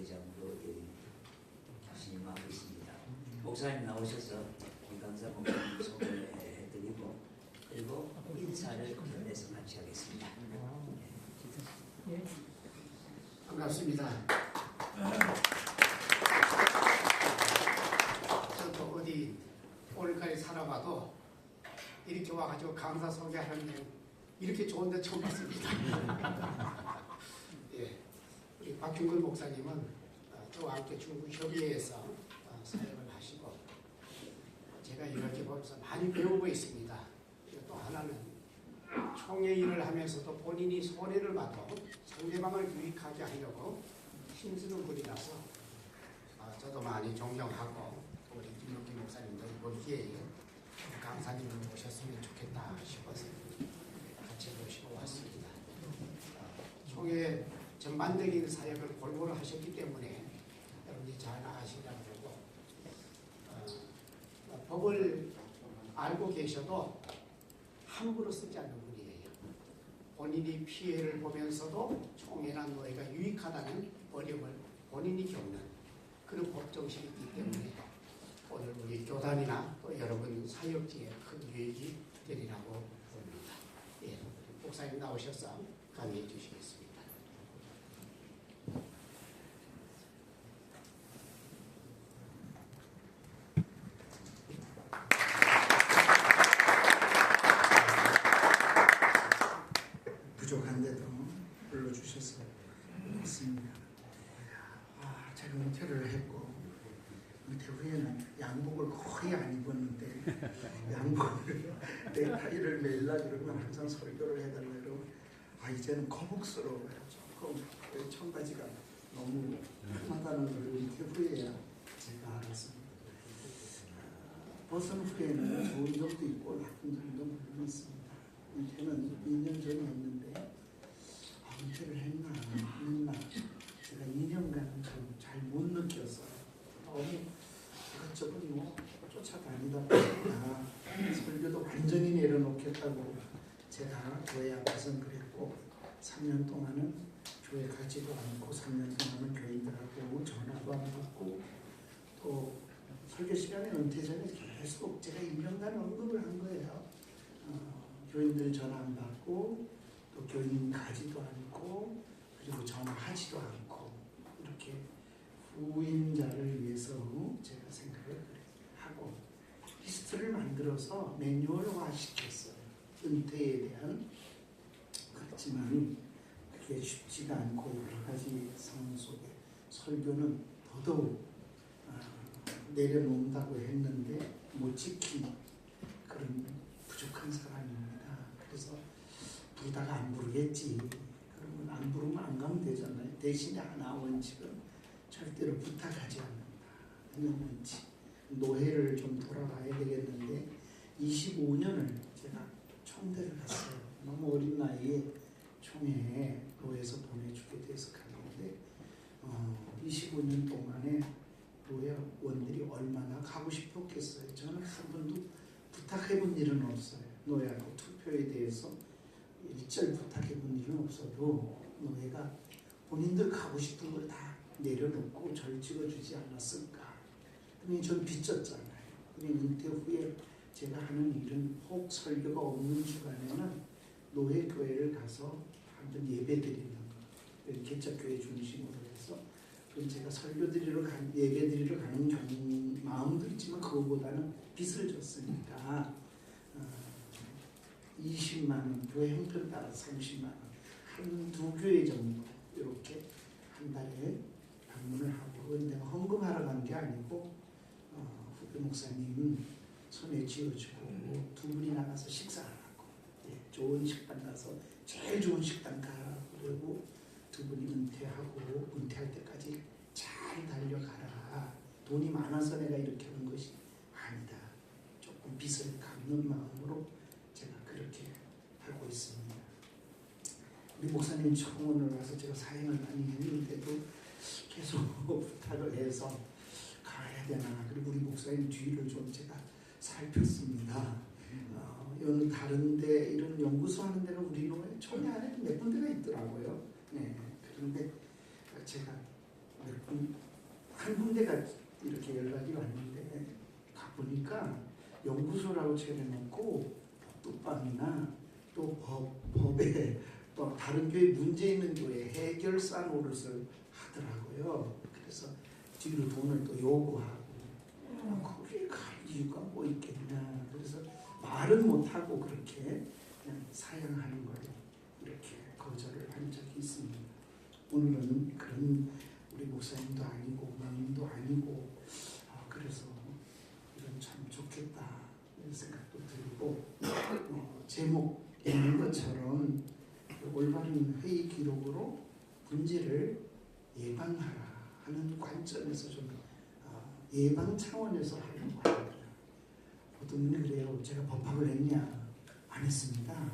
회장으로 신임하고 있습니다. 목사님 나오셔서 김강사 목사님 소개해드리고 그리고 인사를 견해서 같이 하겠습니다. 반갑습니다. 저도 어디 오늘까지 살아봐도 이렇게 와가지고 강사 소개하는 게 이렇게 좋은데 처음 봤습니다. 예, 우리 박준근 목사님은 저와 함께 중국협의회에서 사역을 하시고 제가 이렇게 보면서 많이 배우고 있습니다. 또 하나는 총회 일을 하면서도 본인이 손해를 봐도 상대방을 유익하게 하려고 힘쓰는 분이라서 저도 많이 존경하고 우리 김용기 목사님도 이번 기회에 강사님을 모셨으면 좋겠다 싶어서 같이 모시고 왔습니다. 총회 전반적인 사역을 골고루 하셨기 때문에 여러분이 잘 아시라고 보고 법을 알고 계셔도 함부로 쓰지 않는 분이에요. 본인이 피해를 보면서도 총회나 노예가 유익하다는 어려움을 본인이 겪는 그런 법정식이 있기 때문에 오늘 우리 교단이나 또 여러분 사역지에 큰 유익이 되리라고 봅니다. 예, 목사님 나오셔서 강의해 주시겠습니다. 부족한데도 불러주셔서 고맙습니다. 제가 은퇴를 했고 은퇴 후에는 양복을 거의 안 입었는데 양복을 넥타이를 매일날 그러면 항상 설교를 해달라 그러고 이제는 거북스러워요. 조금 청바지가 너무 편하다는 걸 은퇴 후에야 제가 알았습니다. 벗은 후에는 좋은 점도 있고 나쁜 점도 물론 있습니다. 은퇴는 2년 전에 했는데 은퇴를 했나 안 했나 제가 2년간 좀 잘 못 느꼈어요. 너무 이것저것 쫓아다니다 보니까 설교도 완전히 내려놓겠다고 제가 교회 앞에서는 그랬고 3년 동안은 교회 가지도 않고 3년 동안은 교인들하고 전화도 안 받고 또 설교 시간에 은퇴 전에 계속 제가 1년간 언급을 한 거예요. 교인들 전화 안 받고 또 교인 가지도 않고 그리고 전화하지도 않고 이렇게 후임자를 위해서 제가 생각을 하고 리스트를 만들어서 매뉴얼화 시켰어요. 은퇴에 대한. 그렇지만 그게 쉽지가 않고 여러 가지 상황 속에 설교는 더더욱 내려놓는다고 했는데 못 지킨 그런 부족한 사람입니다. 그래서 부르다가 안 부르겠지. 그러면 안 부르면 안 가면 되잖아요. 대신에 하나 원칙은 절대로 부탁하지 않는다. 하는 원칙. 노회를 좀 돌아가야 되겠는데 25년을 제가 총대를 갔어요. 너무 어린 나이에 총회에 노회에서 보내주게 돼서 갔는데 25년 동안에 노회원들이 얼마나 가고 싶었겠어요. 저는 한 번도 부탁해본 일은 없어요. 노예하고 투표에 대해서 일절 부탁해본 일은 없어도 노예가 본인들 가고 싶은 걸 다 내려놓고 절 찍어주지 않았을까. 그러니 전 빚졌잖아요. 그러니 은퇴 후에 제가 하는 일은 혹 설교가 없는 주간에는 노예 교회를 가서 한번 예배 드리는 거. 개척교회 중심으로 해서 그럼 제가 설교 드리러 예배 드리러 가는 마음도 있지만 그거보다는 빚을 졌으니까 20만 원, 교회 형편 따라 30만 원, 한두 교회 정도 이렇게 한 달에 방문을 하고 그건 내가 헌금하러 간 게 아니고 후배 목사님 손에 쥐어주고 두 분이 나가서 식사를 하고 좋은 식당 가서 제일 좋은 식당 가고 두 분이 은퇴하고 은퇴할 때까지 잘 달려가라. 돈이 많아서 내가 이렇게 하는 것이 아니다. 조금 빚을 갚는 마음으로 제가 그렇게 하고 있습니다. 우리 목사님 청원을 와서 제가 사행을 많이 했는데도 계속 부탁을 해서 가야 되나. 그리고 우리 목사님 뒤를 좀 제가 살폈습니다. 여느 다른데 이런 연구소 하는 데가 우리 노예 총회 안에 몇 군데가 있더라고요. 네, 그런데 제가 한 군데가 이렇게 연락이 왔는데 가보니까 연구소라고 차려놓고 독방이나 또 법에 또 다른 교회 문제 있는 교회 해결사 노릇을 하더라고요. 그래서 뒤로 돈을 또 요구하고 거기 갈 이유가 뭐 있겠냐. 그래서 말은 못하고 그렇게 그냥 사양하는 걸 이렇게 거절을 한 적이 있습니다. 오늘은 그런 우리 목사님도 아니고 어머님도 아니고 그래서 이런 참 좋겠다 이런 생각도 들고 제목 있는 것처럼 올바른 회의 기록으로 문제를 예방하라 하는 관점에서 좀 예방 차원에서 하려고 합니다. 어떤 분이 그래요. 제가 법학을 했냐? 안 했습니다.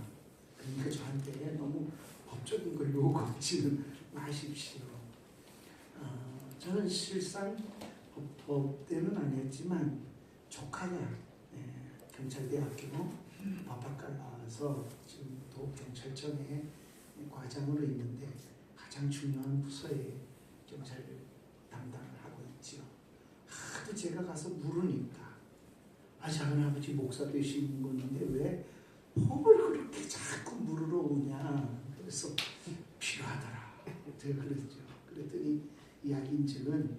그러니까 저한테 너무 법적인 걸 요구하지는 마십시오. 저는 실상 법대는 안 했지만 조카가 경찰대학교 법학과 나와서 지금 또 경찰청에 과장으로 있는데 가장 중요한 부서에 경찰 담당을 하고 있죠. 하도 제가 가서 물으니까 작은아버지 목사 되시는 건데 왜 법을 그렇게 자꾸 물으러 오냐. 그래서 필요하더라. 제가 그랬죠. 그랬더니 이야기인즉은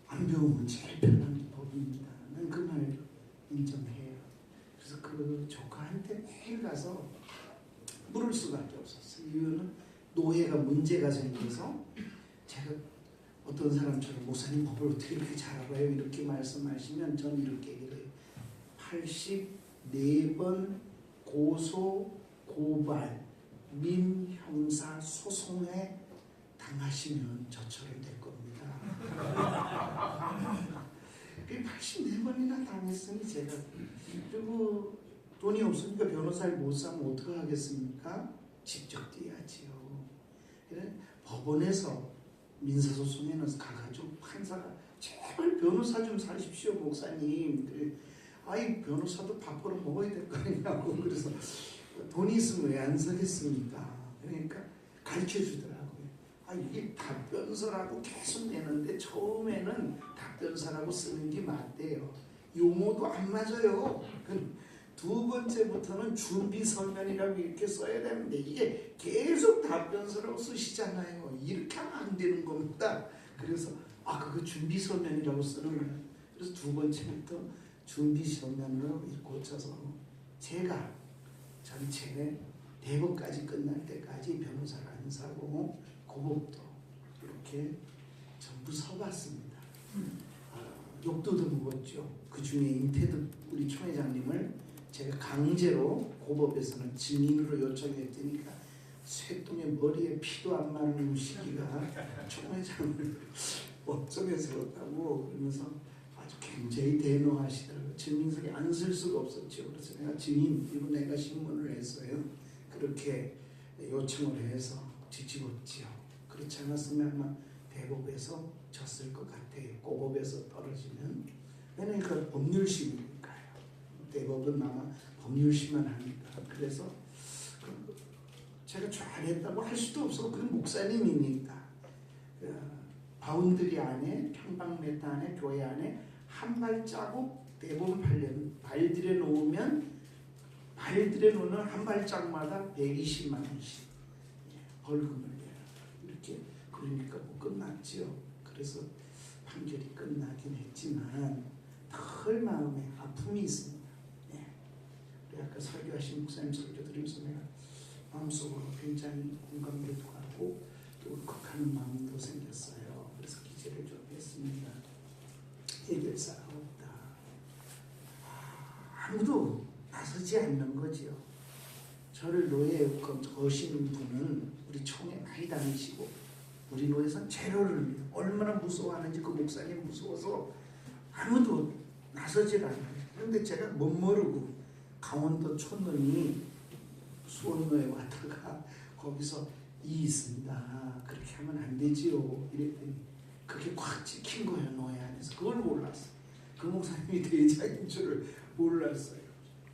안 배우면 제일 편한 게 법입니다. 난 그 말 인정해요. 그래서 그 조카한테 매일 가서 물을 수밖에 없었어요. 이유는 노예가 문제가 생겨서 제가 어떤 사람처럼 목사님 법을 어떻게 이렇게 잘 알아요? 이렇게 말씀하시면 전 이렇게 얘기를 해요. 84번 고소, 고발, 민형사 소송에 당하시면 저처럼 될 겁니다. 84번이나 당했으니 제가 그리고 돈이 없으니까 변호사를 못 사면 어떻게 하겠습니까? 직접 뛰어야지요. 법원에서 민사소송에는 가가지고 판사가 제발 변호사 좀 사십시오 목사님. 아이 변호사도 밥벌어 먹어야 될 거 아니냐고. 그래서 돈이 있으면 왜 안 사겠습니까? 그러니까 가르쳐 주더라고요. 이게 답변서라고 계속 내는데 처음에는 답변서라고 쓰는 게 맞대요. 용어도 안 맞아요. 두 번째부터는 준비서면이라고 이렇게 써야 되는데 이게 계속 답변서라고 쓰시잖아요. 이렇게 하면 안 되는 겁니다. 그래서 그거 준비서면이라고 쓰는 거예요. 그래서 두 번째부터 준비서면으로 고쳐서 제가 전체 대법까지 끝날 때까지 변호사를 안 사고 고법도 이렇게 전부 서봤습니다. 욕도 들어먹었죠. 그 중에 임태득 우리 총회장님을 제가 강제로 고법에서는 증인으로 요청했더니까 쇠똥의 머리에 피도 안 마르는 시기가 총회장을 법정에서 했다고 그러면서 아주 굉장히 대노하시더라고요. 증인석에 안 쓸 수가 없었죠. 그래서 내가 증인 이거 내가 신문을 했어요. 그렇게 요청을 해서 뒤집었지요. 그렇지 않았으면 아마 대법에서 졌을 것 같아요. 고법에서 떨어지면. 그러니까 법률심이니까요. 대법은 아마 법률심만 하니까. 그래서 제가 잘했다고 할 수도 없어. 그건 목사님이니까. 바운드리 안에 평방메타 안에 교회 안에 한 발자국 대법원 발들여 놓으면 한 발짝마다 120만 원씩 벌금을 내라. 이렇게 그러니까 뭐 끝났지요. 그래서 판결이 끝나긴 했지만 덜 마음에 아픔이 있습니다. 우리 아까 설교하신 목사님 설교 들으면서 내가 마음속으로 굉장히 공감되도 하고 또 울컥하는 마음도 생겼어요. 그래서 기재를 좀 했습니다. 해결사가 없다. 아무도 나서지 않는 거지요. 저를 노예에 거시는 분은 우리 총회 많이 다니시고 우리 노예에서는 제로를 얼마나 무서워하는지 그 목사님 무서워서 아무도 나서질 않아요. 그런데 제가 못 모르고 강원도 촌놈이 수원로에 왔다가 거기서 이 있습니다. 그렇게 하면 안 되지요. 이랬더니 그게 꽉 찍힌 거예요. 노예 안에서. 그걸 몰랐어요. 그 목사님이 대장인 줄을 몰랐어요.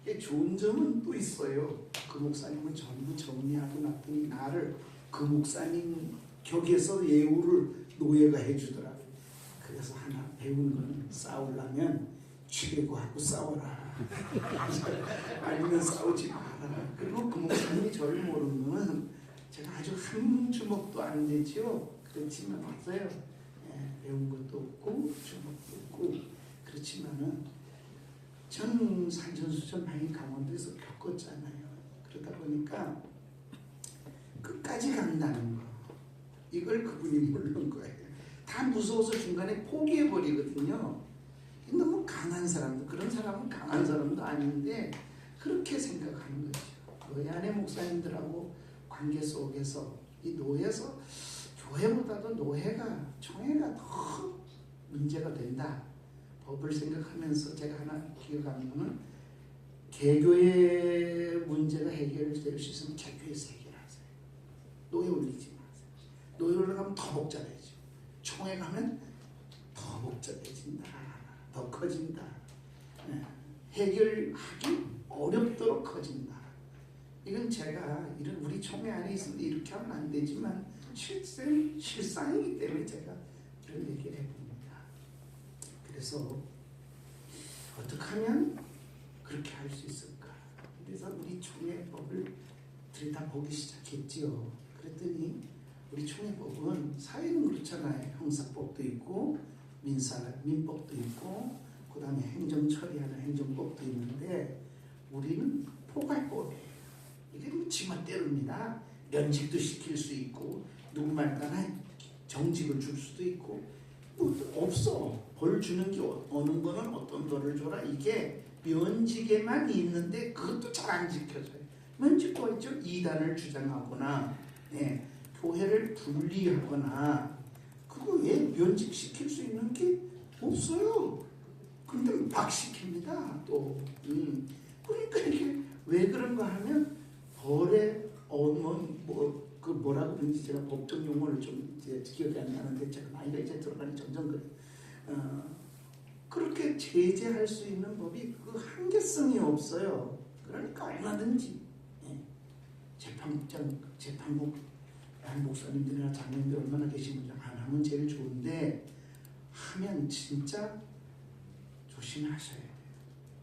이게 좋은 점은 또 있어요. 그 목사님은 전부 정리하고 놨더니 나를 그 목사님 격에서 예우를 노예가 해주더라고요. 그래서 하나 배운 거는 싸우려면 최고하고 싸워라. 아니면 싸우지 말아라. 그리고 그 목사님이 저를 모르는 거는 제가 아주 한 주먹도 안 되죠. 그렇지만 없어요. 배운 것도 없고 주먹도 없고 그렇지만은 저는 산전수전 많이 강원도에서 겪었잖아요. 그러다 보니까 끝까지 간다는 거 이걸 그분이 모르는 거예요. 다 무서워서 중간에 포기해버리거든요. 너무 강한 사람도 그런 사람은 강한 사람도 아닌데 그렇게 생각하는 거죠. 노예 안에 목사님들하고 관계 속에서 이 노예에서 교회보다도 노예가 총회가 더 문제가 된다. 법을 생각하면서 제가 하나 기억하는 거는 개교의 문제가 해결될 수 있으면 개교에서 해결하세요. 노예 올리지 마세요. 노예 올라가면 더 복잡해져. 총회 가면 더 복잡해진다. 더 커진다. 해결하기 어렵도록 커진다. 이건 제가 이런 우리 총회 안에 있는데 이렇게 하면 안 되지만 실상이기 때문에 제가 이런 얘기를 해봅니다. 그래서 어떻게 하면 그렇게 할 수 있을까? 그래서 우리 총회법을 들여다보기 시작했지요. 그랬더니 우리 총회법은 사회는 그렇잖아요. 형사법도 있고 민법도 있고 그 다음에 행정 처리하는 행정법도 있는데 우리는 포괄법이에요. 이게 지멋대로입니다. 면직도 시킬 수 있고 누구 말따나 정직을 줄 수도 있고 뭐 없어. 벌 주는 게 어느 거는 어떤 벌을 줘라. 이게 면직에만 있는데 그것도 잘 안 지켜져요. 면직도 있죠. 이단을 주장하거나 교회를 분리하거나 그거 왜 면직시킬 수 있는 게 없어요. 근데 막 시킵니다. 또 그러니까 이게 왜 그런가 하면 벌의 그 뭐라고 그러는지 제가 법적 용어를 좀 이제 기억이 안 나는데 제가 나이가 이제 들어가니 점점 그래요. 그렇게 제재할 수 있는 법이 그 한계성이 없어요. 그러니까 얼마든지 재판국 목사님들이나 장로님들 얼마나 계시는지 안 하면 제일 좋은데 하면 진짜 조심하셔야 돼요.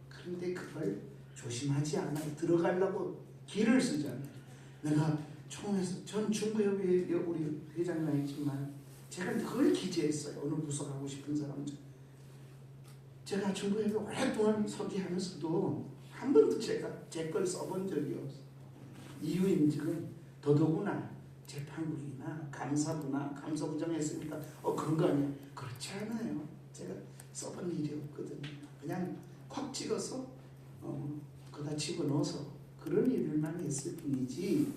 그런데 그걸 조심하지 않아요. 들어가려고 길을 쓰잖아요. 내가 총에서 전 중부협의회 우리 회장님이지만 제가 그걸 기재했어요. 어느 부서 가고 싶은 사람들. 제가 중부협의회 오랫동안 서기하면서도 한 번도 제가 제 걸 써본 적이 없어요. 이유인즉은 더더구나 재판국이나 감사부나 감사부장 했으니까 그런 거 아니에요. 그렇지 않아요. 제가 써본 일이 없거든요. 그냥 콱 찍어서 거기다 집어넣어서 그런 일을만 했을 뿐이지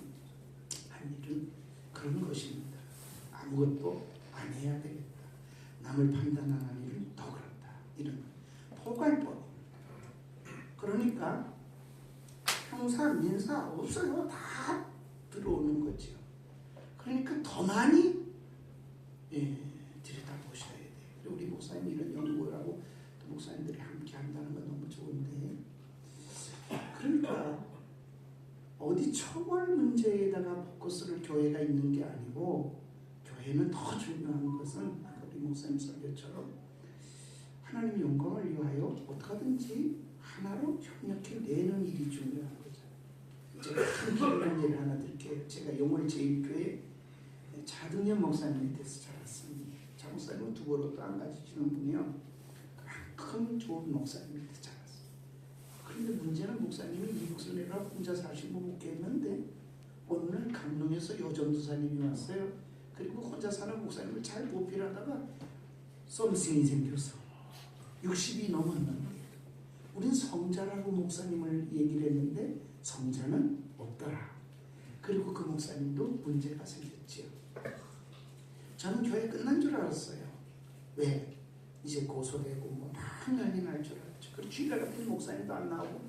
한 일은 그런 것입니다. 아무것도 안 해야 되겠다. 남을 판단하는 일은 더 그렇다. 이런 포괄법. 그러니까 형사, 민사 없어요. 다 들어오는 거죠. 그러니까 더 많이 들여다보셔야 돼요. 우리 목사님 이런 연구를 하고 또 목사님들이 함께 한다는 건 너무 좋은데 그러니까 어디 처벌 문제에다가 포커스를 교회가 있는 게 아니고 교회는 더 중요한 것은 우리 목사님 설교처럼 하나님의 영광을 위하여 어떻게든지 하나로 협력해내는 일이 중요한 거죠. 제가 큰 기분한 예를 하나 드릴게요. 제가 영월제일교회 자등현 목사님 밑에서 자랐습니다. 자 목사님은 두 번도 안 가지시는 분이요. 큰 좋은 목사님 밑에 자랐어요. 그런데 문제는 목사님이 이북선이라 혼자 사시고 못 했는데 어느 날 강릉에서 여전도사님이 왔어요. 그리고 혼자 사는 목사님을 잘 보필하다가 썸씽이 생겨서 60이 넘었는데 우린 성자라고 목사님을 얘기를 했는데 성자는 없더라. 그리고 그 목사님도 문제가 생겼지요. 저는 교회 끝난 줄 알았어요. 왜? 이제 고소되고 뭐 당연히 날 줄 알았죠. 그 주일날 같은 목사님도 안 나오고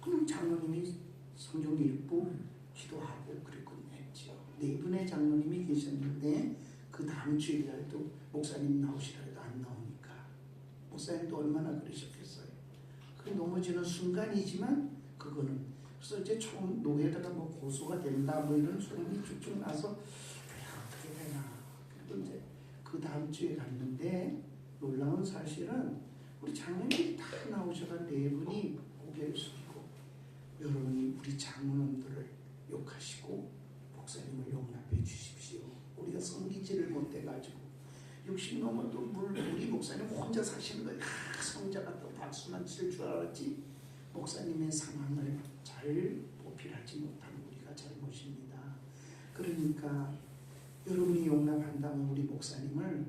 그냥 장로님이 성경 읽고 기도하고 그리고 했죠. 네 분의 장로님이 계셨는데 그 다음 주일날도 목사님 나오시라 해도 안 나오니까 목사님도 얼마나 그러셨겠어요. 그 넘어지는 순간이지만 그거는 그래서 이제 총 노예다가 뭐 고소가 된다 뭐 이런 소문이 쭉쭉 나서 어떻게 되나 다음 주에 갔는데 놀라운 사실은 우리 장로님이 다 나오셔가 네 분이 고개를 숙이고 여러분이 우리 장로님들을 욕하시고 목사님을 용납해 주십시오. 우리가 성기지를 못해가지고 60 넘어도 우리 목사님 혼자 사시는 거예요. 성자가 또 박수만 칠 줄 알았지 목사님의 상황을 잘 보필하지 못한 우리가 잘못입니다. 그러니까 여러분이 용납한다면 우리 목사님을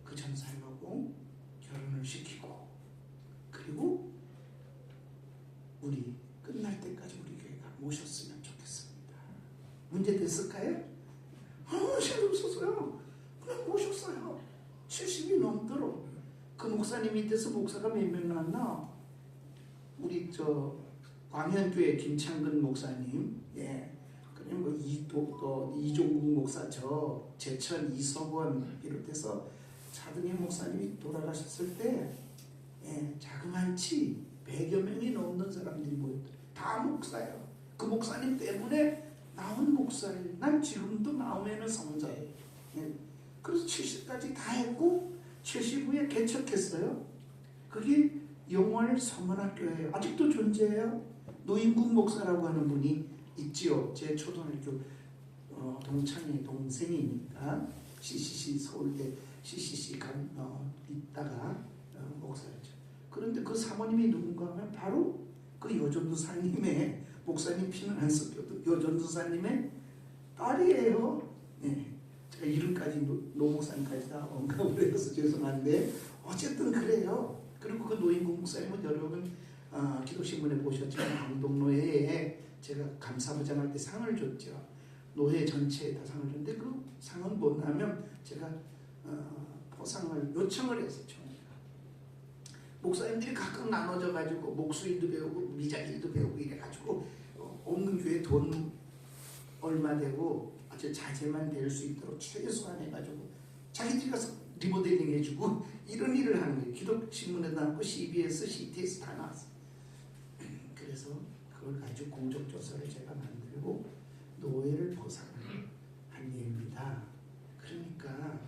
그 전사하고 결혼을 시키고 그리고 우리 끝날 때까지 우리 교회가 모셨으면 좋겠습니다. 문제 됐을까요? 문제 없었어요. 그냥 모셨어요. 70이 넘도록 그 목사님 밑에서 목사가 몇 명 났나? 우리 광현교회 김창근 목사님, 예, 그리고 이종국 목사, 제천 이석원 비롯해서 차등의 목사님이 돌아가셨을 때, 예, 자그만치 100여 명이 넘는 사람들이 모였다. 다 목사예요. 그 목사님 때문에 나온 목사예요. 난 지금도 마음에는 성자예요. 예. 그래서 70까지 다 했고 70후에 개척했어요. 그게 영월 서문학교예요. 아직도 존재해요. 노인국 목사라고 하는 분이 있지요. 제 초등학교 동창의 동생이니까 CCC 서울대 CCC 있다가 목사였죠. 그런데 그 사모님이 누군가 하면 바로 그 여전도사님의 목사님 피는 안 섞여도 여전도사님의 딸이에요. 네. 제가 이름까지 노 목사님까지 다 언급을 해서 죄송한데 어쨌든 그래요. 그리고 그 노인국 목사님은 여러분 기독신문에 보셨지만 강동노회에 제가 감사부장 할 때 상을 줬죠. 노회 전체에 다 상을 줬는데 그 상은 뭐냐면 제가 포상을 요청을 했었죠. 목사님들이 각각 나눠져 가지고 목수일도 배우고 미장일도 배우고 이래 가지고 없는 교회 돈 얼마 되고 아주 자제만 될 수 있도록 최소한 해가지고 자기들이 가서 리모델링 해주고 이런 일을 하는 거예요. 기독신문에 나왔고 CBS, CTS 다 나왔어요. 그래서 그걸 가지고 공적조서를 제가 만들고 노예를 보상을 한 예입니다. 그러니까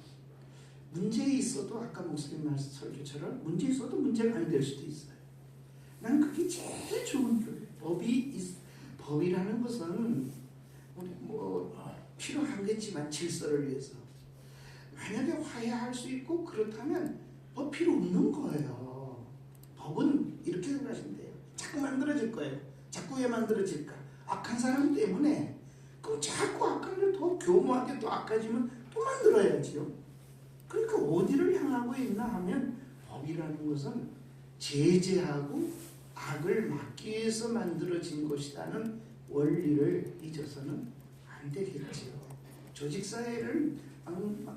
문제 있어도 아까 목사님 말씀 설교처럼 문제 있어도 문제가 안 될 수도 있어요. 난 그게 제일 좋은 교회. 법이라는 것은 우리 필요하겠지만 질서를 위해서 만약에 화해할 수 있고 그렇다면 법 필요 없는 거예요. 법은 이렇게 생각하시면 돼요. 자꾸 만들어질 거예요. 자꾸 왜 만들어질까? 악한 사람 때문에 그럼 자꾸 악한 걸 더 교묘하게 또 악해지면 또 만들어야지요. 그러니까 어디를 향하고 있나 하면 법이라는 것은 제재하고 악을 막기 위해서 만들어진 것이라는 원리를 잊어서는 안 되겠지요. 조직사회를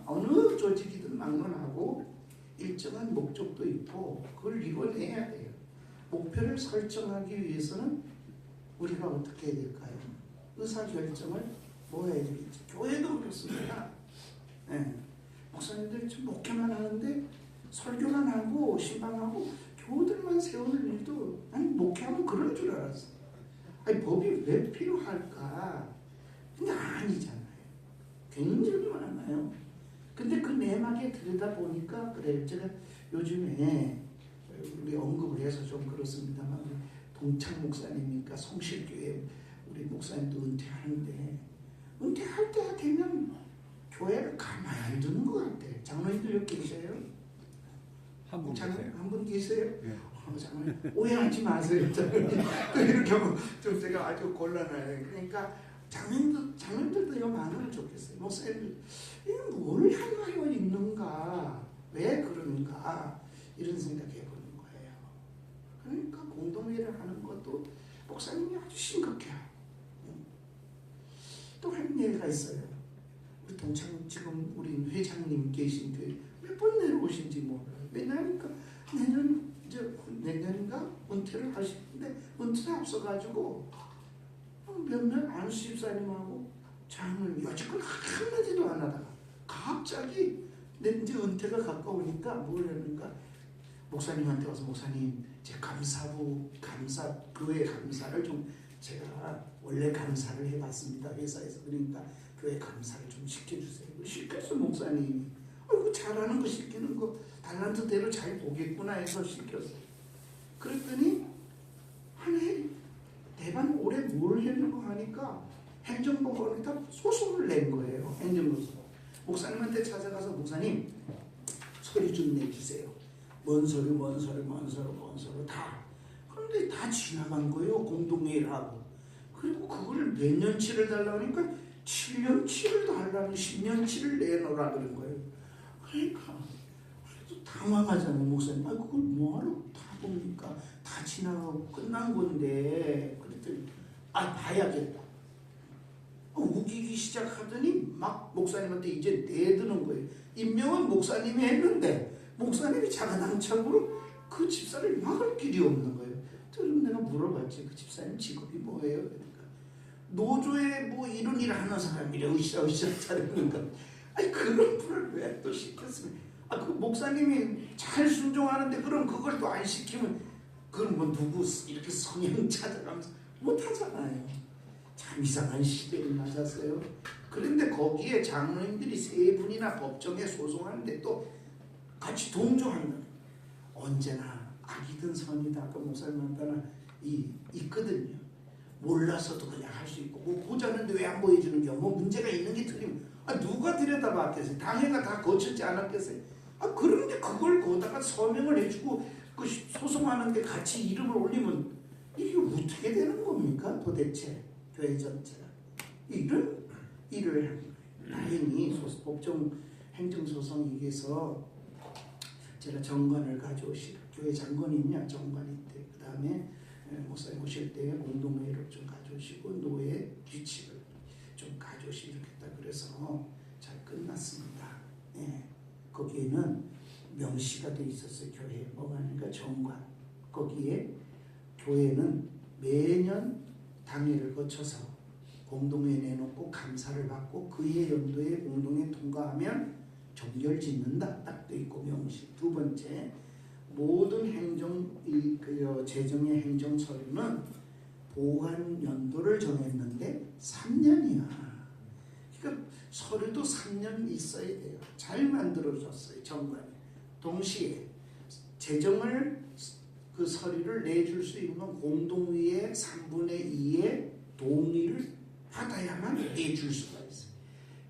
어느 조직이든 막론하고 일정한 목적도 있고 그걸 이뤄내야 돼요. 목표를 설정하기 위해서는 우리가 어떻게 해야 될까요? 의사결정을 뭐 해야 되겠지? 교회도 그렇습니다. 네. 목사님들 지금 목회만 하는데 설교만 하고 신방하고 교우들만 세우는 일도 아니 목회하면 그런 줄 알았어. 아니 법이 왜 필요할까? 근데 아니잖아요. 굉장히 많아요. 근데 그 내막에 들여다보니까 그래요. 제가 요즘에 우리 언급을 해서 좀 그렇습니다만 우리 동창 목사님이니까 성실교회 우리 목사님도 은퇴하는데 은퇴할 때가 되면 교회를 가만히 안 두는 것 같아. 장로님들 여기 계세요? 한 분 계세요. 한 분 계세요? 네. 장로님 오해하지 마세요. 이렇게 하면 좀 제가 아주 곤란해요. 그러니까 장로님들도 이거 많으면 좋겠어요. 목사님들 이거 뭘 향하여 있는가? 왜 그러는가? 이런 생각해 보는 거예요. 그러니까 공동회의를 하는 것도 목사님이 아주 심각해요. 또 한 예가 있어요. 우리 동창 지금 우리 회장님 계신 교회 몇 번 내려오신지 몰라요. 왜냐니까 내년인가 은퇴를 하시는데 은퇴에 앞서가지고 몇몇 안수집사님하고 장로님 여지껏 한마디도 안 하다가 갑자기 이제 은퇴가 가까우니까 뭘 했는가 목사님한테 와서 목사님 제 교회 감사를 좀 제가 원래 감사를 해봤습니다 회사에서. 그러니까 교회 감사를 좀 시켜주세요. 시켰어 목사님이. 아이고 잘하는 거 시키는 거 달란트대로 잘 보겠구나 해서 시켰어요. 그랬더니 한 해 대반 올해 뭘 했는고 하니까 행정법원에다 소송을 낸 거예요. 행정소송. 목사님한테 찾아가서 목사님 서류 좀 내주세요. 뭔 서류 다. 그런데 다 지나간 거예요. 공동회의를 하고. 그리고 그걸 몇 년치를 달라고 하니까 7년치를 달라고 10년치를 내놓으라 그런 거예요. 그러니까 당황하잖아요. 목사님. 그걸 뭐하러 다 봅니까? 다 지나가고 끝난 건데. 그랬더니 봐야겠다. 우기기 시작하더니 막 목사님한테 이제 내드는 거예요. 임명은 목사님이 했는데 목사님이 자가당착으로 그 집사를 막을 길이 없는 거예요. 그럼 내가 물어봤지. 그 집사님 직업이 뭐예요? 그러니까 노조에 뭐 이런 일을 하는 사람이래. 으쌰으쌰 잘했는가. 그런 분을 왜 또 시켰으면 그 목사님이 잘 순종하는데 그럼 그걸 또 안 시키면 그건 뭐 누구 이렇게 성향 찾아가면서 못하잖아요. 참 이상한 시대를 맞았어요. 그런데 거기에 장로님들이 3분이나 법정에 소송하는데 또 같이 동조한다. 언제나 악이든 선이다. 그 목사님한테는 있거든요. 몰라서도 그냥 할 수 있고 뭐 보자는데 왜 안 보여주는 게 뭐 문제가 있는 게 틀리면 누가 들여다봤겠어요. 당회가 다 거쳤지 않았겠어요. 그런데 그걸 거다가 서명을 해주고 그 소송하는데 같이 이름을 올리면 이게 어떻게 되는 겁니까 도대체. 교회 전체가 이런 일을 한 거예요. 다행히 법정 행정소송에서 제가 정관을 가져오시라. 교회 장관이냐 정관이 있대. 그 다음에 목사님 오실 때 공동회의를 좀 가져오시고 노예 규칙을 좀 가져오시면 좋겠다. 그래서 잘 끝났습니다. 거기에는 명시가 돼 있었어요. 교회에 뭐가 하니까 정관. 거기에 교회는 매년 당회를 거쳐서 공동회에 내놓고 감사를 받고 그해 연도에 공동회 통과하면 정결 짓는다. 딱 돼 있고 명시. 2번째, 모든 재정의 행정 서류는 보관 연도를 정했는데 3년이야. 그러니까 서류도 3년 있어야 돼요. 잘 만들어졌어요. 정관이. 동시에 재정을 그 서류를 내줄 수 있는 공동회의 3분의 2의 동의를 받아야만 내줄 수가 있어요.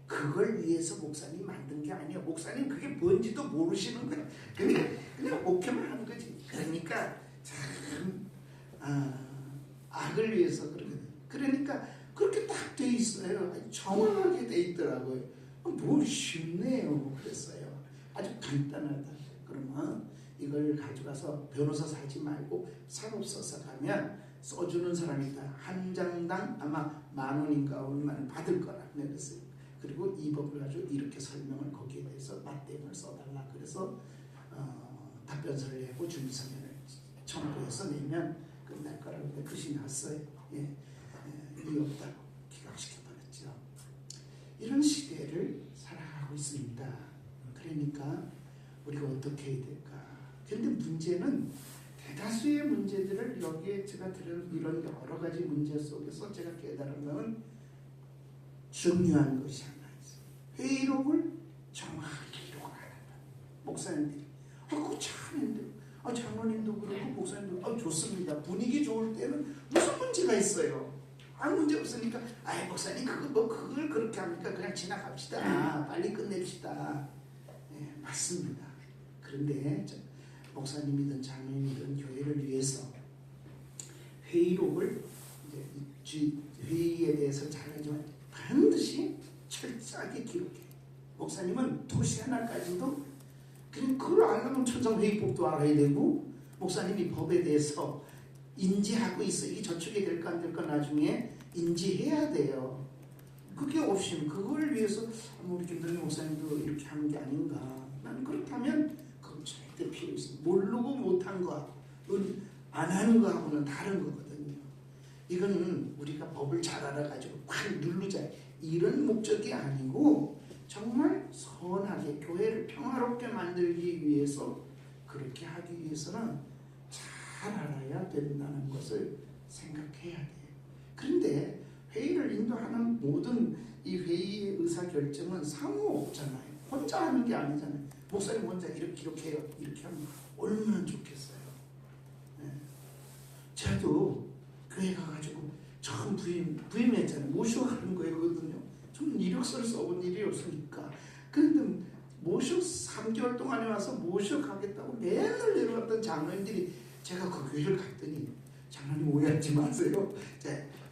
그걸 위해서 목사님 만든 게 아니에요. 목사님 그게 뭔지도 모르시는 거예요. 그냥 목회만 하는 거지. 그러니까 참 악을 위해서 그러니까 그렇게 딱 돼 있어요. 정확하게 돼 있더라고요. 뭐 쉽네요. 그랬어요. 아주 간단하다. 그러면 이걸 가져가서 변호사 사지 말고 사법서사 가면 써주는 사람이 있다. 한 장당 아마 10,000원인가 얼마를 받을 거라 그랬어요. 그리고 이 법을 가지고 이렇게 설명을 거기에 대해서 맞대응을 써달라. 그래서 답변서를 내고 준비서면을 첨부해서 내면 끝날 거라고 끝이 났어요. 이유 없다고 기각시켜버렸죠. 이런 시대를 살아가고 있습니다. 그러니까 우리가 어떻게 해야 될까? 그런데 문제는 대다수의 문제들을 여기에 제가 들은 이런 여러 가지 문제 속에서 제가 깨달은 것은 중요한 것이 하나 있어요. 회의록을 정확히 기록하라. 목사님들이 그거 참인데 장로님도 그러고 목사님도 좋습니다. 분위기 좋을 때는 무슨 문제가 있어요? 아무 문제 없으니까 목사님 그걸 그렇게 합니까? 그냥 지나갑시다. 빨리 끝냅시다. 맞습니다. 그런데 목사님이든 장로님이든 교회를 위해서 회의록을 회의에 대해서 잘 알지만 반드시 철저하게 기록해. 목사님은 토시 하나까지도 그냥 그걸 알려면 천상회의법도 알아야 되고 목사님이 법에 대해서 인지하고 있어. 이게 저축이 될까 안 될까 나중에 인지해야 돼요. 그게 없이는 그걸 위해서 우리 김동희 목사님도 이렇게 하는 게 아닌가. 나는 그렇다면 그건 절대 필요 있습니다. 모르고 못한 거, 안 하는 거하고는 다른 거거든요. 이건 우리가 법을 잘 알아가지고 꽉 누르자 이런 목적이 아니고 정말 선하게 교회를 평화롭게 만들기 위해서 그렇게 하기 위해서는 잘 알아야 된다는 것을 생각해야 돼요. 그런데 회의를 인도하는 모든 이 회의의 의사결정은 상호 없잖아요. 혼자 하는 게 아니잖아요. 목사님 혼자 이렇게 해요. 이렇게 하면 얼마나 좋겠어요. 네. 저도 교회 가가지고 처음 부임했잖아요. 모셔가는 거거든요. 저는 이력서를 써본 일이 없으니까. 그런데 모셔 3개월 동안에 와서 모셔가겠다고 맨날 내려왔던 장로님들이 제가 그 교회를 갔더니 장로님 오해하지 마세요.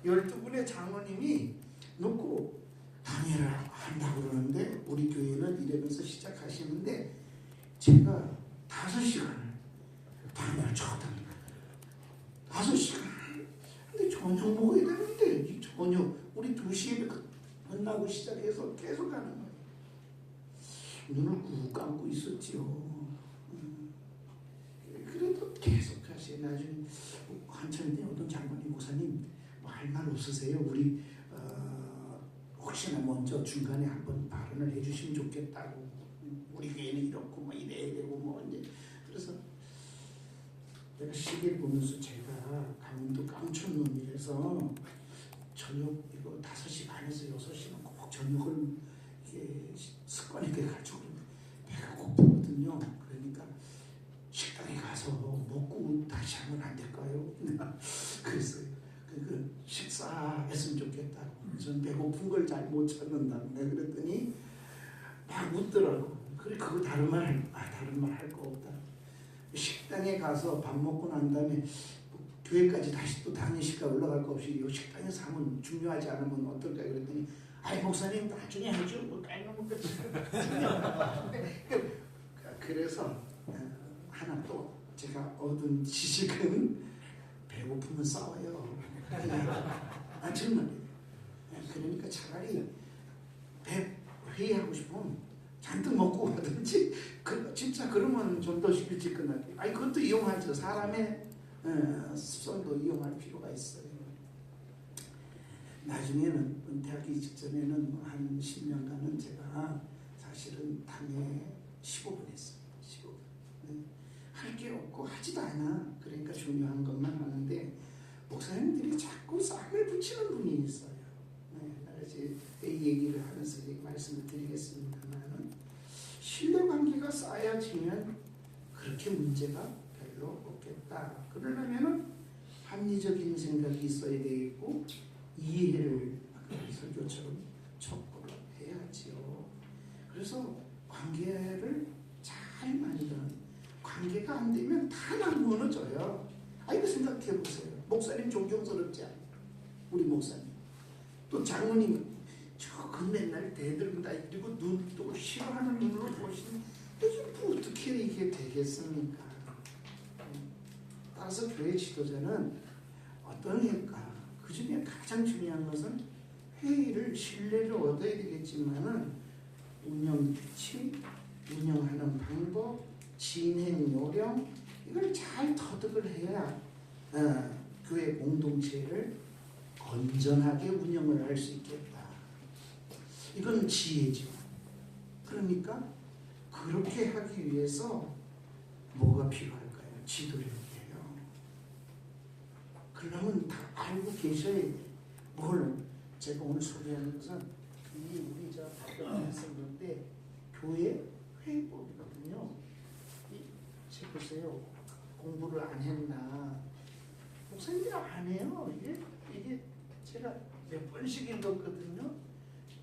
12분의 장로님이 놓고 당회를 한다고 그러는데 우리 교회는 이러면서 시작하시는데 제가 5시간을 당회를 쳤답니다. 5시간. 근데 저녁 먹어야 되는데 이 저녁 우리 2시에 끝나고 시작해서 계속 가는 거예요. 눈을 꾹 감고 있었지요. 그래도 계속 하시요. 나중에 한참 뒤에 어떤 장관이 목사님 뭐 할 말 없으세요? 우리 혹시나 먼저 중간에 한번 발언을 해주시면 좋겠다고. 우리 교회는 이렇고 뭐 이래야 되고 뭐 이제 그래서 내가 시계를 보면서 제가 강원도 깜천놈이라서 저녁 이거 5시 반에서 6시는 꼭 저녁을 이게 습관있게 가지고 배가 고프거든요. 그러니까 식당에 가서 먹고 다시 하면 안 될까요? 그래서 그 식사했으면 좋겠다고. 전 배고픈 걸 잘 못 찾는다고 내가 그랬더니 막 웃더라고. 그래 그거 다른 말 할 거 없다. 식당에 가서 밥 먹고 난 다음에 교회까지 다시 또 당일시가 올라갈 거 없이 이 식당에서 하면 중요하지 않으면 어떨까 그랬더니 아이 목사님 나중에 하죠. 뭐 깔놓은 거 중요한데. 그래서 하나 또 제가 얻은 지식은 배고프면 싸워요. 정말. 그러니까 차라리 회의하고 싶으면 잔뜩 먹고 가든지 진짜 그러면 좀 더 일찍 끝날게요. 아니 그것도 이용하죠. 사람의 습성도 이용할 필요가 있어요. 나중에는 은퇴하기 직전에는 한 10년간은 제가 사실은 당에 15분 했어요. 15분. 네. 할 게 없고 하지도 않아. 그러니까 중요한 것만 하는데 목사님들이 자꾸 쌈을 붙이는 분이 있어요. 네. 그래서 이 얘기를 하면서 말씀을 드리겠습니다만 신뢰관계가 쌓여지면 그렇게 문제가 별로 없겠다. 그러려면은 합리적인 생각이 있어야 되겠고 이해를 아까 설교처럼 촉구를 해야지요. 그래서 관계를 잘 만드는 관계가 안 되면 다 무너져요. 이거 생각해 보세요. 목사님 존경스럽지 않아요? 우리 목사님. 또 장로님 저 맨날 대들고 다 그리고 눈도 싫어하는 눈으로 보시는 이게 뭐 어떻게 이게 되겠습니까? 따라서 교회 지도자는 어떤 회가 그 중에 가장 중요한 것은 회의를 신뢰를 얻어야 되겠지만은 운영 규칙, 운영하는 방법, 진행 요령 이걸 잘 터득을 해야 교회 공동체를 건전하게 운영을 할 수 있겠다. 이건 지혜죠. 그러니까 그렇게 하기 위해서 뭐가 필요할까요? 지도력이에요. 그러면 다 알고 계셔야 돼요. 뭘 제가 오늘 소개하는 것은 우리 저 답변 선거 때 교회 회의법이거든요. 책 보세요. 공부를 안 했나? 목사님들이 안 해요. 이게 제가 몇 번씩 읽었거든요.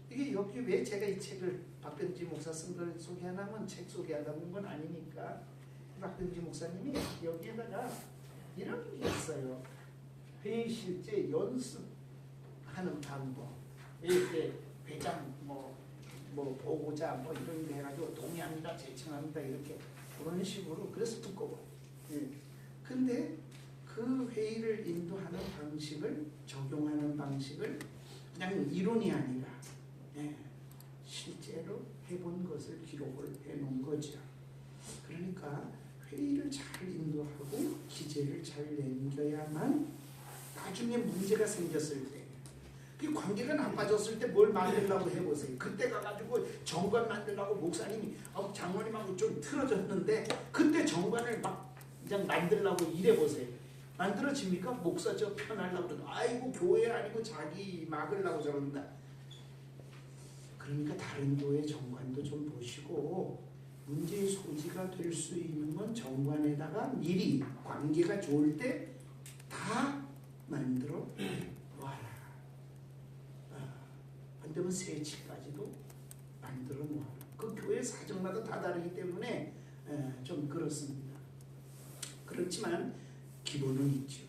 이게 여기 왜 제가 이 책을 박병지 목사 쓴 걸 소개하냐면 책 소개하다 본 건 아니니까 박병지 목사님이 여기에다가 이런 게 있어요. 회의 실제 연습하는 방법. 이렇게 회장 뭐 보고자 뭐 이런 거 해가지고 동의합니다, 제청합니다 이렇게 그런 식으로 그래서 두꺼워. 근데 그 회의를 인도하는 방식을 적용하는 방식을 그냥 이론이 아니라 실제로 해본 것을 기록을 해놓은 거죠. 그러니까 회의를 잘 인도하고 기제를 잘 남겨야만 나중에 문제가 생겼을 때 그 관계가 나빠졌을 때 뭘 만들려고 해보세요. 그때 가가지고 정관 만들려고 목사님이 장로님하고 좀 틀어졌는데 그때 정관을 막 그냥 만들려고 이래보세요. 만들어집니까? 목사 저 편하려고 그러고 아이고 교회 아니고 자기 막으려고 저런다. 그러니까 다른 교회 정관도 좀 보시고 문제의 소지가 될 수 있는 건 정관에다가 미리 관계가 좋을 때 다 만들어 놔라. 안 되면 세치까지도 만들어 놓아라. 그 교회 사정마다 다 다르기 때문에 좀 그렇습니다. 그렇지만 기본은 있죠.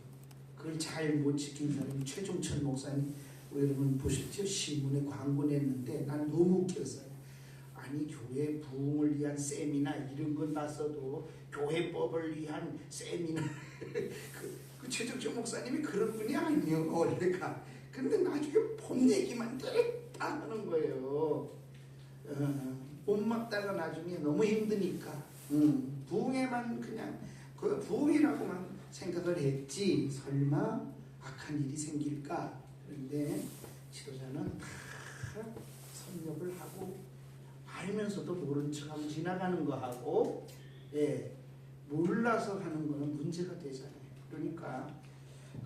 그걸 잘 못 지킨 사람이 최종천 목사님, 여러분 보셨죠? 신문에 광고 냈는데 난 너무 웃겼어요. 아니 교회 부흥을 위한 세미나 이런 건 봤어도 교회법을 위한 세미나 그 최종천 목사님이 그런 분이 아니에요 원래가. 근데 나중에 본 얘기만 다 하는 거예요. 못 막다가 나중에 너무 힘드니까 부흥에만 그냥 그 부흥이라고만 생각을 했지 설마 악한 일이 생길까. 그런데 지도자는 다 섭렵을 하고 알면서도 모른 척하고 지나가는 거 하고 몰라서 하는 거는 문제가 되잖아요. 그러니까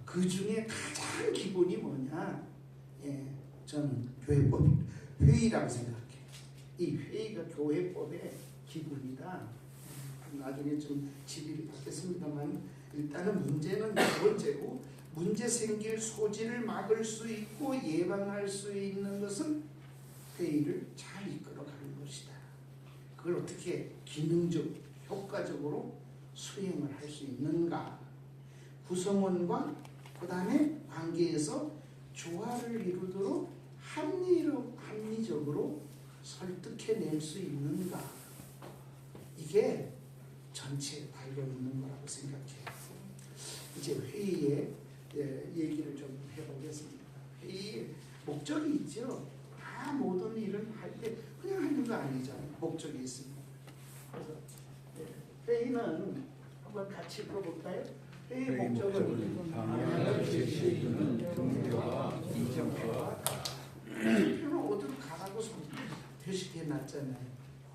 그 중에 가장 기본이 뭐냐? 저는 교회법 회의라고 생각해. 이 회의가 교회법의 기본이다. 나중에 좀 질의를 받겠습니다만 일단은 문제는 두 번째고 문제 생길 소지를 막을 수 있고 예방할 수 있는 것은 회의를 잘 이끌어가는 것이다. 그걸 어떻게 기능적, 효과적으로 수행을 할 수 있는가. 구성원과 그 다음에 관계에서 조화를 이루도록 합리적으로 설득해낼 수 있는가. 이게 전체에 달려있는 거라고 생각해요. 이제 회의에 얘기를 좀 해보겠습니다. 회의에 목적이 있죠. 다 모든 일을 할 때 그냥 하는 거 아니잖아요. 목적이 있습니다. 그래서 회의는 한번 같이 읽어볼까요? 회의 목적은 방향을 제시해주는 종교와 이정표와 이정표는 어디로 가라고 표시해 놨잖아요.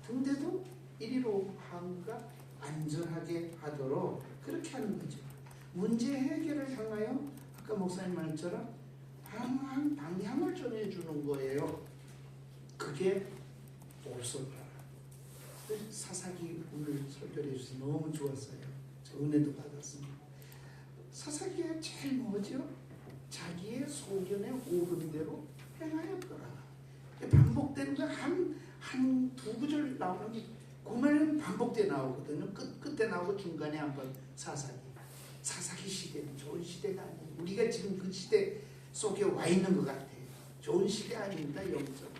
근데도 이리로 항구가 안전하게 하도록 그렇게 하는 거죠. 문제 해결을 향하여 아까 목사님 말처럼 방향을 정해주는 거예요. 그게 옳소다. 사사기 오늘 설교를 해주셔서 너무 좋았어요. 저 은혜도 받았습니다. 사사기가 제일 뭐죠? 자기의 소견에 오른 대로 행하였더라. 반복되는 거 한 두 구절 나오는 게 그 말은 반복돼 나오거든요. 끝에 나오고 중간에 한번 사사기 시대는 좋은 시대가 아니에요. 우리가 지금 그 시대 속에 와 있는 것 같아요. 좋은 시대 아닙니다. 영적.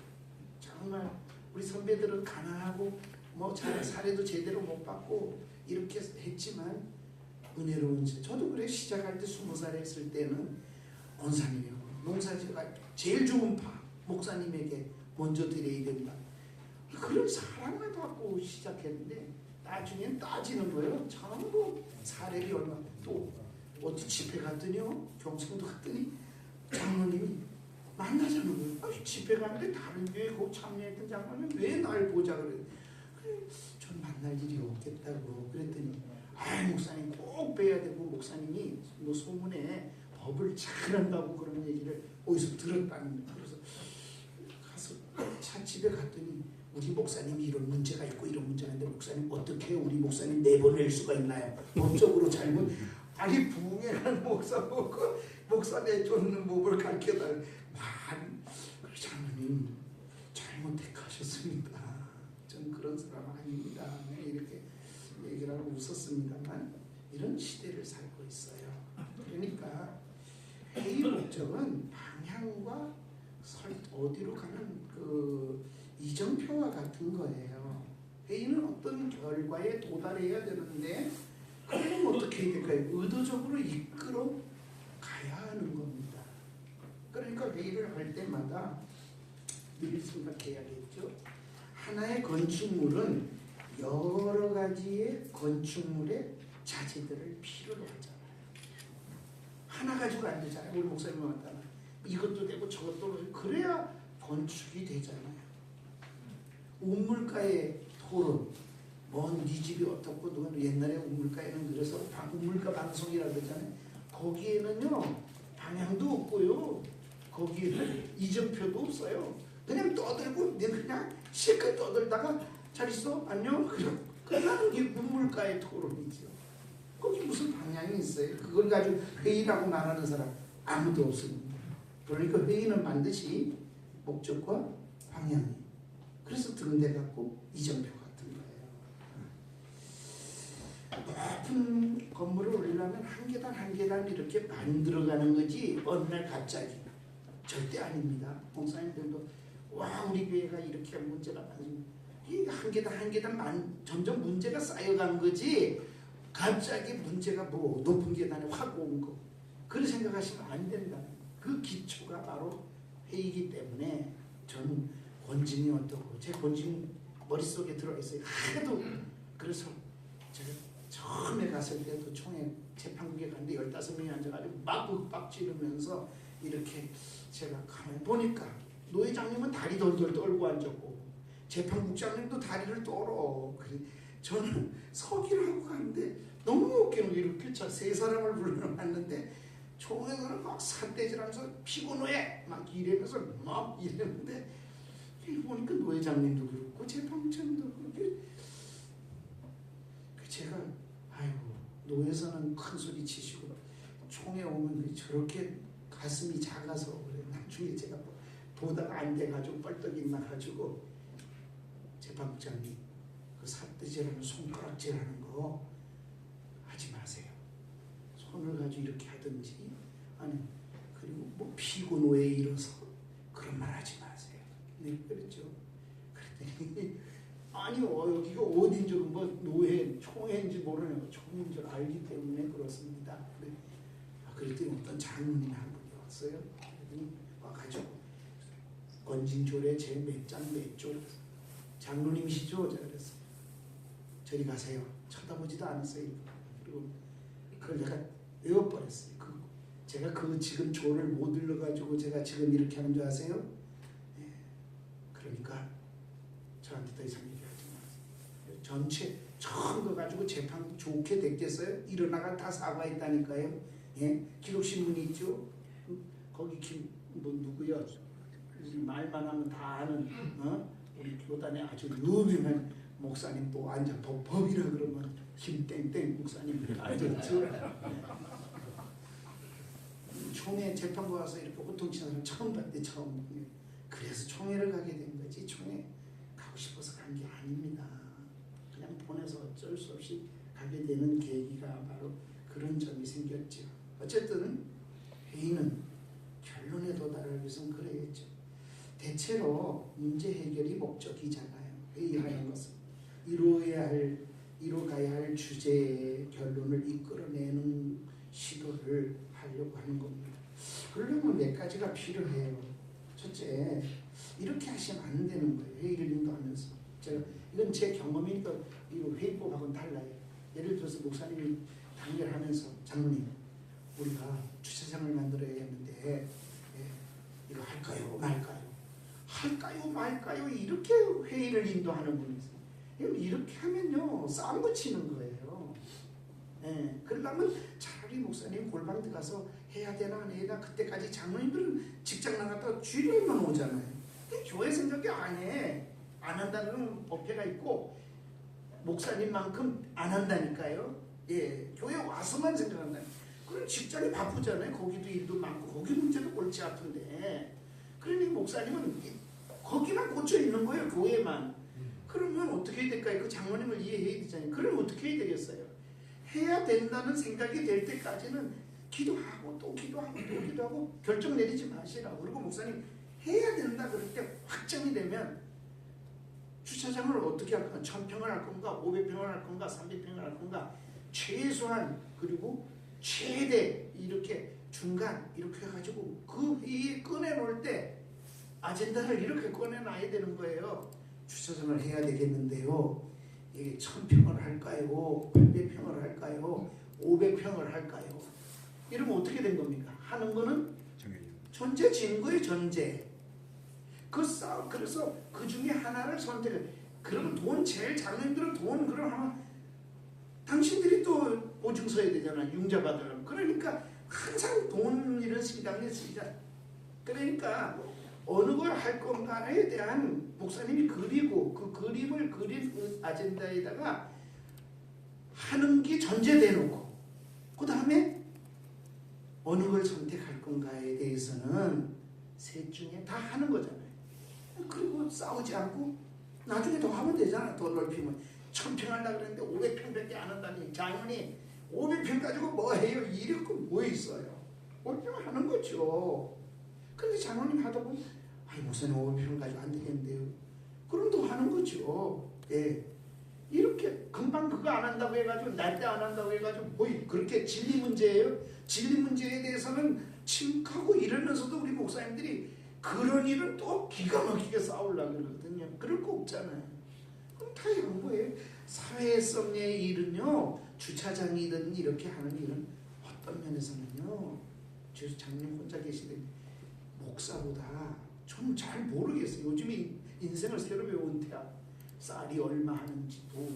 정말 우리 선배들은 가난하고 뭐 사례도 제대로 못 받고 이렇게 했지만 은혜로운 시. 저도 그래. 시작할 때 20살 했을 때는 원사님이요. 농사지가 제일 좋은 파 목사님에게 먼저 드려야 된다. 그런 사랑을 받고 시작했는데 나중엔 따지는 거예요. 전부 사례비 얼마. 또 어디 집회 갔더니요. 경성도 갔더니 장로님이 만나자는 거예요. 집회 갔는데 다른 교회 그 참여했던 장로님 왜 날 보자 그래. 전 만날 일이 없겠다고 그랬더니 목사님 꼭 뵈야 되고 목사님이 뭐 소문에 법을 잘한다고 그런 얘기를 어디서 들었다는 거예요. 그래서 가서 집에 갔더니 우리 목사님이 이런 문제가 있고 이런 문제가 있는데 목사님 어떻게 우리 목사님 내보낼 수가 있나요? 법적으로 잘못 아니 부흥회라는 목사 보고 목사 내쫓는 법을 가르쳐달라. 장로님 잘못 택하셨습니다. 전 그런 사람 아닙니다. 이렇게 얘기를 하고 웃었습니다만 이런 시대를 살고 있어요. 그러니까 회의 목적은 방향과 어디로 가는 그 이정표와 같은 거예요. 회의는 어떤 결과에 도달해야 되는데 그럼 어떻게 해야 될까요? 의도적으로 이끌어 가야 하는 겁니다. 그러니까 회의를 할 때마다 늘 생각해야겠죠. 하나의 건축물은 여러 가지의 건축물의 자재들을 필요로 하잖아요. 하나 가지고 안 되잖아요. 우리 목사님 왔다나 이것도 되고 저것도 되고 그래야 건축이 되잖아요. 우물가의 토론, 네 집이 어떻고 누가 옛날에 우물가에는 그래서 우물가 방송이라고 그러잖아요. 거기에는요 방향도 없고요. 거기에는 이정표도 없어요. 그냥 떠들고 그냥 실컷 떠들다가 잘 있어? 안녕? 그럼 끝나는 게 눈물가의 토론이죠. 거기 무슨 방향이 있어요? 그걸 가지고 회의라고 말하는 사람 아무도 없습니다. 그러니까 회의는 반드시 목적과 방향이. 그래서 등대 같고 이정표 같은 거예요. 높은 건물을 올리려면 한 계단 한 계단 이렇게 만들어가는 거지 어느 날 갑자기 절대 아닙니다. 목사님들도 와 우리 교회가 이렇게 문제가 많습니다. 한 계단 한 계단 점점 문제가 쌓여간 거지 갑자기 문제가 뭐 높은 계단에 확 온 거 그런 생각하시면 안 된다. 그 기초가 바로 회의이기 때문에 저는 권징이 어떻고 제 권징 머릿속에 들어있어요. 하도 그래서 제가 처음에 갔을 때도 총회 재판국에 갔는데 15명이 앉아가지고 막 빡지르면서 이렇게 제가 가만히 보니까 노회장님은 다리 돌돌 떨고 앉았고 재판국장님도 다리를 떨어. 저는 서기를 하고 가는데 너무 웃기는 게 이렇게 세 사람을 불러놨는데 총회에서는 막 산대질하면서 피곤해 막 이러면서 막 이랬는데 보니까 노회장님도 그렇고 재판국장님도 그렇게 제가 아이고 노회에서는 큰 소리 치시고 총회 오면 저렇게 가슴이 작아서 그래. 나중에 제가 보다가 안 돼가지고 뻘떡이 나가지고 재판국장님 그 삿대질하는 손가락질하는 거 하지 마세요. 손을 가지고 이렇게 하든지 아니 그리고 뭐 피고노에 일어서 그런 말 하지 마세요. 네 그랬죠. 그랬더니 아니 여기가 어딘 줄 뭐 노회 총회인지 모르는 총회인 줄 알기 때문에 그렇습니다. 그랬더니 어떤 장로님이 한 분이 왔어요. 그랬더니 와가지고 권징조례 제 몇 장 몇 조 장로님이시죠? 제가 그랬어요. 저리 가세요. 쳐다보지도 않았어요. 그리고 그걸 내가 외워버렸어요. 제가 그 지금 조를 못 읽어가지고 제가 지금 이렇게 하는 줄 아세요? 예. 그러니까 저한테 더 이상 얘기하지 마세요. 전체 처음 거 가지고 재판 좋게 됐겠어요? 일어나가 다 사과했다니까요. 예? 기록신문이 있죠? 거기 뭐 누구요? 말만 하면 다 아는 우리 교단에 아주 유명한 목사님 또 앉아 법이라 그러면 김땡땡 목사님 앉았죠. 총회 재판부 와서 이렇게 호통치는 사람 처음 봤대. 처음. 그래서 총회를 가게 된 거지. 총회 가고 싶어서 간 게 아닙니다. 그냥 보내서 어쩔 수 없이 가게 되는 계기가 바로 그런 점이 생겼죠. 어쨌든 회의는 결론에 도달하기 위해서는 그래야죠. 대체로 문제 해결이 목적이잖아요. 회의하는 것은 이뤄가야 할 주제의 결론을 이끌어내는 시도를 하려고 하는 겁니다. 그러려면 몇 가지가 필요해요. 첫째, 이렇게 하시면 안 되는 거예요. 회의를 인도하면서. 이건 제 경험이니까 이거 회의법하고는 달라요. 예를 들어서 목사님이 단결하면서 장로님, 우리가 주차장을 만들어야겠는데 이거 할까요? 말까요? 할까요? 말까요? 이렇게 회의를 인도하는 분이 있어요. 이렇게 하면요 싸움 붙이는 거예요. 예, 그러려면 차라리 목사님 골방 들어가서 해야 되나 안 해야 되나. 그때까지 장로님들은 직장 나갔다가 주일만 오잖아요. 교회 생각이 안 해. 안 한다는 법회가 있고 목사님만큼 안 한다니까요. 예, 교회 와서만 생각한다. 그럼 직장이 바쁘잖아요. 거기도 일도 많고 거기 문제도 골치 아픈데 그러니 목사님은 거기만 꽂혀 있는 거예요. 교회만. 그러면 어떻게 해야 될까요? 그 장로님을 이해해야 되잖아요. 그럼 어떻게 해야 되겠어요? 해야 된다는 생각이 될 때까지는 기도하고 또 기도하고 또 기도하고 결정 내리지 마시라고. 그리고 목사님 해야 된다 그럴 때 확정이 되면 주차장을 어떻게 할 건가? 1000평을 할 건가? 500평을 할 건가? 300평을 할 건가? 최소한 그리고 최대 이렇게 중간 이렇게 해가지고 그 회의에 꺼내놓을 때 아젠다를 이렇게 꺼내놔야 되는 거예요. 주차장을 해야 되겠는데요. 이게 1000평을 할까요? 800평을 할까요? 500평을 할까요? 이러면 어떻게 된 겁니까? 하는 거는 전제 증거의 전제. 그래서 그 중에 하나를 선택해. 그러면 돈 제일 장로님들은 돈 그럼 하면 당신들이 또 보증 서야 되잖아. 융자 받으려면. 그러니까 항상 돈 이런 신경을 쓰자. 그러니까 어느 걸 할 건가에 대한 목사님이 그리고 그 그림을 그린 아젠다에다가 하는 게 전제되놓고 그 다음에 어느 걸 선택할 건가에 대해서는 셋 중에 다 하는 거잖아요. 그리고 싸우지 않고 나중에 더 하면 되잖아. 더 넓히면 1000평 하려고 그랬는데 500평밖에 안 한다니. 장로님 500평 가지고 뭐 해요? 이럴 거 뭐 있어요? 500평 하는 거죠. 근데 장로님 하다 보면 아이 목사님 500평 가지고 안 되겠는데요. 그럼 또 하는 거죠. 예. 이렇게 금방 그거 안 한다고 해가지고 날 때 안 한다고 해가지고 뭐 그렇게 진리 문제예요? 진리 문제에 대해서는 침묵하고 이러면서도 우리 목사님들이 그런 일은 또 기가 막히게 싸우려고 그러거든요. 그럴 거 없잖아요. 그럼 다 양보해요. 사회성의 일은요, 주차장이든 이렇게 하는 일은 어떤 면에서는요, 저 장님 혼자 계시는 목사보다 좀 잘 모르겠어요. 요즘에 인생을 새로 배운 대학 쌀이 얼마 하는지도.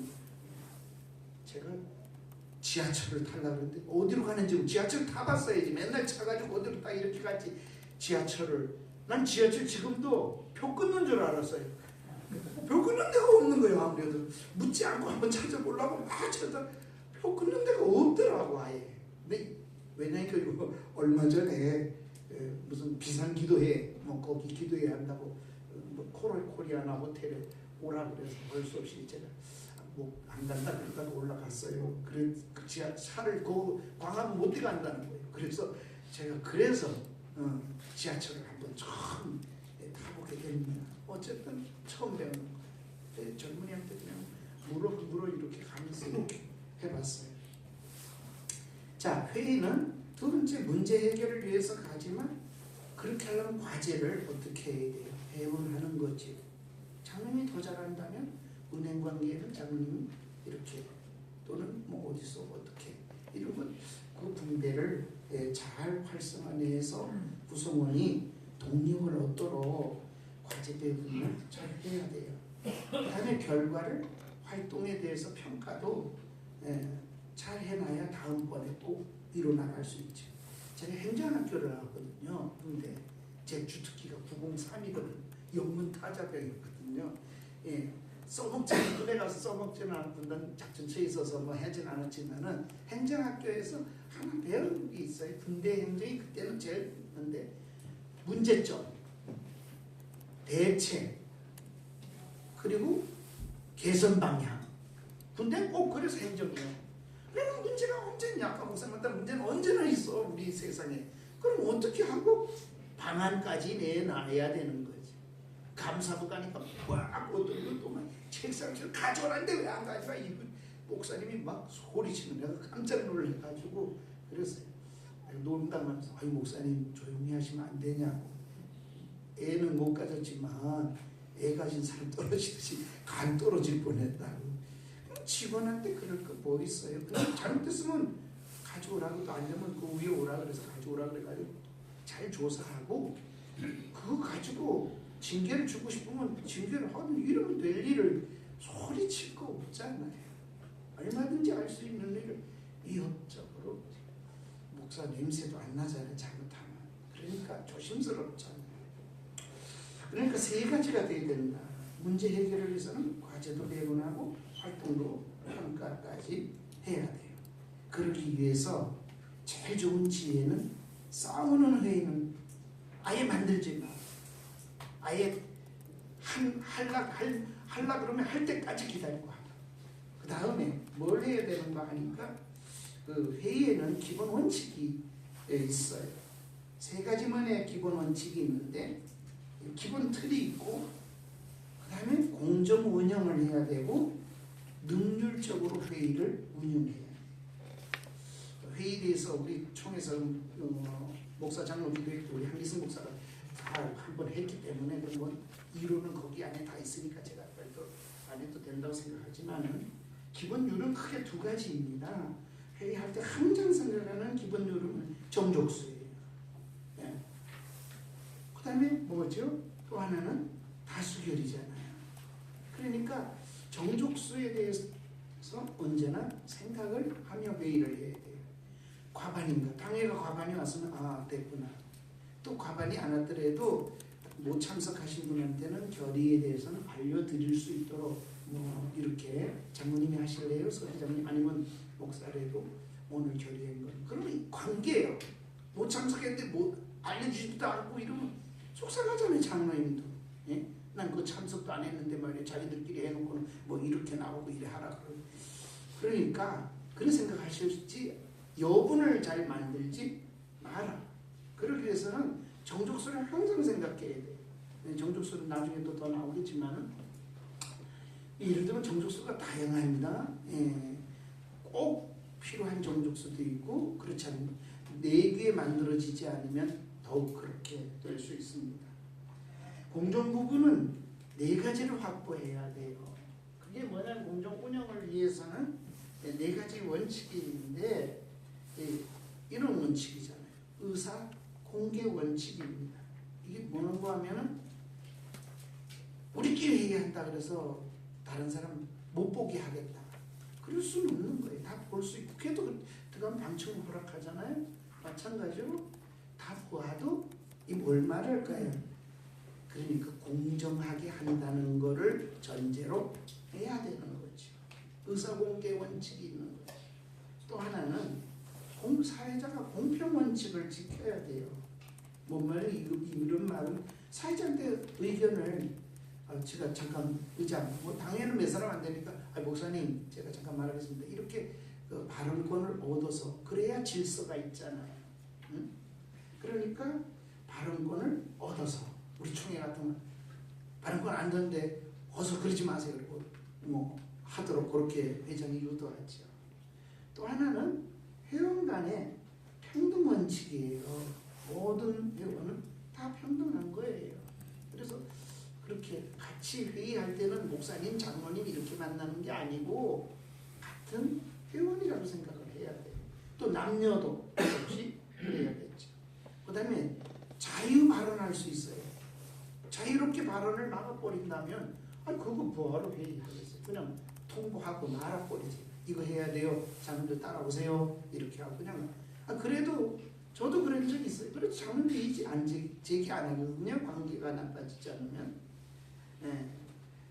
제가 지하철을 타려고 했는데 어디로 가는지 지하철 타봤어야지. 맨날 차 가지고 어디로 딱 이렇게 갔지. 지하철을. 난 지하철 지금도 표 끊는 줄 알았어요. 표 끊는 데가 없는 거예요. 아무래도 묻지 않고 한번 찾아보려고 막 찾아 표 끊는 데가 없더라고 아예. 근데 왜냐니까 이거 얼마 전에 무슨 비상 기도회 뭐 거기 기도회 한다고 뭐 코리아나 호텔에 오라 그래서 볼 수 없이 제가 뭐 안 간다 그러다가 올라갔어요. 그래 그 차를 그 광화문 못 들어간다는 거예요. 그래서 제가 지하철을 한번 처음 타보게 됩니다. 어쨌든 처음 배우는 거. 젊은이한테 그냥 물어 이렇게 가면서 이렇게 해봤어요. 자, 회의는 두 번째 문제 해결을 위해서 가지만 그렇게 하려면 과제를 어떻게 해야 돼요? 배분하는 거지. 장로님이 더 잘한다면 은행 관계는 장로님이 이렇게 또는 뭐 어디서 어떻게 이런 그 분배를 잘 활성화내서 구성원이 동력을 얻도록 과제 배분을 잘 해야 돼요. 그 다음에 결과를 활동에 대해서 평가도 잘 해놔야 다음번에 꼭 이뤄나갈 수 있죠. 제가 행정학교를 나왔거든요. 근데 제 주특기가 903이거든요. 영문타자병이거든요. 예, 써먹지는 군에 가서 써먹지는 않았던 작전처에 있어서 뭐 하진 않았지만은 행정학교에서 하나 배운 게 있어요. 군대 행정이 그때는 제일 했는데 문제점, 대책, 그리고 개선 방향. 군대는 꼭 그래서 행정이에요. 그러면 문제가 언제냐? 아까 목사님 말한 문제는 언제나 있어 우리 세상에. 그럼 어떻게 하고 방안까지 내놔야 되는 거지. 감사부 가니까 막 어떤 것도 막 책상에서 가져오라는데 왜 안 가져와? 이거 목사님이 막 소리치는 내가 깜짝 놀래가지고 그랬어요. 농담하면서 아이 목사님 조용히 하시면 안 되냐고. 애는 못 가졌지만 애 가진 사람 떨어지듯이 간 떨어질 뻔했다고. 직원한테 그럴 거 뭐 있어요? 그냥 잘못됐으면 가져오라고도 안 되면 그 위에 오라 그래서 가져오라 그래가지고 잘 조사하고 그거 가지고 징계를 주고 싶으면 징계를 하든 이러면 될 일을 소리칠 거 없잖아요. 얼마든지 할 수 있는 일을 위협적으로. 목사 냄새도 안 나잖아요. 잘못하면. 그러니까 조심스럽잖아요. 그러니까 세 가지가 돼야 된다. 문제 해결을 위해서는 과제도 배분하고 활동도 평가까지 해야 돼요. 그러기 위해서 제일 좋은 지혜는 싸우는 회의는 아예 만들지 마. 아예 할라 그러면 할 때까지 기다리고 하라. 그 다음에 뭘 해야 되는가 하니까 그 회의에는 기본 원칙이 있어요. 세 가지만의 기본 원칙이 있는데 기본 틀이 있고 그 다음에 공정 운영을 해야 되고 능률적으로 회의를 운영해야 돼요. 회의에 대해서 우리 총에서 목사 장로 기도회도 우리 한기승 목사가 다 한번 했기 때문에 뭐 이론은 거기 안에 다 있으니까 제가 별도 안 해도 된다고 생각하지만 기본 율은 크게 두 가지입니다. 회의할 때 항상 생각하는 기본 율은 정족수예요. 네. 그 다음에 뭐죠? 또 하나는 다수결이잖아요. 그러니까 정족수에 대해서 언제나 생각을 하며 회의를 해야 돼요. 과반인가? 당회가 과반이 왔으면 아 됐구나. 또 과반이 안 왔더라도 못 참석하신 분한테는 결의에 대해서는 알려드릴 수 있도록 뭐 이렇게 장모님이 하실래요? 서회장님 아니면 목사래도 오늘 결의한 건 그러면 관계예요. 못 참석했는데 뭐 알려주지도 않고 이러면 속상하잖아요. 장로님도. 예? 난 그 참석도 안 했는데 말이야 자기들끼리 해놓고는 뭐 이렇게 나오고 이래 하라 그러고. 그러니까 그런 생각하실지 여분을 잘 만들지 마라. 그러기 위해서는 정족수를 항상 생각해야 돼. 정족수는 나중에 또 더 나오겠지만은 예를 들면 정족수가 다양합니다. 예. 꼭 필요한 정족수도 있고 그렇지 않으면 4개 만들어지지 않으면 더욱 그렇게 될 수 있습니다. 공정부구는 4가지를 확보해야 돼요. 그게 뭐냐면 공정 운영을 위해서는 4가지 원칙이 있는데 이런 원칙이잖아요. 의사 공개 원칙입니다. 이게 뭐라고 하면은 우리끼리 얘기한다 그래서 다른 사람 못 보게 하겠다. 그럴 수는 없는 거예요. 다 볼 수 있고 국회도 들어가면 방청 허락하잖아요. 마찬가지로 다 보아도 이 뭘 말할까요? 그러니까 공정하게 한다는 거를 전제로 해야 되는 거죠. 의사공개 원칙이 있는 거죠. 또 하나는 사회자가 공평 원칙을 지켜야 돼요. 뭔 말이에요? 이런 말은 사회자한테 의견을 제가 잠깐 의장 뭐 당연히 몇 사람 안 되니까 목사님 제가 잠깐 말하겠습니다. 이렇게 그 발언권을 얻어서 그래야 질서가 있잖아요. 응? 그러니까 발언권을 얻어서 우리 총회 같으면 발언권 안 되는데 어서 그러지 마세요. 그리고 뭐 하도록 그렇게 회장이 유도하죠. 또 하나는 회원 간의 평등 원칙이에요. 모든 회원은 다 평등한 거예요. 그래서 그렇게 같이 회의할 때는 목사님, 장로님 이렇게 만나는 게 아니고 같은 회원이라고 생각을 해야 돼요. 또 남녀도 없이 그래야겠죠. 그 다음에 자유 발언할 수 있어요. 자유롭게 발언을 막아버린다면 그거 뭐하러 회의하겠어요. 그냥 통보하고 말아버리지. 이거 해야 돼요. 장로들 따라오세요. 이렇게 하고 그냥 그래도 저도 그런 적이 있어요. 그래도 장로들 제기 안 하거든요. 관계가 나빠지지 않으면. 네.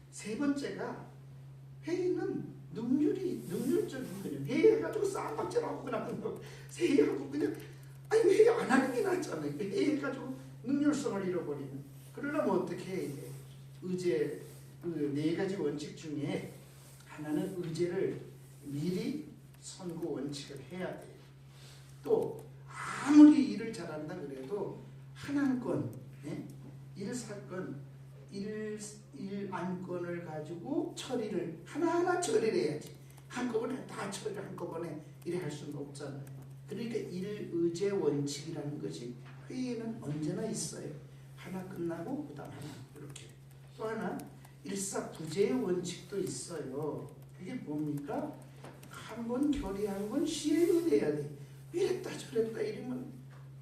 세 번째가 회의는 능률적인 거예요. 회의해가지고 쌈박질하고 그냥 회의하고 그냥 회의 안 하는 게 낫잖아요. 회의해가지고 능률성을 잃어버리는. 그러려면 어떻게 해야 돼? 의제 그 4가지 원칙 중에 하나는 의제를 미리 선고 원칙을 해야 돼요. 또 아무리 일을 잘한다 그래도 한 안건, 일사건, 일안건을 가지고 처리를 하나하나 처리를 해야지. 한꺼번에 다 처리를 한꺼번에 이래 할 수는 없잖아요. 그러니까 일의제 원칙이라는 것이 회의에는 언제나 있어요. 하나 끝나고 그 다음 하나 이렇게. 또 하나 일사부재의 원칙도 있어요. 그게 뭡니까? 한 번 결의한 건 시행이 돼야 돼. 이랬다 저랬다 이러면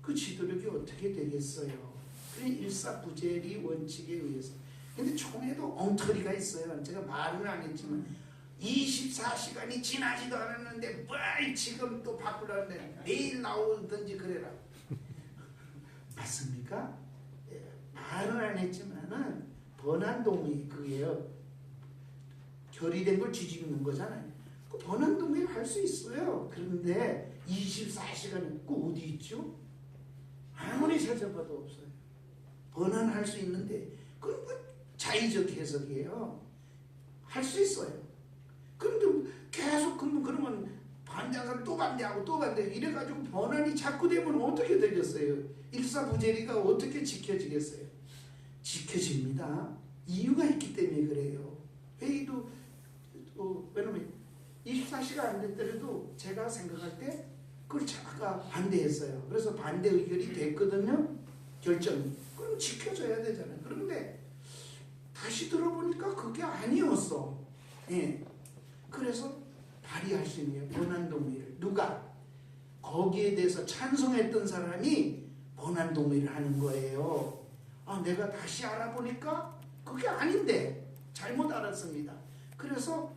그 지도력이 어떻게 되겠어요? 그래 일사부재리 원칙에 의해서. 근데 총회도 엉터리가 있어요. 제가 말은 안 했지만 24시간이 지나지도 않았는데 뭐 지금 또 바꾸라는데 내일 나오든지 그래라. 맞습니까? 말은 안 했지만은 번안동의 그게요. 결의된 걸 뒤집는 거잖아요. 그 번안동의 할 수 있어요. 그런데 24시간이 그 어디 있죠? 아무리 찾아봐도 없어요. 번안할 수 있는데 그건 뭐 자의적 해석이에요. 할 수 있어요. 그런데 계속 그러면 반대하는 사람 또 반대하고 또 반대하고 이래가지고 번안이 자꾸 되면 어떻게 되겠어요? 일사부재리가 어떻게 지켜지겠어요? 지켜집니다. 이유가 있기 때문에 그래요. 회의도 왜냐면 24시간 안 됐더라도 제가 생각할 때 그걸 아까 반대했어요. 그래서 반대 의견이 됐거든요. 결정이. 그럼 지켜져야 되잖아요. 그런데 다시 들어보니까 그게 아니었어. 예. 그래서 발의할 수 있는 번안동의를 누가? 거기에 대해서 찬성했던 사람이 번안동의를 하는 거예요. 내가 다시 알아보니까 그게 아닌데 잘못 알았습니다. 그래서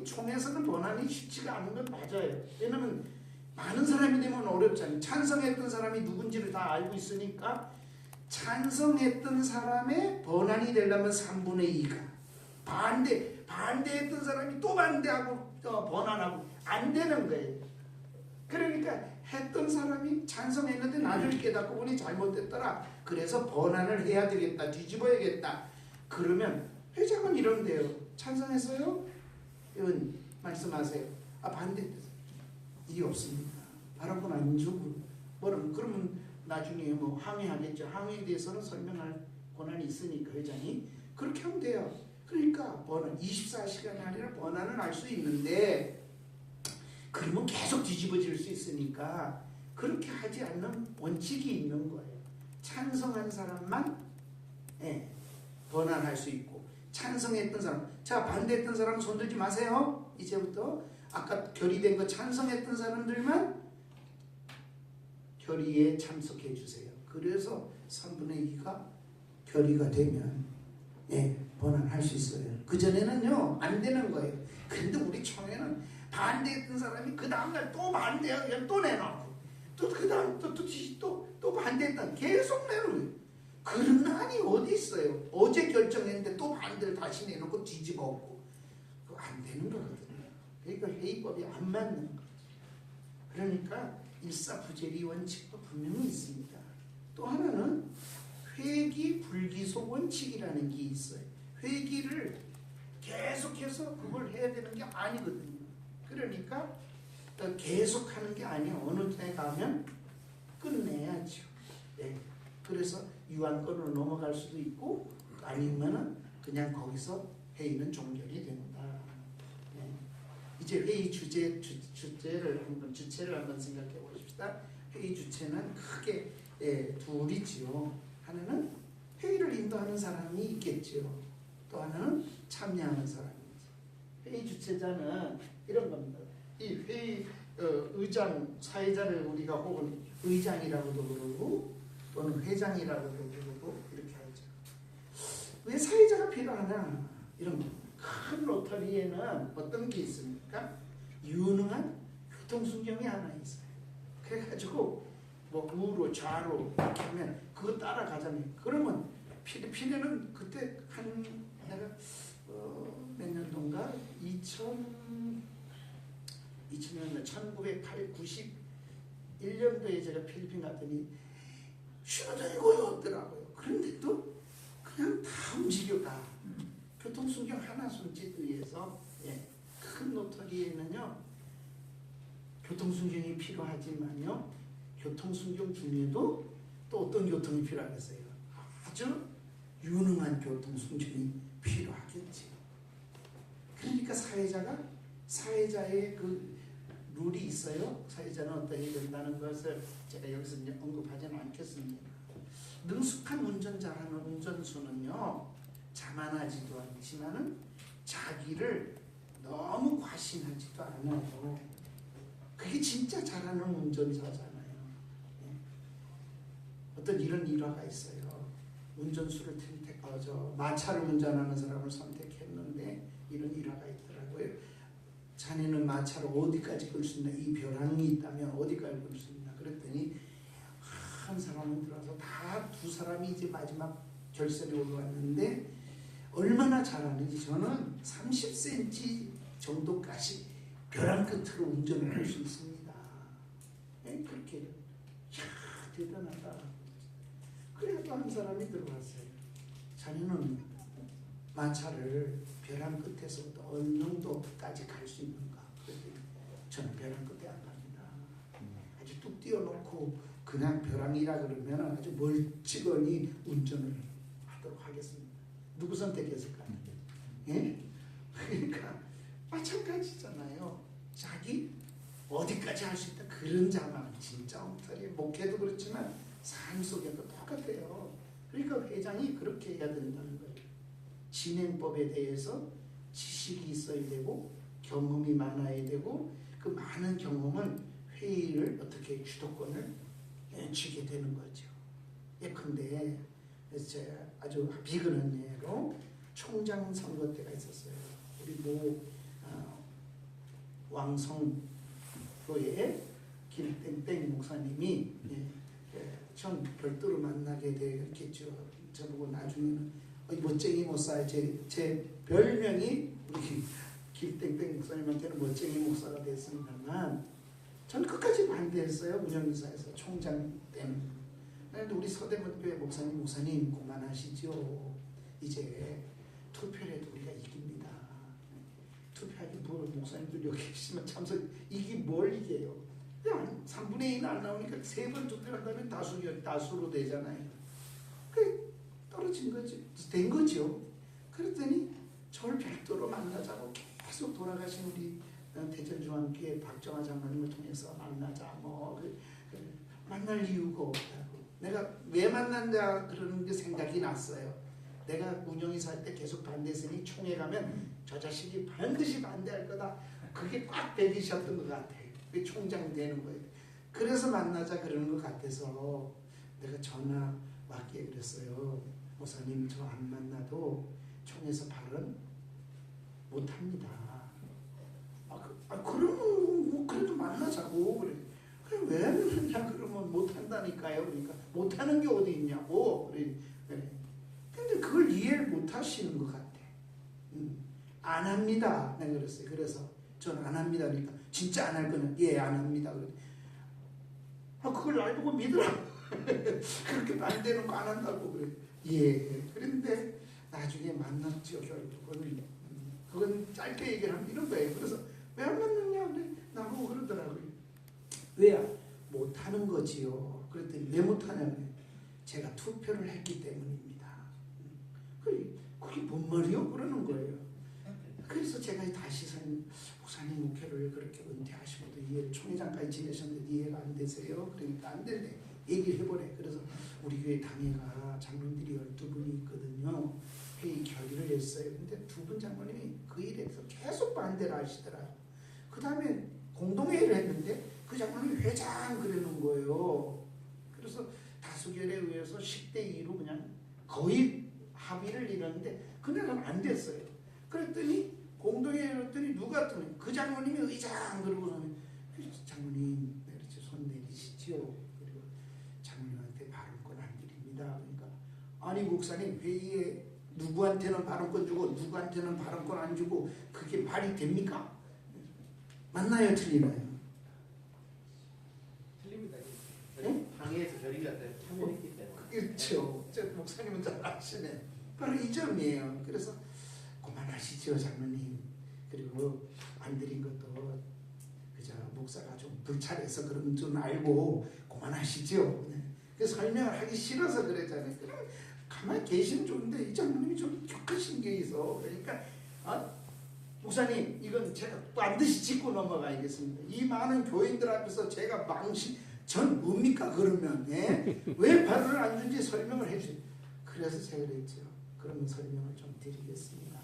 총에서는 번안이 쉽지가 않은 건 맞아요. 왜냐면 많은 사람이 되면 어렵잖아요. 찬성했던 사람이 누군지를 다 알고 있으니까 찬성했던 사람의 번안이 되려면 3분의 2가 반대했던 사람이 또 반대하고 번안하고 안 되는 거예요. 그러니까 했던 사람이 찬성했는데 나중에 깨닫고 보니 잘못됐더라. 그래서 번안을 해야 되겠다. 뒤집어야겠다. 그러면 회장은 이런데요. 찬성했어요? 의원 말씀하세요. 반대했어요. 이게 없습니다. 발언권 안 주고 그러면 나중에 뭐 항의하겠죠. 항의에 대해서는 설명할 권한이 있으니까 회장이 그렇게 하면 돼요. 그러니까 번안 24시간이 아니라 번안을 할 수 있는데 그러면 계속 뒤집어질 수 있으니까 그렇게 하지 않는 원칙이 있는 거예요. 찬성한 사람만 번안할 수 있고 찬성했던 사람, 자 반대했던 사람 손들지 마세요. 이제부터 아까 결의된 거 찬성했던 사람들만 결의에 참석해 주세요. 그래서 3분의 2가 결의가 되면 번안할 수 있어요. 그전에는요 안 되는 거예요. 근데 우리 총회는 반대했던 사람이 그 다음날 또 반대하고 또 내놓고 또 그 다음 또 반대했다 계속 내놓어요. 그런 한이 어디 있어요. 어제 결정했는데 또 반대를 다시 내놓고 뒤집어 엎고 그거 안 되는 거거든요. 그러니까 회의법이 안 맞는 거죠. 그러니까 일사부재리 원칙도 분명히 있습니다. 또 하나는 회기 불기소 원칙이라는 게 있어요. 회기를 계속해서 그걸 해야 되는 게 아니거든요. 그러니까 계속하는 게 아니에요. 어느 때 가면 끝내야죠. 그래서 유한권으로 넘어갈 수도 있고 아니면은 그냥 거기서 회의는 종결이 된다. 이제 회의 주체를 한번 생각해 보십시다. 회의 주체는 크게 둘이지요. 하나는 회의를 인도하는 사람이 있겠죠. 또 하나는 참여하는 사람이죠. 회의 주체자는 이런 겁니다. 이 회의 의장, 사회자를 우리가 혹은 의장이라고도 부르고 또는 회장이라고도 부르고 이렇게 하죠. 왜 사회자가 필요하나? 이런 큰 로터리에는 어떤 게 있습니까? 유능한 교통순경이 하나 있어요. 그래가지고 뭐 우로 좌로 이렇게 하면 그거 따라가잖아요. 그러면 필리핀에는 그때 한 내가 몇 년도인가 2000년도 1991년도에 제가 필리핀 갔더니 신호등이 거의 없더라고요. 그런데도 그냥 다 움직여가. 교통순경 하나 손짓 위해서 큰 노터리에는요 교통순경이 필요하지만요 교통순경 중에도 또 어떤 교통이 필요하겠어요? 아주 유능한 교통순경이 필요하겠지. 그러니까 사회자의 그 룰이 있어요. 사회자는 어떻게 된다는 것을 제가 여기서 언급하지는 않겠습니다. 능숙한 운전자라는 운전수는요 자만하지도 않지만은 자기를 너무 과신하지도 않아요. 그게 진짜 잘하는 운전자잖아요. 어떤 이런 일화가 있어요. 운전수를 마차를 운전하는 사람을 선택했는데 이런 일화가 있더라고요. 자네는 마차를 어디까지 끌 수 있나? 이 벼랑이 있다면 어디까지 끌 수 있나? 그랬더니 한 사람은 들어서 다 두 사람이 이제 마지막 결선에 올라왔는데 얼마나 잘하는지 저는 30cm 정도까지 벼랑 끝으로 운전을 할 수 있습니다. 그렇게 대단하다. 그래도 한 사람이 들어왔어요. 자네는 마차를 벼랑 끝에서부터 어느 정도까지 갈 수 있는가? 그랬더니 저는 벼랑 끝에 안 갑니다. 아주 뚝 띄워놓고 그냥 벼랑이라 그러면 아주 멀찍하니 운전을 하도록 하겠습니다. 누구 선택했을까요? 그러니까 마찬가지잖아요. 자기 어디까지 할 수 있다 그런 자만 진짜 엉터리. 목회도 그렇지만 삶 속에도 똑같아요. 그러니까 회장이 그렇게 해야 된다는 거예요. 진행법에 대해서 지식이 있어야 되고 경험이 많아야 되고 그 많은 경험은 회의를 어떻게 주도권을 쥐게 되는 거죠. 예컨대 제가 아주 비근한 예로 총장 선거 때가 있었어요. 우리 왕성교회 길땡땡 목사님이 전 별도로 만나게 되겠죠. 저보고 나중에는 멋쟁이 목사, 제 별명이 우리 김땡땡 목사님한테는 멋쟁이 목사가 됐습니다만 저는 끝까지 반대했어요. 운영이사에서 총장 때는. 그런데 우리 서대문교회 목사님 그만하시죠. 이제 투표라도 우리가 이깁니다. 투표하기 목사님들 여기 계시면 참석 이게 뭘 이겨요? 그냥 3분의 2는 안 나오니까 3번 투표한다면 다수로 되잖아요. 그 떨어진 거지, 된 거죠. 그랬더니 저를 별도로 만나자고 계속 돌아가신 우리 대전중앙교회 박정화 장로님을 통해서 만나자 만날 이유가 없다고. 내가 왜 만난다 그러는 게 생각이 났어요. 내가 운영이사 할 때 계속 반대했으니 총회 가면 저 자식이 반드시 반대할 거다. 그게 꽉 배기셨던 것 같아요. 그게 총장 되는 거예요. 그래서 만나자 그러는 것 같아서 내가 전화 왔기에 그랬어요. 목사님 저 안 만나도 총회에서 발언 못합니다. 그러면 뭐 그래도 만나자고 그래. 그래 왜 그러냐 그러면 못한다니까요. 그러니까 못하는 게 어디 있냐고 그래. 근데 그걸 이해를 못하시는 것 같아. 안 합니다. 내가 그랬어요. 그래서 전 안 합니다. 그러니까 진짜 안 할 거는 예 안 합니다. 그래. 그걸 날 보고 믿으라. 그렇게 반대는 안 한다고 그래. 예. 그런데 나중에 만났죠. 결국은 그건 짧게 얘기를 하면 이런 거예요. 그래서 왜 안 만났냐 그래. 나보고 그러더라고요. 왜야? 못하는 거지요. 그랬더니 왜 못하냐 그래. 제가 투표를 했기 때문입니다. 그게 뭔 말이요? 그러는 거예요. 그래서 제가 다시 목사님 목회를 그렇게 은퇴하시고도 이해를 총회장까지 지내셨는데 이해가 안 되세요? 그러니까 안 되네. 얘기를 해보래. 그래서 우리 교회 당회가 장로님들이 12분이 있거든요. 회의 결의를 했어요. 근데 2분 장로님이 그 일에 대해서 계속 반대를 하시더라고요. 그 다음에 공동회의를 했는데 그 장로님이 회장 그러는 거예요. 그래서 다수결에 의해서 10대 2로 그냥 거의 합의를 이뤘는데 그날은 안 됐어요. 그랬더니 공동회의를 했더니 누가 뜨면 그 장로님이 의장 그러고서는 장로님 손 내리시지요. 그리고 장로님한테 발언권 안 드립니다. 그러니까 아니 목사님 회의에 누구한테는 발언권 주고 누구한테는 발언권 안 주고 그게 말이 됩니까? 맞나요? 틀리나요? 틀립니다. 네? 당회에서 결의가 참여했기 때문에. 그렇죠. 저 목사님은 잘 아시네. 바로 이 점이에요. 그래서 그만하시죠 장로님. 그리고 안 드린 것도 그저 목사가 좀 불찰해서 그런 줄 알고 그만하시죠. 네. 그래서 설명을 하기 싫어서 그랬잖아요. 그럼 가만히 계시면 좋은데 이 장로님이 좀 격하신 게 있어. 그러니까 목사님 이건 제가 반드시 짚고 넘어가야겠습니다. 이 많은 교인들 앞에서 제가 전 뭡니까 그러면 왜 발언을 안 준지 설명을 해주세요. 그래서 제가 그랬죠. 그러면 설명을 좀 드리겠습니다.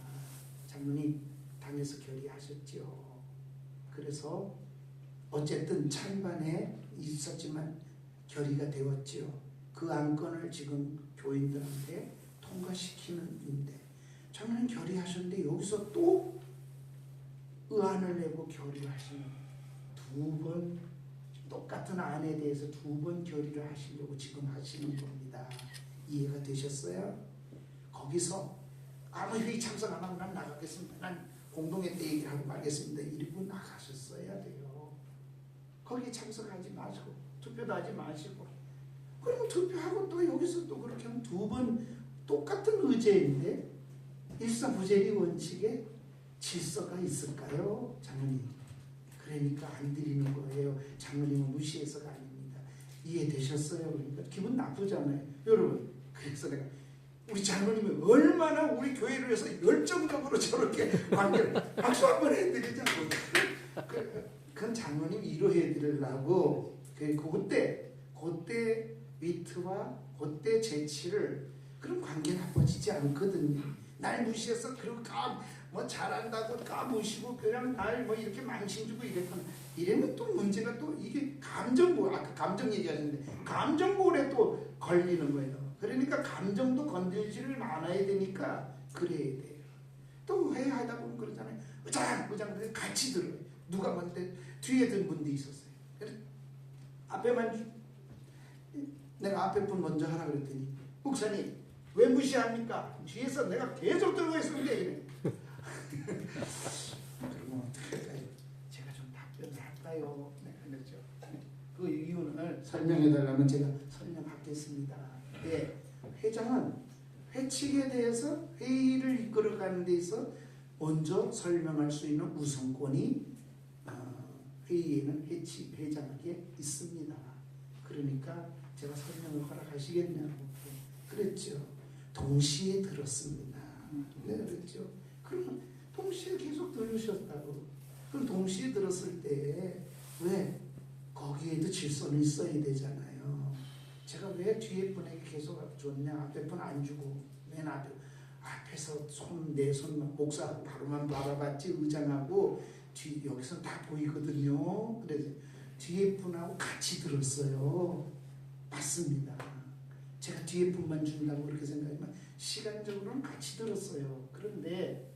장로님 당에서 결의하셨죠. 그래서 어쨌든 찬반에 있었지만 결의가 되었죠. 그 안건을 지금 교인들한테 통과시키는 인데 장로님 결의하셨는데 여기서 또 의안을 내고 결의를 하시는 2번 똑같은 안에 대해서 2번 결의를 하시려고 지금 하시는 겁니다. 이해가 되셨어요? 거기서 아무 회의 참석 안 하고 난 나가겠습니다. 난 공동회 때 얘기를 하고 말겠습니다. 이러고 나가셨어야 돼요. 거기에 참석하지 마시고 투표도 하지 마시고 그러면 투표하고 또 여기서 또 그렇게 하면 2번 똑같은 의제인데 일사부재리 원칙에 질서가 있을까요? 장로님. 그러니까 안 드리는 거예요. 장로님은 무시해서가 아닙니다. 이해되셨어요? 그러니까 기분 나쁘잖아요. 여러분 그래서 내가 우리 장로님이 얼마나 우리 교회를 위해서 열정적으로 저렇게 관계를 박수 한번 해드리자고. 그건 장로님 위로해드리려고 그때 위트와 그때 재치를 그런 관계 나빠지지 않거든요. 날 무시해서 그리고 뭐 잘한다고 까무시고 그냥 날 뭐 이렇게 망신 주고 이러면 또 문제가 또 이게 아까 감정 얘기하셨는데 감정볼에 또 걸리는 거예요. 그러니까 감정도 건들지를 않아야 되니까 그래야 돼요. 또 회의하다 보면 그러잖아요. 의장 같이 들어요. 누가 먼저 뒤에 든 분도 있었어요. 앞에만 내가 앞에 분 먼저 하라 그랬더니 목사님 왜 무시합니까? 뒤에서 내가 계속 들고 있었는데 이래. 그러면 어떻게 할까요? 제가 좀 답변을 할까요? 네, 그렇죠. 그 이유는 설명해달라면 제가 설명하겠습니다. 네, 회장은 회칙에 대해서 회의를 이끌어가는 데 있어 먼저 설명할 수 있는 우선권이 회의에는 회장에게 있습니다. 그러니까 제가 설명을 허락하시겠냐고 그랬죠. 동시에 들었습니다. 네, 그랬죠. 그러면 동시에 계속 들으셨다고. 그럼 동시에 들었을 때 왜 거기에도 질서는 있어야 되잖아요. 제가 왜 뒤에 분에게 계속 줬냐, 앞에 분 안 주고 맨 앞에서 내 손 목사 바로만 바라봤지 의장하고 여기서 다 보이거든요. 그래서 뒤에 분하고 같이 들었어요. 맞습니다. 제가 뒤에 분만 준다고 그렇게 생각하지만 시간적으로는 같이 들었어요. 그런데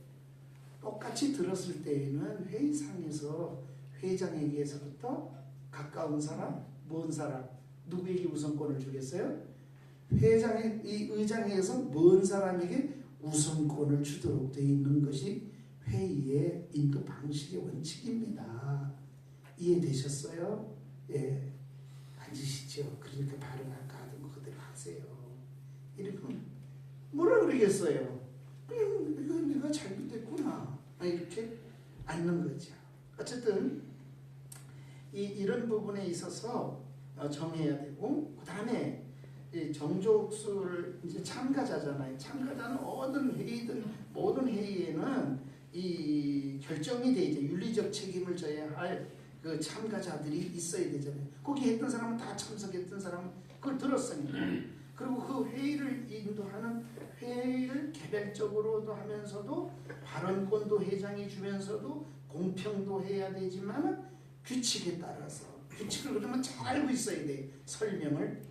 똑같이 들었을 때에는 회의상에서 회장에게서부터 가까운 사람, 먼 사람 누구에게 우선권을 주겠어요? 이 의장에게서 먼 사람에게 우선권을 주도록 되어 있는 것이 회의의 인도 방식의 원칙입니다. 이해되셨어요? 예, 앉으시죠. 그러니까 발언할까 하던 거 그대로 하세요. 이러면 뭐라 그러겠어요? 그냥 내가 잘못됐구나. 이렇게 앉는 거죠. 어쨌든 이런 부분에 있어서 정해야 되고, 그 다음에 정족수를 이제 참가자잖아요. 참가자는 어떤 회의든 모든 회의에는 이 결정이 돼 이제 윤리적 책임을 져야 할 그 참가자들이 있어야 되잖아요. 거기 했던 사람은 다 참석했던 사람은 그걸 들었으니까. 그리고 그 회의를 인도하는 회의를 개별적으로도 하면서도 발언권도 회장이 주면서도 공평도 해야 되지만 규칙에 따라서 규칙을 그러면 잘 알고 있어야 돼. 설명을.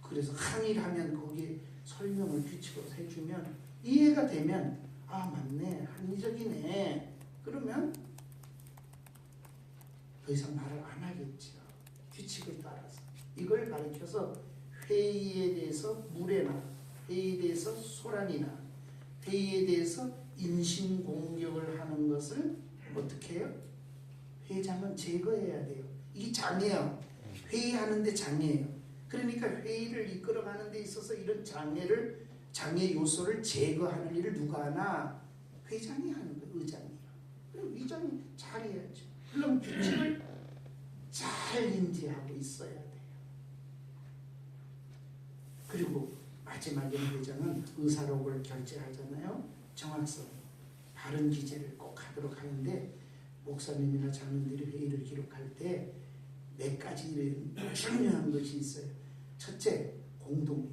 그래서 항의를 하면 거기에 설명을 규칙으로 해주면 이해가 되면 아 맞네 합리적이네 그러면 더 이상 말을 안 하겠죠. 규칙을 따라서 이걸 가르쳐서 회의에 대해서 무례나 회의에 대해서 소란이나 회의에 대해서 인신공격을 하는 것을 어떻게 해요? 회장은 제거해야 돼요. 이게 장애예요. 회의하는데 장애예요. 그러니까 회의를 이끌어가는 데 있어서 이런 장애 요소를 제거하는 일을 누가 하나? 회장이 하는 거예요. 의장이요. 그럼 의장이 잘해야죠. 그럼 규칙을 잘 인지하고 있어야 돼요. 그리고 마지막에 회장은 의사록을 결제하잖아요. 정확성, 바른 기재를 꼭 하도록 하는데 목사님이나 장로들이 회의를 기록할 때 몇 가지 중요한 것이 있어요. 첫째, 공동회.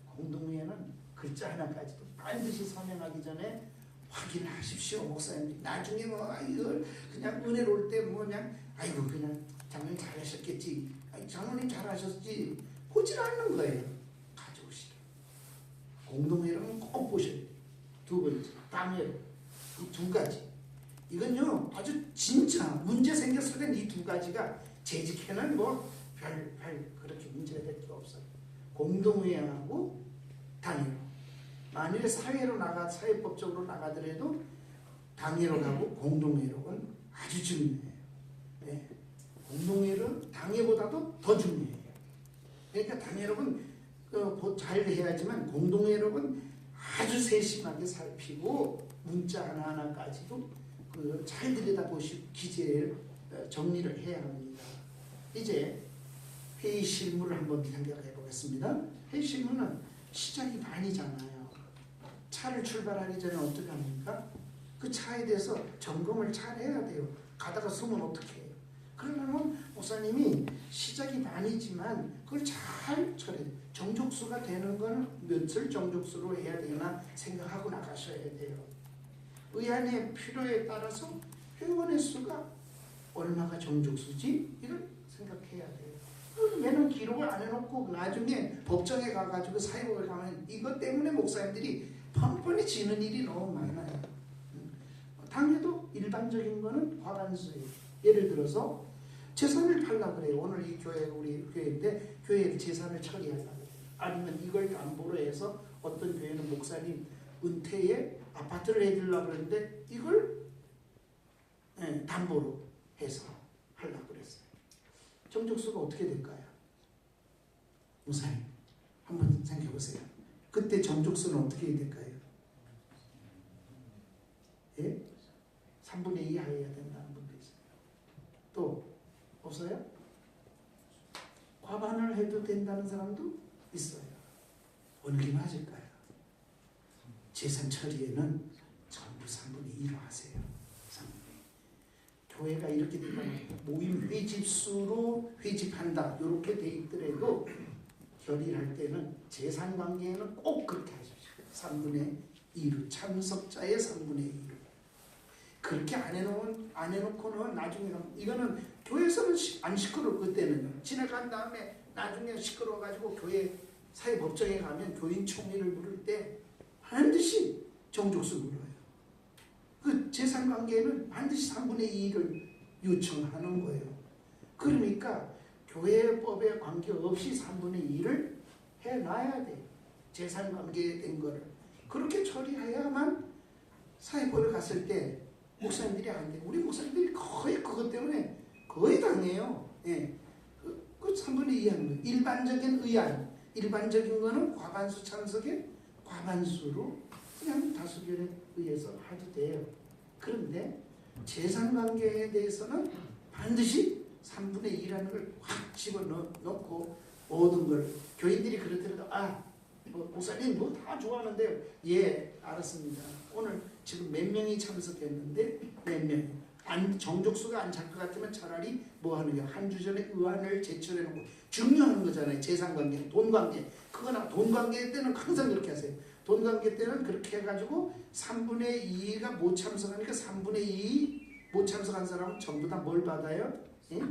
공동회는 글자 하나까지도 반드시 서명하기 전에 확인하십시오, 목사님. 나중에 뭐 이걸 그냥 은혜로울 때 뭐 그냥 아이고 그냥 장로님 잘하셨겠지, 장로님 잘하셨지 보질 않는 거예요. 가져오시라. 공동회는 꼭 보셔야 돼요. 두 번째, 당회로. 이 두 가지. 이건요 아주 진짜 문제 생겼을 땐 이 두 가지가 재직회는 뭐 별 그렇게 문제가 될 게 없어요. 공동회하고 당회로. 만일에 사회법적으로 나가더라도 당회로 가고 공동회로는 아주 중요해요. 네. 공동회는 당회보다도 더 중요해요. 그러니까 당회로는 잘 해야지만 공동회로는 아주 세심하게 살피고 문자 하나하나까지도 잘 들여다보시고 기재를 정리를 해야 합니다. 이제 회의 실무를 한번 생각해 보겠습니다. 회의 실무는 시작이 반이잖아요. 차를 출발하기 전에 어떻게 합니까? 그 차에 대해서 점검을 잘 해야 돼요. 가다가 쓰면 어떻게 해요? 그러려면 목사님이 시작이 반이지만 그걸 잘 처리해요. 정족수가 되는 건 몇을 정족수로 해야 되나 생각하고 나가셔야 돼요. 의안의 필요에 따라서 회원의 수가 얼마가 정족수지? 이걸 생각해야 돼요. 얘는 기록을 안 해놓고 나중에 법정에 가가지고 사회복에 가면 이것 때문에 목사님들이 뻔뻔히 지는 일이 너무 많아요. 당해도 일반적인 거는 과반수예요. 예를 들어서 재산을 팔라 그래요. 오늘 이 교회가 우리 교회인데 교회에 재산을 처리하려고 그래요. 아니면 이걸 담보로 해서 어떤 교회는 목사님 은퇴에 아파트를 해주려고 그러는데 이걸 담보로 해서 하려고 그랬어요. 정족수가 어떻게 될까요? 목사님 한번 생각해 보세요. 그때 정족수는 어떻게 될까요? 예? 3분의 2 하여야 된다는 분도 있어요. 또 없어요? 과반을 해도 된다는 사람도 있어요. 어느 게 맞을까요? 재산 처리에는 전부 3분의 2로 하세요. 3분의 2. 교회가 이렇게 되면 모임 회집수로 회집한다 이렇게 돼 있더라도 결의할 때는 재산 관계에는 꼭 그렇게 하십시오. 3분의 2로 참석자의 3분의 2로. 그렇게 안 해놓고는 나중에 이거는 교회에서는 안 시끄러워. 그때는 지나간 다음에 나중에 시끄러워가지고 교회 사회법정에 가면 교인 총회를 부를 때 반드시 정족수 물어요. 그 재산 관계는 반드시 3분의 2를 요청하는 거예요. 그러니까 교회법에 관계없이 3분의 2를 해놔야 돼. 재산 관계에 된 거를. 그렇게 처리해야만 사회법에 갔을 때 목사님들이 안 돼. 우리 목사님들이 거의 그것 때문에 거의 당해요. 예. 그 3분의 2 하는 거예요. 일반적인 의안. 일반적인 거는 과반수 참석에 과반수로 그냥 다수결에 의해서 해도 돼요. 그런데 재산관계에 대해서는 반드시 3분의 2라는 걸 확 집어넣고 모든 걸 교인들이 그렇더라도 목사님 뭐 다 좋아하는데요. 예, 알았습니다. 오늘 지금 몇 명이 참석했는데 몇 명. 정족수가 안 찰 것 같으면 차라리 뭐 하는 거야. 한 주 전에 의안을 제출해놓고 중요한 거잖아요. 재산관계, 돈관계. 그거나 돈관계 때는 항상 그렇게 하세요. 돈관계 때는 그렇게 해가지고 3분의 2가 못 참석하니까 3분의 2 못 참석한 사람은 전부 다 뭘 받아요? 예?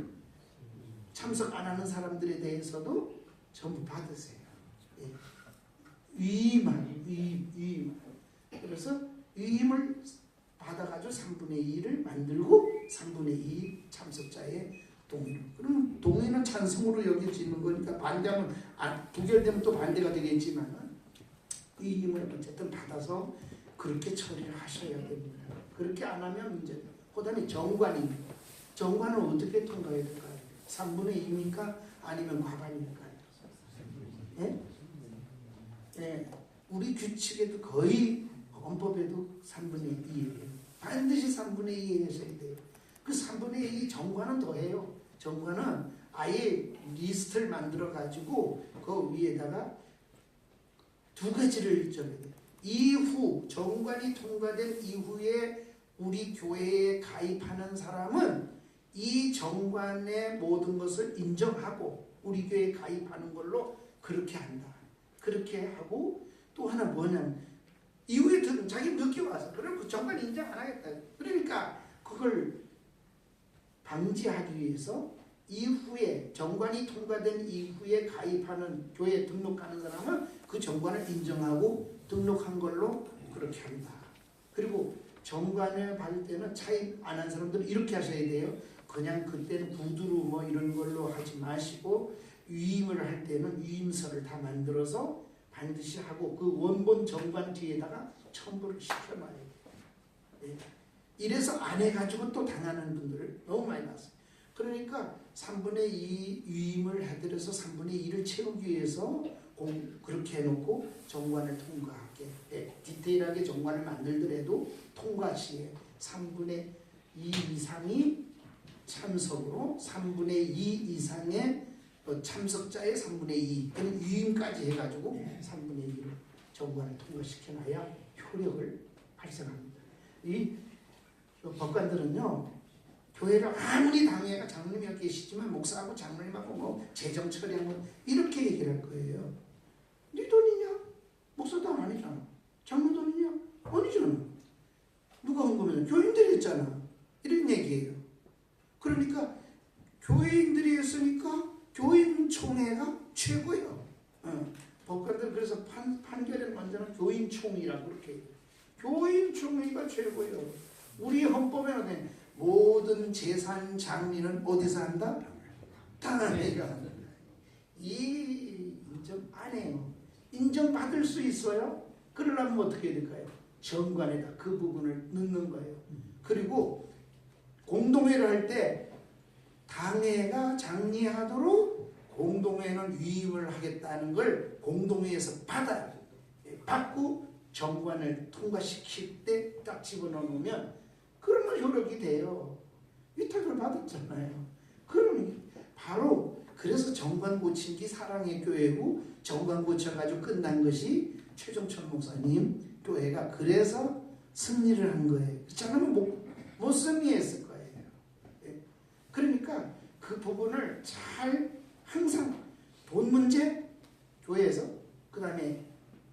참석 안 하는 사람들에 대해서도 전부 받으세요. 예. 위임만. 그래서 위임을 받아가지고 3분의 2를 만들고 3분의 2 참석자의 동의. 그럼 동의는 찬성으로 여겨지는 거니까 반대하면 부결되면 또 반대가 되겠지만 위임을 어쨌든 받아서 그렇게 처리를 하셔야 됩니다. 그렇게 안 하면 문제. 그다음에 정관입니다. 정관은 어떻게 통과해야 될까요? 3분의 2입니까? 아니면 과반입니까? 예? 예. 우리 규칙에도 거의 헌법에도 3분의 2예요. 반드시 3분의 2 하셔야 돼요. 그 3분의 2 정관은 더해요. 정관은 아예 리스트를 만들어 가지고 그 위에다가 두 가지를 정해야 돼요. 이후 정관이 통과된 이후에 우리 교회에 가입하는 사람은 이 정관의 모든 것을 인정하고 우리 교회에 가입하는 걸로 그렇게 한다. 그렇게 하고 또 하나 뭐냐면 이후에 자기 늦게 와서 그럼 그 정관 인정 안 하겠다. 그러니까 그걸 방지하기 위해서 이후에 정관이 통과된 이후에 가입하는 교회에 등록하는 사람은 그 정관을 인정하고 등록한 걸로 그렇게 한다. 그리고 정관을 받을 때는 차입 안 한 사람들은 이렇게 하셔야 돼요. 그냥 그때는 구두로 뭐 이런 걸로 하지 마시고 위임을 할 때는 위임서를 다 만들어서 반드시 하고 그 원본 정관 뒤에다가 첨부를 시켜놔야 돼요. 네. 이래서 안 해가지고 또 당하는 분들을 너무 많이 봤어요. 그러니까 3분의 2 위임을 해드려서 3분의 2를 채우기 위해서 그렇게 해놓고 정관을 통과하게 디테일하게 정관을 만들더라도 통과 시에 3분의 2 이상이 참석으로 3분의 2 이상의 참석자의 3분의 2 위임까지 해가지고 3분의 2를 정관을 통과시켜놔야 효력을 발생합니다. 이 법관들은요 교회를 아무리 당회가 장로님이 여기 계시지만 목사하고 장로님하고 뭐 재정 처리하고 이렇게 얘기를 할 거예요. 네 돈이냐? 목사 돈 아니잖아. 장로 돈이냐? 아니잖아. 누가 한 거면 교인들이 했잖아. 이런 얘기예요. 그러니까 교인들이 했으니까 교인총회가 최고예요. 법관들 그래서 판결의 먼저는 교인총회라고 그렇게 해요. 교인총회가 최고예요. 우리 헌법에는 모든 재산 장리는 어디서 한다? 당회가 한다. 이 인정 안 해요. 인정받을 수 있어요? 그러려면 어떻게 해야 될까요? 정관에다 그 부분을 넣는 거예요. 그리고 공동회를 할 때 당회가 장리하도록 공동회는 위임을 하겠다는 걸 공동회에서 받아요. 받고 정관을 통과시킬 때 딱 집어넣으면 그러면 효력이 돼요. 위탁을 받았잖아요. 그러면 바로 그래서 정관 고친기 사랑의 교회고 정관 고쳐가지고 끝난 것이 최종철 목사님 교회가 그래서 승리를 한 거예요. 그렇지 않으면 못 승리했을 거예요. 그러니까 그 부분을 잘 항상 돈 문제 교회에서 그 다음에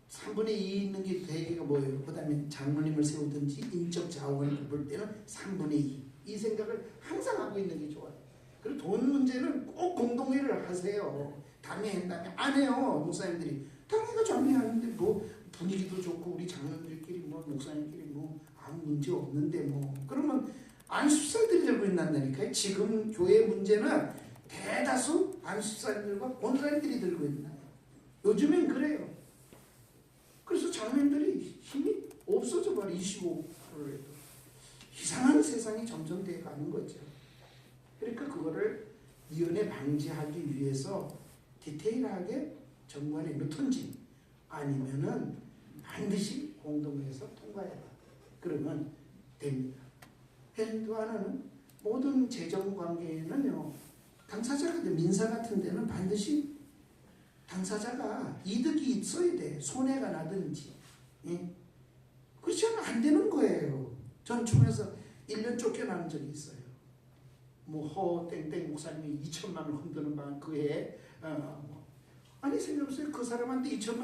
3분의 2 있는 게 대개가 뭐예요? 그 다음에 장로님을 세우든지 인적 자원을 볼 때는 3분의 2. 이 생각을 항상 하고 있는 게 좋아요. 그리고 돈 문제는 꼭 공동회를 하세요. 당회한다면 안 해요. 목사님들이. 당회가 장회하는데 뭐 분위기도 좋고 우리 장로들끼리 뭐 목사님끼리 뭐 아무 문제 없는데 뭐 그러면 안수사들이 들고 있는다니까요. 지금 교회 문제는 대다수 안수사들과 권사님들이 들고 있나요. 요즘엔 그래요. 그래서 장로님들이 힘이 없어져 버려. 25%를 해도. 이상한 세상이 점점 돼가는 거죠. 그러니까 그거를 위원회 방지하기 위해서 디테일하게 정관에 넣든지 아니면은 반드시 공동회에서 통과해라. 그러면 됩니다. 또 하나는 모든 재정 관계에는요, 당사자가 민사 같은 데는 반드시 당사자가 이득이 있어야 돼. 손해가 나든지. 예? 그렇지 않으면 안 되는 거예요. 전 총에서 1년 쫓겨나는 적이 있어요. 뭐 땡땡 목사님이 2천만 원 흔드는 방 그 해에 아니 생각해보세요. 그 사람한테 2천만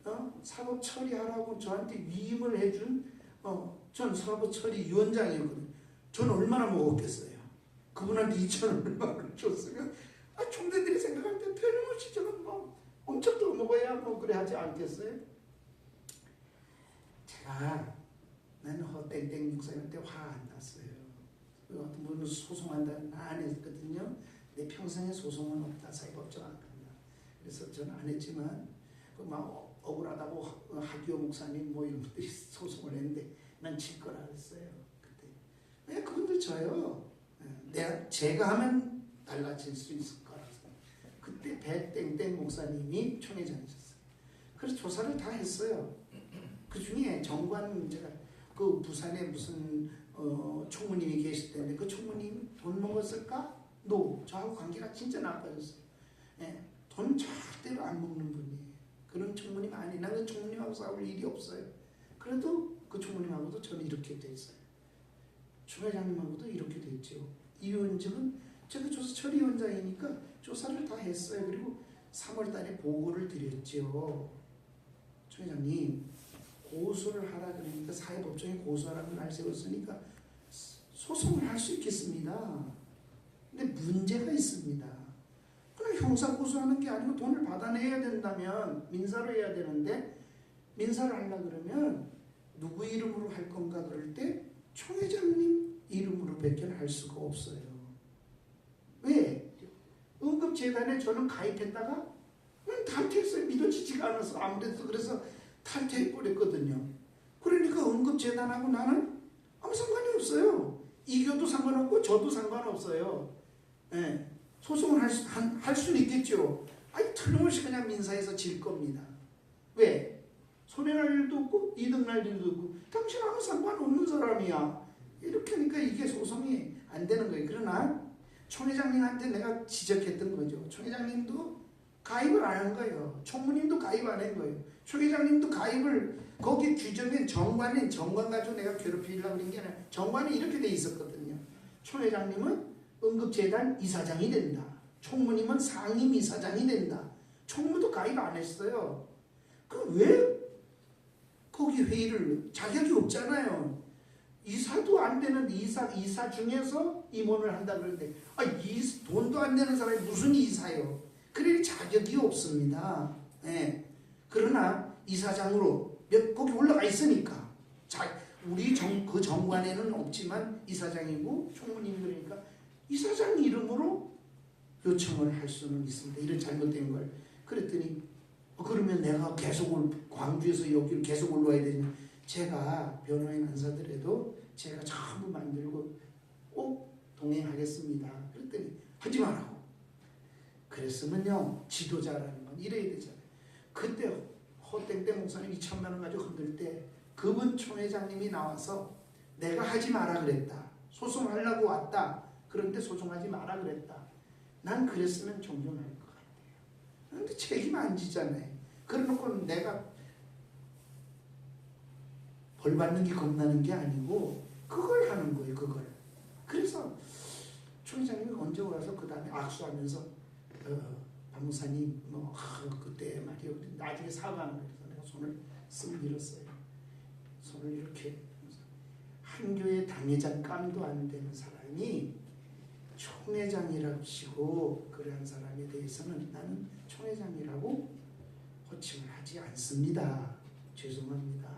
원 사법 처리하라고 저한테 위임을 해준 전 사법 처리 위원장이었거든요. 전 얼마나 먹었겠어요. 그분한테 2천 얼마를 줬으면 총대들이 생각할 때 틀림없이 저는 뭐 엄청 더 먹어야 뭐 그래 하지 않겠어요? 제가 나는 땡땡 목사님한테 화 안 났어요. 어떤 분은 소송한다는 안 했거든요. 내 평생에 소송은 없다. 사회법정 안 간다. 그래서 저는 안 했지만 막 억울하다고 하기호 목사님 뭐 이런 분들이 소송을 했는데 난 질 거라 그랬어요. 그때 그분들 져요. 제가 하면 달라질 수 있을 거라서. 그때 배땡땡 목사님이 총회장이셨어요. 그래서 조사를 다 했어요. 그 중에 정관 문제가 그 부산에 무슨 총무님이 계실 텐데 그 총무님 돈 먹었을까? 저하고 관계가 진짜 나빠졌어요. 돈 절대로 안 먹는 분이에요. 그런 총무님 아니 나는 총무님하고 싸울 일이 없어요. 그래도 그 총무님하고도 저는 이렇게 됐어요. 총회장님하고도 이렇게 됐죠. 이 위원직은 제가 조사 처리위원장이니까 조사를 다 했어요. 그리고 3월 달에 보고를 드렸죠. 총회장님 고소를 하라 그러니까 사회법정에 고소하라는 날 세웠으니까 소송을 할 수 있겠습니다. 근데 문제가 있습니다. 그냥 형사 고소하는 게 아니고 돈을 받아내야 된다면 민사로 해야 되는데 민사를 하려고 그러면 누구 이름으로 할 건가 그럴 때 총회장님 이름으로 밖에 할 수가 없어요. 왜? 응급재단에 저는 가입했다가 탈퇴했어요. 믿어지지가 않아서 아무래도 그래서 탈퇴해버렸거든요. 그러니까 응급재단하고 나는 아무 상관이 없어요. 이교도 상관없고 저도 상관없어요. 예. 소송을 할 수는 있겠죠. 아니 틀림없이 그냥 민사에서 질 겁니다. 왜? 손해날 일도 없고 이득날 일도 없고 당신 아무 상관없는 사람이야. 이렇게 하니까 이게 소송이 안 되는 거예요. 그러나 총회장님한테 내가 지적했던 거죠. 총회장님도 가입을 안 한 거예요. 총무님도 가입 안 한 거예요. 총회장님도 가입을 거기 규정엔 정관 가지고 내가 괴롭히려고 그런 게 아니라 정관이 이렇게 돼 있었거든요. 총회장님은 응급재단 이사장이 된다. 총무님은 상임 이사장이 된다. 총무도 가입 안 했어요. 그럼 왜 거기 회의를 자격이 없잖아요. 이사도 안 되는 이사 중에서 임원을 한다 그러는데 돈도 안 되는 사람이 무슨 이사요? 그러니 자격이 없습니다. 네. 그러나 이사장으로 거기 올라가 있으니까 우리 그 정관에는 없지만 이사장이고 총무님이 그러니까 이사장 이름으로 요청을 할 수는 있습니다. 이런 잘못된 걸. 그랬더니 그러면 내가 계속 광주에서 여기를 계속 올라와야 되냐. 제가 변호인 안 사더라도 제가 전부 만들고 꼭 동행하겠습니다. 그랬더니 하지 말라고. 그랬으면요 지도자라는 건 이래야 되잖아요. 그때 허땡땡 목사님 2천만 원 가지고 흔들 때 그분 총회장님이 나와서 내가 하지 마라 그랬다. 소송하려고 왔다. 그런데 소송하지 마라 그랬다. 난 그랬으면 존경할 것 같아요. 그런데 책임 안 지잖아요. 그래놓고 내가 벌 받는 게 겁나는 게 아니고 그걸 하는 거예요. 그걸. 그래서 총회장님이 언제 와서 그 다음에 악수하면서 박무사님 그때 말이요 나중에 사과하는 거예요. 내가 손을 쓱 밀었어요. 손을 이렇게 한 교회 당회장 깜도 안 되는 사람이 총회장이라고 치고 그러한 사람에 대해서는 나는 총회장이라고 호칭을 하지 않습니다. 죄송합니다.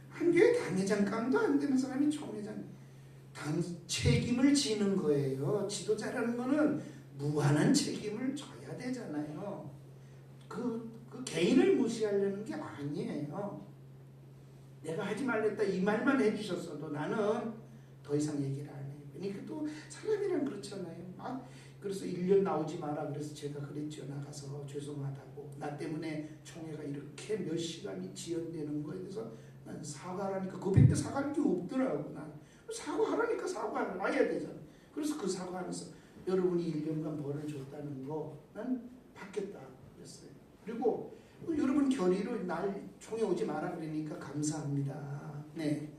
한 교회 당회장 깜도 안 되는 사람이 총회장 책임을 지는 거예요. 지도자라는 거는 무한한 책임을 져야 되잖아요. 그 개인을 무시하려는 게 아니에요. 내가 하지 말랬다 이 말만 해주셨어도 나는 더 이상 얘기를 안 해요. 그러니까 또 사람이란 그렇잖아요. 그래서 1년 나오지 마라 그래서 제가 그랬죠. 나가서 죄송하다고. 나 때문에 총회가 이렇게 몇 시간이 지연되는 거에 대해서 난 사과하라니까 그때 사과할 게 없더라고. 난 사과하라니까 사과를 해야 되잖아. 그래서 그 사과하면서 여러분이 1년간 벌을 줬다는 거 난 받겠다 그랬어요. 그리고 여러분 결의로 날 총회 오지 마라 그러니까 감사합니다. 네.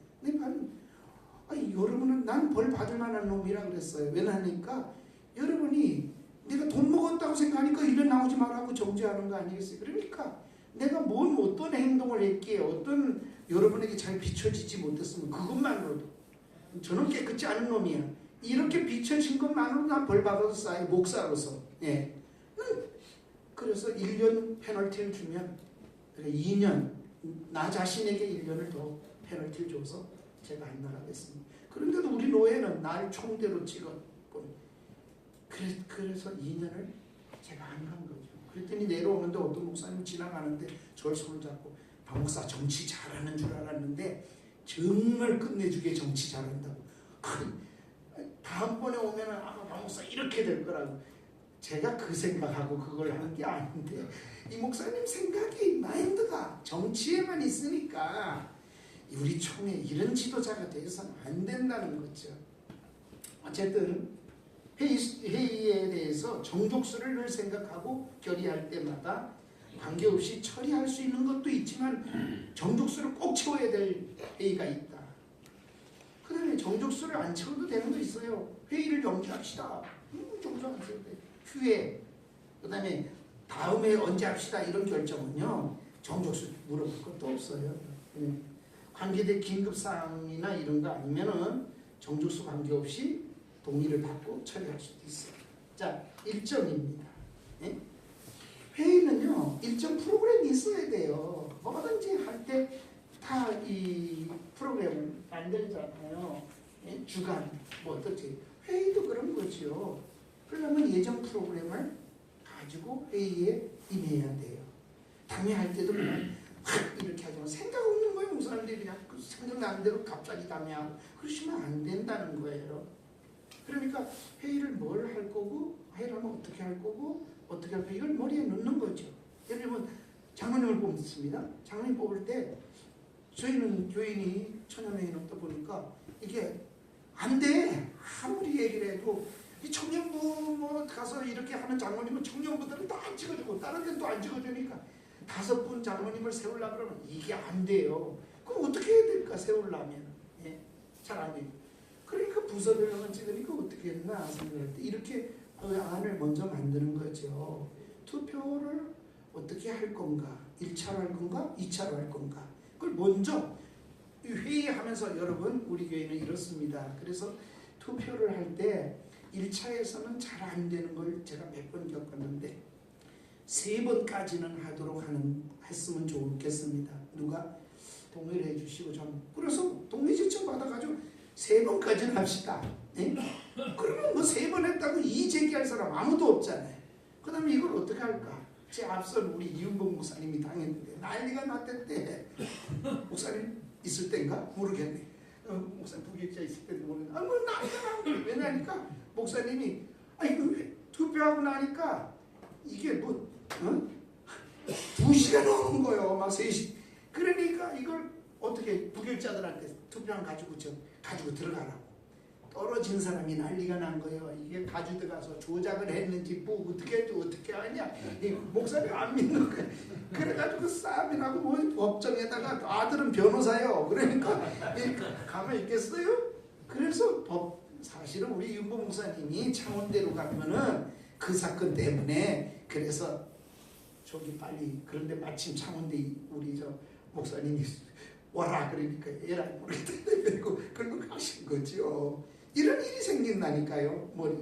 여러분은 난 벌 받을 만한 놈이라 그랬어요. 왜냐하니까 여러분이 내가 돈 먹었다고 생각하니까 1년 나오지 말라고 정죄하는 거 아니겠어요? 그러니까 내가 어떤 행동을 했기에 어떤 여러분에게 잘 비춰지지 못했으면 그것만으로도 저는 깨끗지 않은 놈이야. 이렇게 비춰진 것만으로도 난 벌 받았어요. 목사로서. 예. 그래서 1년 페널티를 주면 2년 나 자신에게 1년을 더 페널티를 줘서 제가 안 나가겠습니다. 그런데도 우리 노예는 날 총대로 찍었고 그래서 2년을 제가 안 간 거죠. 그랬더니 내려오는데 어떤 목사님 지나가는데 저를 손을 잡고 박 목사 정치 잘하는 줄 알았는데 정말 끝내주게 정치 잘한다고. 다음번에 오면은 아마 박 목사 이렇게 될 거라고. 제가 그 생각하고 그걸 하는 게 아닌데 이 목사님 생각이 마인드가 정치에만 있으니까 우리 총회 이런 지도자가 되어서는 안 된다는 거죠. 어쨌든 회의에 대해서 정족수를 늘 생각하고 결의할 때마다 관계없이 처리할 수 있는 것도 있지만 정족수를 꼭 채워야 될 회의가 있다. 그 다음에 정족수를 안 채워도 되는 거 있어요. 회의를 연기합시다. 정족 안 채워도 돼. 휴회, 그 다음에 다음에 언제 합시다 이런 결정은요 정족수 물어볼 것도 없어요. 관계된 긴급사항이나 이런 거 아니면은 정족수 관계없이 동의를 받고 처리할 수도 있어요. 자, 일정입니다. 네? 회의는요 일정 프로그램이 있어야 돼요. 뭐든지 할 때 다 이 프로그램을 만들잖아요. 네? 주간 뭐 어떻게 회의도 그런 거죠. 그러면 예정 프로그램을 가지고 회의에 임해야 돼요. 당회할 때도 그냥 이렇게 하지만 생각 없는 거예요. 목사님들이 그냥 그 생각나는 대로 갑자기 당회하고 그러시면 안 된다는 거예요. 그러니까 회의를 뭘 할 거고 회의를 하면 어떻게 할 거고 어떻게 할 거고 이걸 머리에 넣는 거죠. 예를 들면 장로님을 뽑습니다. 장로님 뽑을 때 저희는 교인이 천연회의 넣다 보니까 이게 안 돼. 아무리 얘기를 해도 이 청년부 뭐 가서 이렇게 하는 장로님은 청년부들은 다 안 찍어주고 다른 데는 또 안 찍어주니까 5분 장로님을 세우려고 그러면 이게 안 돼요. 그럼 어떻게 해야 될까 세우려면. 예? 잘 안 돼요. 그러니까 부서별로만 찍으니까 어떻게 했나 생각할 때 이렇게 안을 먼저 만드는 거죠. 투표를 어떻게 할 건가? 1차로 할 건가? 2차로 할 건가? 그걸 먼저 회의하면서 여러분 우리 교회는 이렇습니다. 그래서 투표를 할 때 1차에서는 잘 안 되는 걸 제가 몇 번 겪었는데 3번까지는 하도록 했으면 좋겠습니다. 누가 동의를 해주시고 좀 그래서 동의 신청 받아가지고 3번까지는 합시다. 예? 그러면 뭐 3번 했다고 이의 제기할 사람 아무도 없잖아요. 그 다음에 이걸 어떻게 할까? 제 앞선 우리 이윤복 목사님이 당했는데 난리가 났댔대. 목사님 있을 때인가? 모르겠네. 목사님 부격자 있을 때도 모르겠네. 뭐 난리가 난 거예요. 왜냐니까 목사님이 투표하고 나니까 이게 뭐 2시간 오는 거예요. 막 3시. 그러니까 이걸 어떻게 부결자들한테 투표함 가지고 들어가라고. 떨어진 사람이 난리가 난 거예요. 이게 가지고 들어가서 조작을 했는지 뭐 어떻게 하냐. 이 목사님 안 믿는 거예요. 그래가지고 싸움이 나고 뭐 법정에다가 아들은 변호사예요. 그러니까 가만히 있겠어요? 그래서 사실은 우리 윤보 목사님이 창원대로 가면은 그 사건 때문에 그래서 저기 빨리 그런데 마침 창원대 우리 저 목사님이 와라 그러니까 얘라 모르겠다 그리고 그걸로 가신 거죠. 이런 일이 생긴다니까요. 너무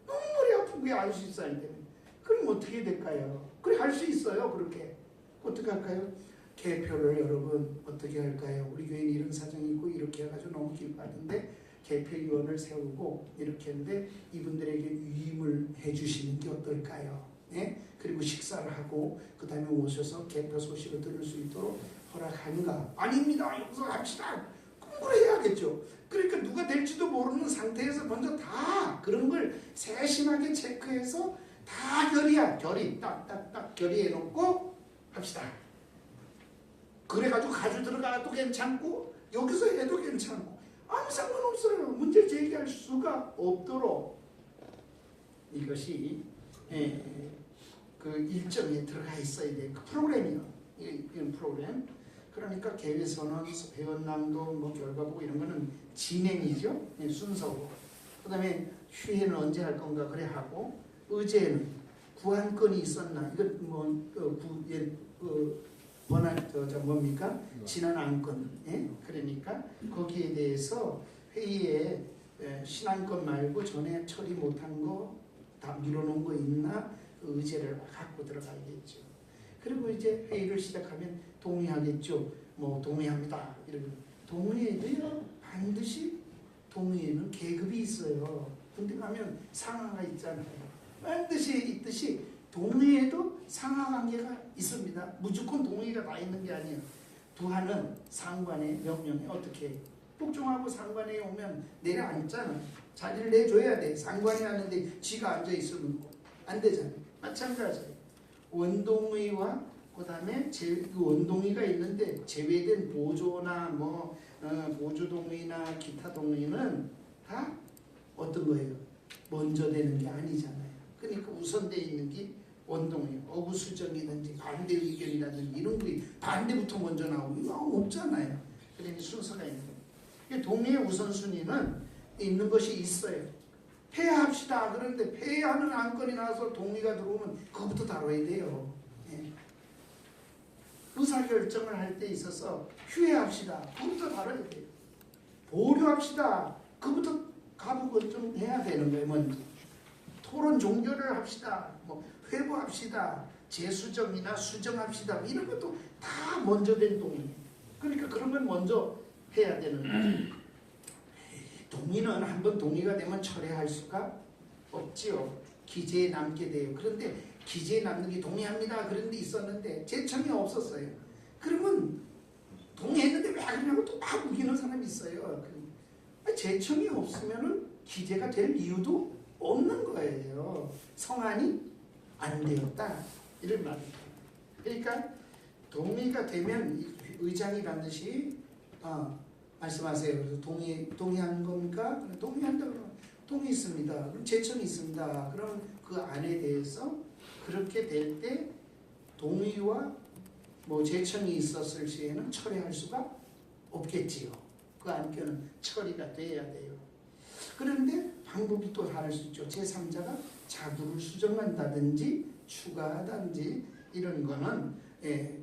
머리 아프게 알 수 있어야 되는. 그럼 어떻게 될까요? 그래 할 수 있어요. 그렇게 어떻게 할까요? 개표를 여러분 어떻게 할까요? 우리 교회는 이런 사정이 있고 이렇게 해가지고 너무 기뻐하던데 개표위원을 세우고 이렇게 했는데 이분들에게 위임을 해주시는 게 어떨까요? 예? 그리고 식사를 하고 그 다음에 오셔서 개표 소식을 들을 수 있도록 허락하는가? 아닙니다. 여기서 합시다. 공부를 해야겠죠. 그러니까 누가 될지도 모르는 상태에서 먼저 다 그런 걸 세심하게 체크해서 다 결의 딱딱딱 결의해놓고 합시다. 그래가지고 가지고 들어가도 괜찮고 여기서 해도 괜찮고 아무 상관없어요. 문제 제기할 수가 없도록 이것이 그 일정에 들어가 있어야 돼. 그 프로그램이요. 이런 프로그램. 그러니까 개회 선언, 회원 낭독, 뭐 결과 보고 이런 거는 진행이죠. 순서고. 그다음에 휴회는 언제 할 건가 그래 하고 의제는 구안건이 있었나 이건 뭡니까? 지난 안건. 예? 그러니까 거기에 대해서 회의에 신안건 말고 전에 처리 못한 거 다 밀어놓은 거 있나 그 의제를 갖고 들어가야겠죠. 그리고 이제 회의를 시작하면 동의하겠죠. 뭐 동의합니다. 이러면 동의에도요 반드시 동의에는 계급이 있어요. 군대 가면 상하가 있잖아요. 반드시 있듯이 동의에도 상하 관계가 있습니다. 무조건 동의가 다 있는 게 아니에요. 부하는 상관의 명령에 어떻게 복종하고 상관에 오면 내려앉잖아요. 자리를 내줘야 돼. 상관이 하는데 지가 앉아있으면 안 되잖아요. 마찬가지예요. 원동의와 그 다음에 그 원동의가 있는데 제외된 보조나 보조동의나 기타 동의는 다 어떤 거예요? 먼저 되는 게 아니잖아요. 그러니까 우선돼 있는 게 원동의, 어부수정이든지 반대 의견이라든지 이런 게 반대부터 먼저 나오고 이거 없잖아요. 그러니 순서가 있는 거예요. 동의의 우선순위는 있는 것이 있어요. 폐하합시다. 그런데 폐하는 안건이 나와서 동의가 들어오면 그것부터 다뤄야 돼요. 예. 의사결정을 할 때 있어서 휴회합시다. 그것부터 다뤄야 돼요. 보류합시다. 그것부터 가부권 좀 해야 되는 거예요. 먼저. 토론 종결을 합시다. 회부합시다. 재수정이나 수정합시다. 이런 것도 다 먼저 된 동의. 그러니까 그런 건 먼저 해야 되는 거죠. 동의는 한번 동의가 되면 철회할 수가 없지요. 기재에 남게 돼요. 그런데 기재에 남는 게 동의합니다. 그런 데 있었는데 제청이 없었어요. 그러면 동의했는데 왜 그러냐고 또 막 우기는 사람이 있어요. 제청이 없으면 기재가 될 이유도 없는 거예요. 성안이 안 되었다. 이런 말입니다. 그러니까 동의가 되면 의장이 반드시 말씀하세요. 그래서 동의한 겁니까? 동의한다 그러면 동의했습니다. 그럼 제청이 있습니다. 그럼 그 안에 대해서 그렇게 될 때 동의와 제청이 있었을 시에는 철회할 수가 없겠지요. 그 안건은 처리가 돼야 돼요. 그런데 방법이 또 다를 수 있죠. 제3자가 자구를 수정한다든지 추가하든지 이런 거는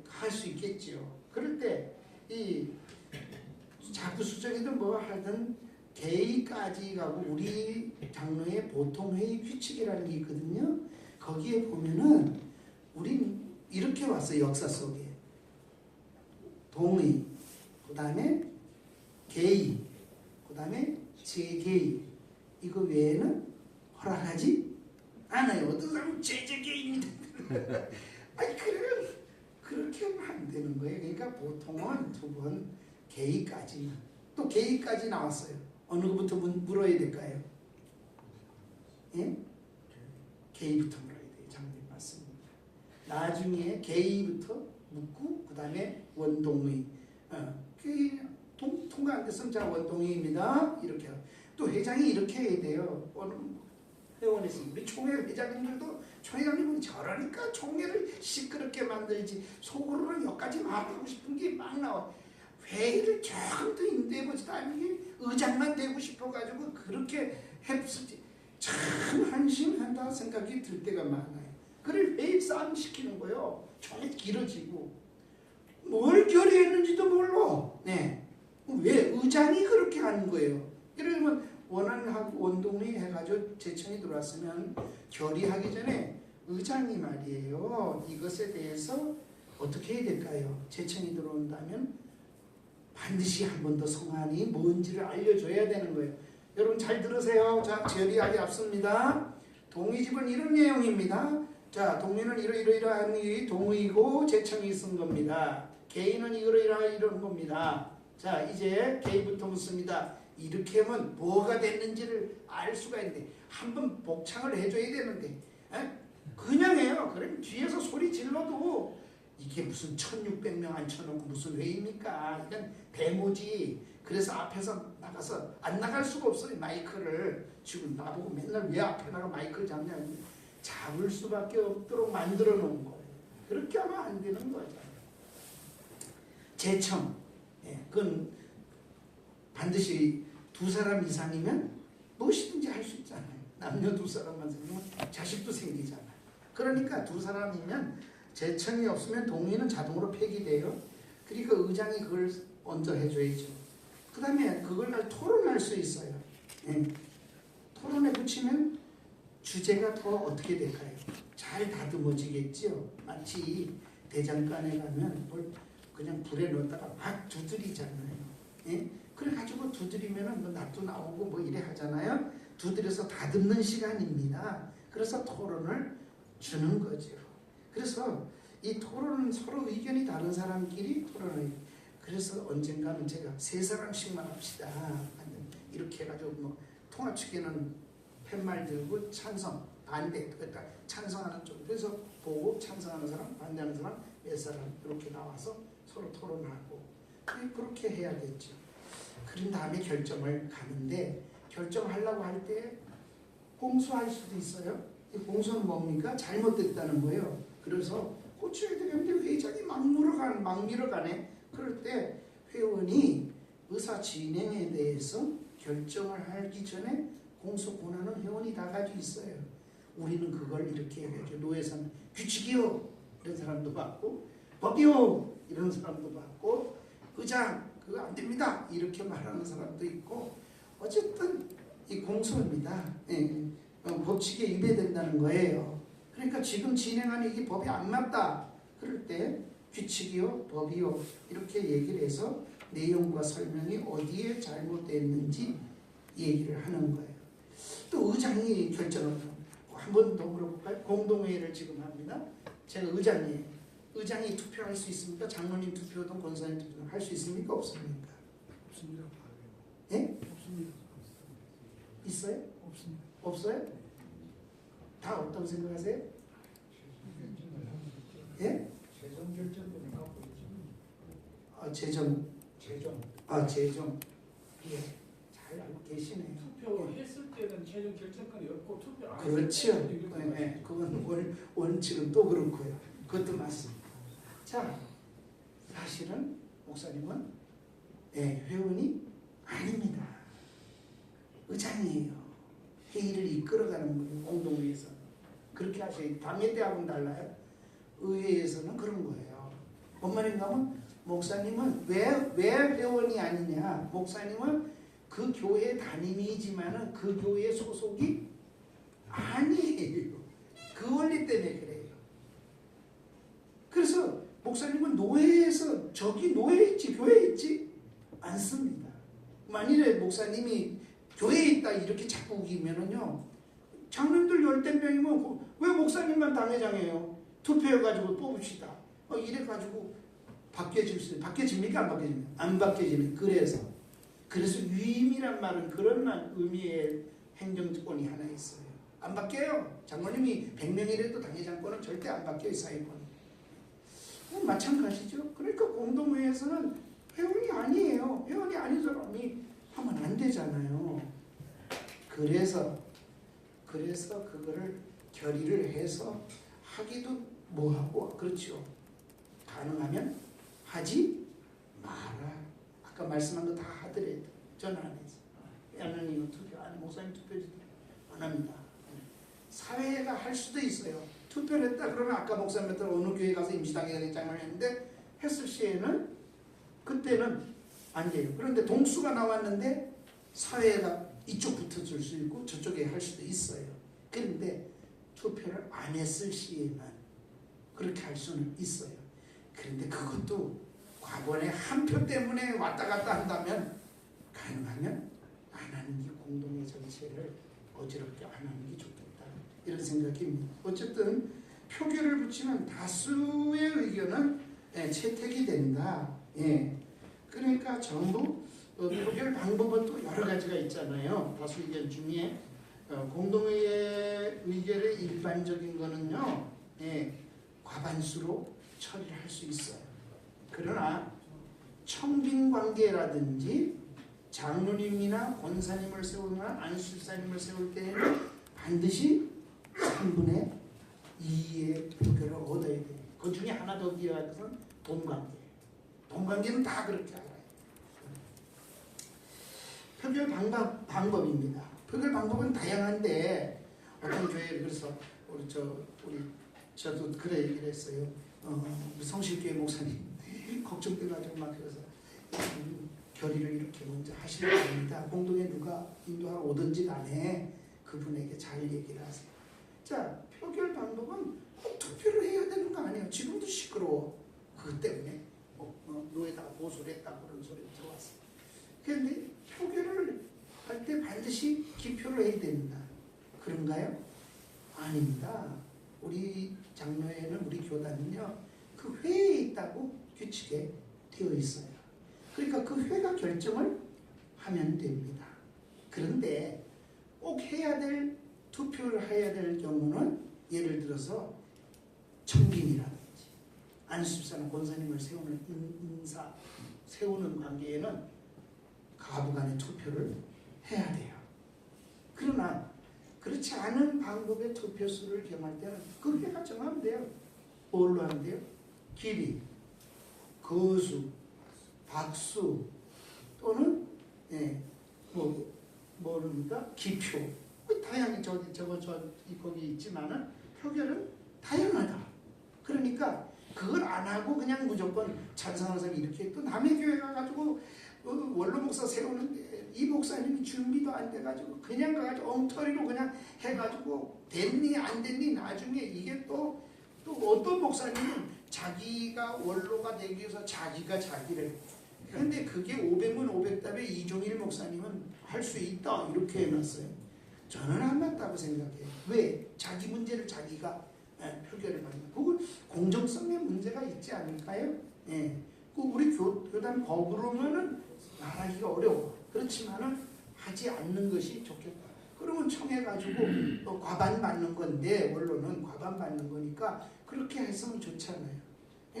할 수 있겠지요. 그럴 때 이 자구 수정이든 뭐 하든 개의까지 가고 우리 장로의 보통 회의 규칙이라는 게 있거든요. 거기에 보면은 우린 이렇게 왔어요. 역사 속에 동의, 그 다음에 개의, 그 다음에 제개의, 이거 외에는 허락하지 않아요. 어떤 사람은 제재개입니다. 아니 그렇게 하면 안 되는 거예요. 그러니까 보통은 2번 개의까지만. 또 개의까지 나왔어요. 어느 것부터 물어야 될까요? 예? 개의부터 물어야 돼요. 장님 맞습니다. 나중에 개의부터 묻고 그 다음에 원동의. 통과 안 됐으면 자 원동의입니다. 이렇게 하고. 또 회장이 이렇게 해야 돼요. 어느 회원에서 우리 총회 회장님들도 총회장님은 저러니까 총회를 시끄럽게 만들지 속으로는 여기까지 말하고 싶은 게 막 나와. 회의를 조금 더 인도해보지도 않는 게 의장만 되고 싶어가지고 그렇게 했지. 참 한심한다 생각이 들 때가 많아요. 그걸 회의 싸움 시키는 거예요. 총회 길어지고 뭘 결의했는지도 몰라. 네. 왜 의장이 그렇게 하는 거예요? 이러면 원안하고 원동의 해가지고 제청이 들어왔으면 결의하기 전에 의장이 말이에요. 이것에 대해서 어떻게 해야 될까요? 제청이 들어온다면 반드시 한 번 더 성안이 뭔지를 알려줘야 되는 거예요. 여러분 잘 들으세요. 자, 결의하기 앞섭니다. 동의집은 이런 내용입니다. 자, 동의는 이러이러한 이 동의고 제청이 쓴 겁니다. 개인은 이런 겁니다. 자, 이제 개인부터 묻습니다. 이렇게 하면 뭐가 됐는지를 알 수가 있는데 한번 복창을 해줘야 되는데 그냥 해요. 그럼 뒤에서 소리 질러도 이게 무슨 1600명 앉혀놓고 무슨 회의입니까? 이건 데모지. 그래서 앞에서 나가서 안 나갈 수가 없어요. 마이크를. 지금 나보고 맨날 왜 앞에 나가 마이크를 잡냐. 잡을 수밖에 없도록 만들어 놓은 거예요. 그렇게 하면 안 되는 거죠. 제청. 그건 반드시 2사람 이상이면 무엇이든지 할 수 있잖아요. 남녀 2사람만 생기면 자식도 생기잖아요. 그러니까 2사람이면 제청이 없으면 동의는 자동으로 폐기돼요. 그러니까 의장이 그걸 먼저 해줘야죠. 그 다음에 그걸 토론할 수 있어요. 토론에 붙이면 주제가 더 어떻게 될까요? 잘 다듬어지겠죠. 마치 대장간에 가면 뭘 그냥 불에 넣었다가 막 두드리잖아요. 그래가지고 두드리면은 뭐 낫도 나오고 뭐 이래 하잖아요. 두드려서 다듬는 시간입니다. 그래서 토론을 주는 거죠. 그래서 이 토론은 서로 의견이 다른 사람끼리 토론을. 그래서 언젠가는 제가 3사람씩만 합시다. 이렇게 해가지고 뭐 통합 측에는 팻말 들고 찬성, 반대. 그러니까 찬성하는 쪽. 그래서 보고 찬성하는 사람, 반대하는 사람, 몇 사람 이렇게 나와서 서로 토론하고 그렇게 해야겠죠. 그런 다음에 결정을 가는데 결정하려고 할 때 공소할 수도 있어요. 이 공소는 뭡니까? 잘못됐다는 거예요. 그래서 고쳐야 되는데 회장이 막 밀어가네. 그럴 때 회원이 의사 진행에 대해서 결정을 하기 전에 공소 권한은 회원이 다 가지고 있어요. 우리는 그걸 이렇게 해가지고 노예사는 규칙이요 이런 사람도 받고 법이요 이런 사람도 받고 의장 그거 안 됩니다 이렇게 말하는 사람도 있고 어쨌든 이 공소입니다. 법칙에 위배된다는 거예요. 그러니까 지금 진행하는 이게 법이 안 맞다 그럴 때 규칙이요 법이요 이렇게 얘기를 해서 내용과 설명이 어디에 잘못됐는지 얘기를 하는 거예요. 또 의장이 결정을 한 번 더 물어볼까요? 공동회의를 지금 합니다. 제가 의장이에요. 의장이 투표할 수 있습니까? 장로님 투표든 권사님 투표든 할 수 있습니까? 없습니까? 없습니다. 예? 없습니다. 있어요? 없습니다. 없어요? 다 없다고 생각하세요? 예? 최종 결정권을 갖고 있죠. 재정. 최종. 재정. 예. 잘 알고 계시네요. 투표했을 때는 최종 결정권이 없고 투표 안 그렇죠. 했을 때는 이렇게 네, 그건 원칙은 또 그렇고요. 그것도 맞습니다. 자, 사실은 목사님은 회원이 아닙니다. 의장이에요. 회의를 이끌어가는 분이 공동회에서 그렇게 하셔야 당회 때하고는 달라요. 의회에서는 그런 거예요. 뭔 말인가 하면 목사님은 왜 회원이 아니냐? 목사님은 그 교회 담임이지만은 그 교회 소속이 아니에요. 그 원리 때문에 그래요. 그래서 목사님은 노예에서 저기 노예 있지 교회 있지 않습니다. 만일에 목사님이 교회에 있다 이렇게 자꾸 우기면은요, 장로님들 10명이면 왜 목사님만 당회장이에요? 투표해가지고 뽑읍시다. 이래가지고 바뀌어집니까? 안 바뀌어집니까? 안 바뀌어집니다. 그래서 위임이란 말은 그런 의미의 행정권이 하나 있어요. 안 바뀌어요. 장로님이 100명이라도 당회장권은 절대 안 바뀌어요. 사회권. 마찬가지죠. 그러니까 공동회에서는 회원이 아니에요. 회원이 아닌 사람이 하면 안 되잖아요. 그래서 그거를 결의를 해서 하기도 뭐하고, 그렇죠. 가능하면 하지 마라. 아까 말씀한 거 다 하더라도 저는 안 했어요. 하나님 투표 안 해. 목사님 투표지도 안 합니다. 사회가 할 수도 있어요. 투표를 했다 그러면 아까 목사님들 어느 교회 가서 임시당회장을 했는데 했을 시에는 그때는 안 돼요. 그런데 동수가 나왔는데 사회가 이쪽 붙어줄 수 있고 저쪽에 할 수도 있어요. 그런데 투표를 안 했을 시에만 그렇게 할 수는 있어요. 그런데 그것도 과거에 한 표 때문에 왔다 갔다 한다면 가능하면 안 하는 게 공동회 전체를 어지럽게 안 하는 게 좋겠다. 이런 생각입니다. 어쨌든 표결을 붙이면 다수의 의견은 채택이 된다. 그러니까 전부 표결 방법은 또 여러 가지가 있잖아요. 다수 의견 중에 공동회의 의결의 일반적인 거는요, 과반수로 처리를 할 수 있어요. 그러나 청빈 관계라든지 장로님이나 권사님을 세우거나 안수사님을 세울 때에는 반드시 3분의 2의 표결을 얻어야 돼요. 그 중에 하나 더 기여할 것은 돈관계. 돈관계는 다 그렇게 알아요. 표결 방법입니다. 표결 방법은 다양한데 어떤 교회를 그래서 저도 그래 얘기를 했어요. 우리 성실교회 목사님 걱정돼가지고 막 그래서 결의를 이렇게 먼저 하시는 겁니다. 공동에 누가 인도하러 오든지 간에 그분에게 잘 얘기를 하세요. 자, 표결 방법은 투표를 해야 되는 거 아니에요. 지금도 시끄러워. 그것 때문에 노에다가 보수를 했다고 그런 소리가 들어왔어요. 그런데 표결을 할 때 반드시 기표를 해야 됩니다. 그런가요? 아닙니다. 우리 장로회는 우리 교단은요, 그 회에 있다고 규칙에 되어 있어요. 그러니까 그 회가 결정을 하면 됩니다. 그런데 꼭 해야 될 투표를 해야 될 경우는 예를 들어서 청빈이라든지 안수집사나 권사님을 세우는 관계에는 가부간의 투표를 해야 돼요. 그러나 그렇지 않은 방법의 투표수를 정할 때는 그 회가 정하면 돼요. 뭘로 하면 돼요? 길이, 거수, 박수 또는 뭐입니까? 기표. 다양히 거기 있지만은 표결은 다양하다. 그러니까 그걸 안 하고 그냥 무조건 찬성하는 사람이 이렇게 또 남의 교회 가가지고 원로 목사 세우는데 이 목사님이 준비도 안 돼가지고 그냥 가가지고 엉터리로 그냥 해가지고 됐니 안 됐니 나중에 이게 또 어떤 목사님은 자기가 원로가 되기 위해서 자기가 자기를 근데 그게 500문 500답에 이종일 목사님은 할 수 있다 이렇게 해놨어요. 저는 안 맞다고 생각해요. 왜? 자기 문제를 자기가 표결을 받는 그건 공정성의 문제가 있지 않을까요? 우리 교단 법으로는 말하기가 어려워. 그렇지만은 하지 않는 것이 좋겠다. 그러면 청해가지고 과반 받는 건데 원로는 과반 받는 거니까 그렇게 했으면 좋잖아요.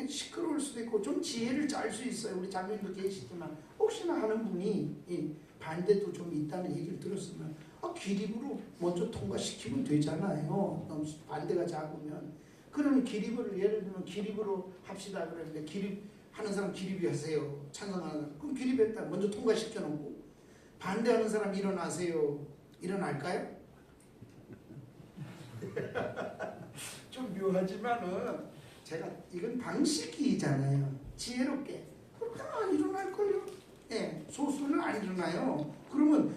시끄러울 수도 있고 좀 지혜를 짤 수 있어요. 우리 장로님도 계시지만 혹시나 하는 분이 반대도 좀 있다는 얘기를 들었으면 기립으로 먼저 통과시키면 되잖아요. 너무 반대가 작으면. 그러면 기립을 예를 들면 기립으로 합시다 그러는데 기립하는 사람 기립이 하세요. 찬성하는 사람. 그럼 기립했다. 먼저 통과시켜놓고 반대하는 사람 일어나세요. 일어날까요? 좀 묘하지만은 제가 이건 방식이잖아요. 지혜롭게. 그렇게 안 일어날걸요. 소수는 안 일어나요. 그러면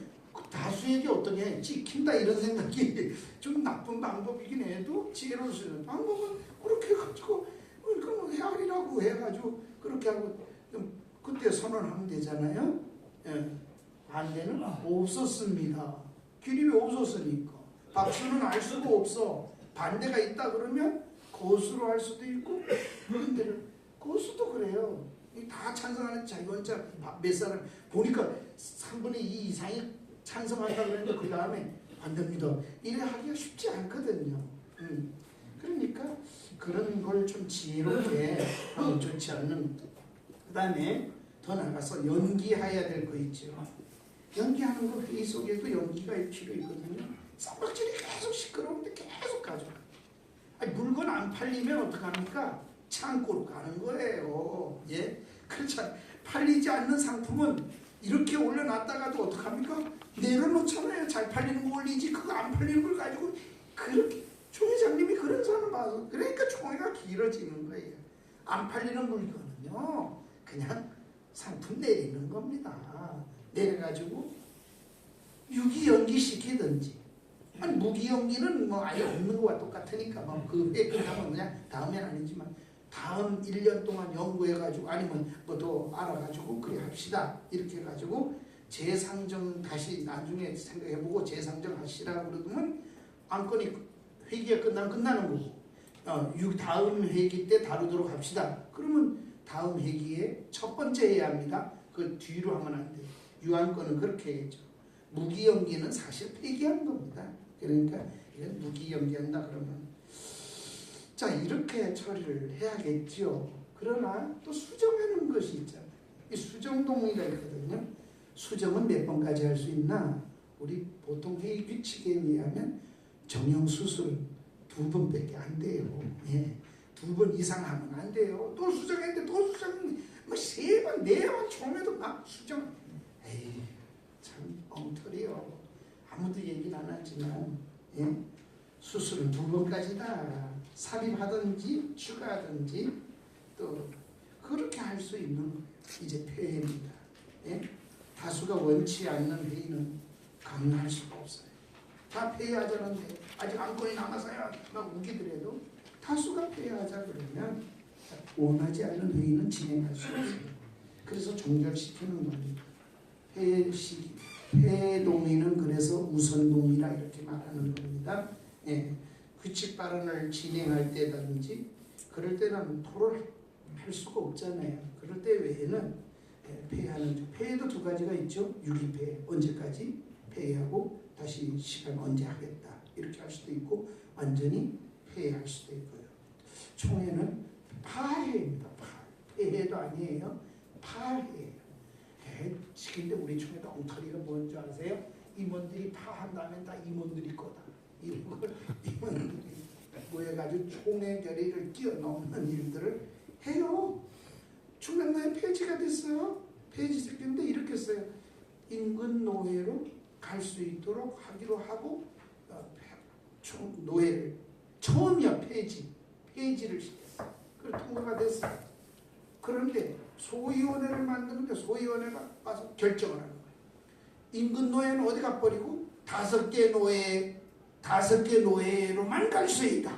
다수에게 어떻게 찍힌다 이런 생각이 좀 나쁜 방법이긴 해도 지혜로울 수 있는 방법은 그렇게 해가지고 그럼 헤아리라고 해가지고 그렇게 하고 좀 그때 선언하면 되잖아요. 예. 반대는 없었습니다. 기립이 없었으니까. 박수는 알 수가 없어. 반대가 있다 그러면 거수로 할 수도 있고 반대를 거수도 그래요. 다 찬성하는 자기 혼자 몇 사람 보니까 3분의 2 이상이 찬성한다 그러는데 그 다음에 반대입니다. 이래 하기가 쉽지 않거든요. 그러니까 그런 걸 좀 지혜롭게 하면 좋지 않는. 그 다음에 더 나가서 연기해야 될 거 있죠. 연기하는 거 회의 속에도 연기가 필요 있거든요. 쌈박질이 계속 시끄러운데 계속 가져가. 아니, 물건 안 팔리면 어떡합니까? 창고로 가는 거예요. 예? 그렇잖아요. 팔리지 않는 상품은 이렇게 올려놨다가도 어떡합니까? 내려놓잖아요. 잘 팔리는 거 올리지. 그거 안 팔리는 걸 가지고 그렇게 총 회장님이 그런 사람 봐서 그러니까 총회가 길어지는 거예요. 안 팔리는 물건은요. 그냥 상품 내리는 겁니다. 내려가지고 유기연기시키든지 아니 무기연기는 뭐 아예 없는 거와 똑같으니까 그 회 끝나면 그냥 다음엔 아니지만 다음 1년 동안 연구해가지고 아니면 뭐 더 알아가지고 그래 합시다 이렇게 해가지고 재상정 다시 나중에 생각해보고 재상정 하시라고 그러면 안건이 회기가 끝나면 끝나는 거고 다음 회기 때 다루도록 합시다. 그러면 다음 회기에 첫 번째 해야 합니다. 그 뒤로 하면 안 돼요. 유한권은 그렇게 해야죠. 무기연기는 사실 폐기한 겁니다. 그러니까 이건 무기연기한다 그러면 자 이렇게 처리를 해야겠죠. 그러나 또 수정하는 것이 있잖아요. 이 수정동의가 있거든요. 수정은 몇 번까지 할 수 있나? 우리 보통 회의 규칙에 의하면 정형수술은 2번밖에 안 돼요. 예. 2번 이상 하면 안 돼요. 또 수정했는데 또 수정 뭐 3번 4번 총회도 막 수정. 에이 참 엉터리요. 아무도 얘기는 안 하지만 예? 수술은 2번까지다. 삽입하든지 추가하든지 또 그렇게 할 수 있는 거예요. 이제 폐해입니다. 예? 다수가 원치 않는 회의는 강요할 수가 없어요. 다 폐해하자는데 아직 안건이 남아서야 막 우기더라도 다수가 폐해하자 그러면 원하지 않는 회의는 진행할 수 없어요. 그래서 종결시키는 겁니다. 폐해 동의는 그래서 우선 동의라 이렇게 말하는 겁니다. 예. 규칙 발언을 진행할 때든지 그럴 때는 토론할 수가 없잖아요. 그럴 때 외에는 폐해하는 폐해도 2가지가 있죠. 유기폐해 언제까지 폐해하고 다시 시간 언제 하겠다 이렇게 할 수도 있고 완전히 폐해할 수도 있고요. 총회는 파해입니다. 폐해도 아니에요. 파해예요. 근데 우리 총회도 엉터리가 뭔지 아세요? 임원들이 파한다면 다 임원들이 거다. 이런 걸 임원들이 모여가지고 총회 결의를 뛰어넘는 일들을 해요. 충남도에 폐지가 됐어요. 폐지됐는데 이렇게 써요. 인근 노회로 갈 수 있도록 하기로 하고 노회를 처음이야 폐지를 시켰어. 그걸 통과가 됐어요. 그런데 소위원회를 만드는데 소위원회가 와서 결정을 하는 거예요. 인근 노회는 어디 가버리고 5개 노회로만 갈 수 있다.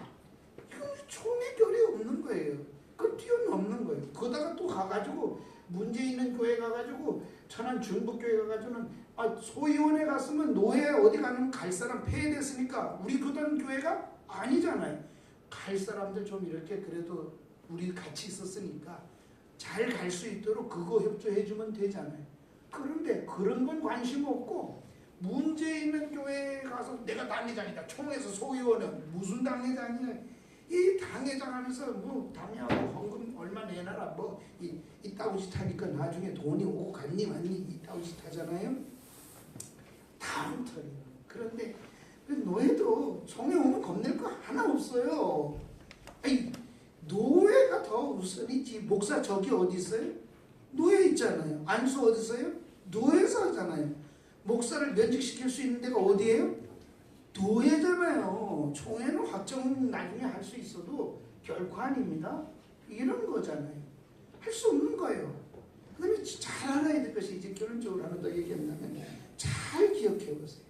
이건 총회 결이 없는 거예요. 그걸 뛰어넘는 거예요. 거기다가 또 가가지고 문제 있는 교회 가가지고 천안 중북교회 가가지고는 소위원회 갔으면 노회 어디 가면 갈 사람 폐해됐으니까 우리 그던 교회가 아니잖아요. 갈 사람들 좀 이렇게 그래도 우리 같이 있었으니까 잘 갈 수 있도록 그거 협조해주면 되잖아요. 그런데 그런 건 관심 없고 문제 있는 교회에 가서 내가 당회장이다. 총회에서 소위원은 무슨 당회장이야. 이 당회장 하면서 뭐 당회하고 헌금 얼마 내놔라 뭐 이따구 짓 하니까 나중에 돈이 오고 갔니 왔니 이따구 짓 하잖아요. 다음 턴이에요. 그런데 노예도 총회 오면 겁낼 거 하나 없어요. 아니, 노예가 더 우선이지. 목사 저기 어디 있어요? 노예 있잖아요. 안수 어디 있어요? 노예에서 하잖아요. 목사를 면직시킬 수 있는 데가 어디예요? 노예잖아요. 총회는 확정 나중에 할 수 있어도 결코 아닙니다. 이런 거잖아요. 할 수 없는 거예요. 그 다음에 잘 알아야 될 것이 이제 결론적으로 하나 더 얘기한다면 잘 기억해 보세요.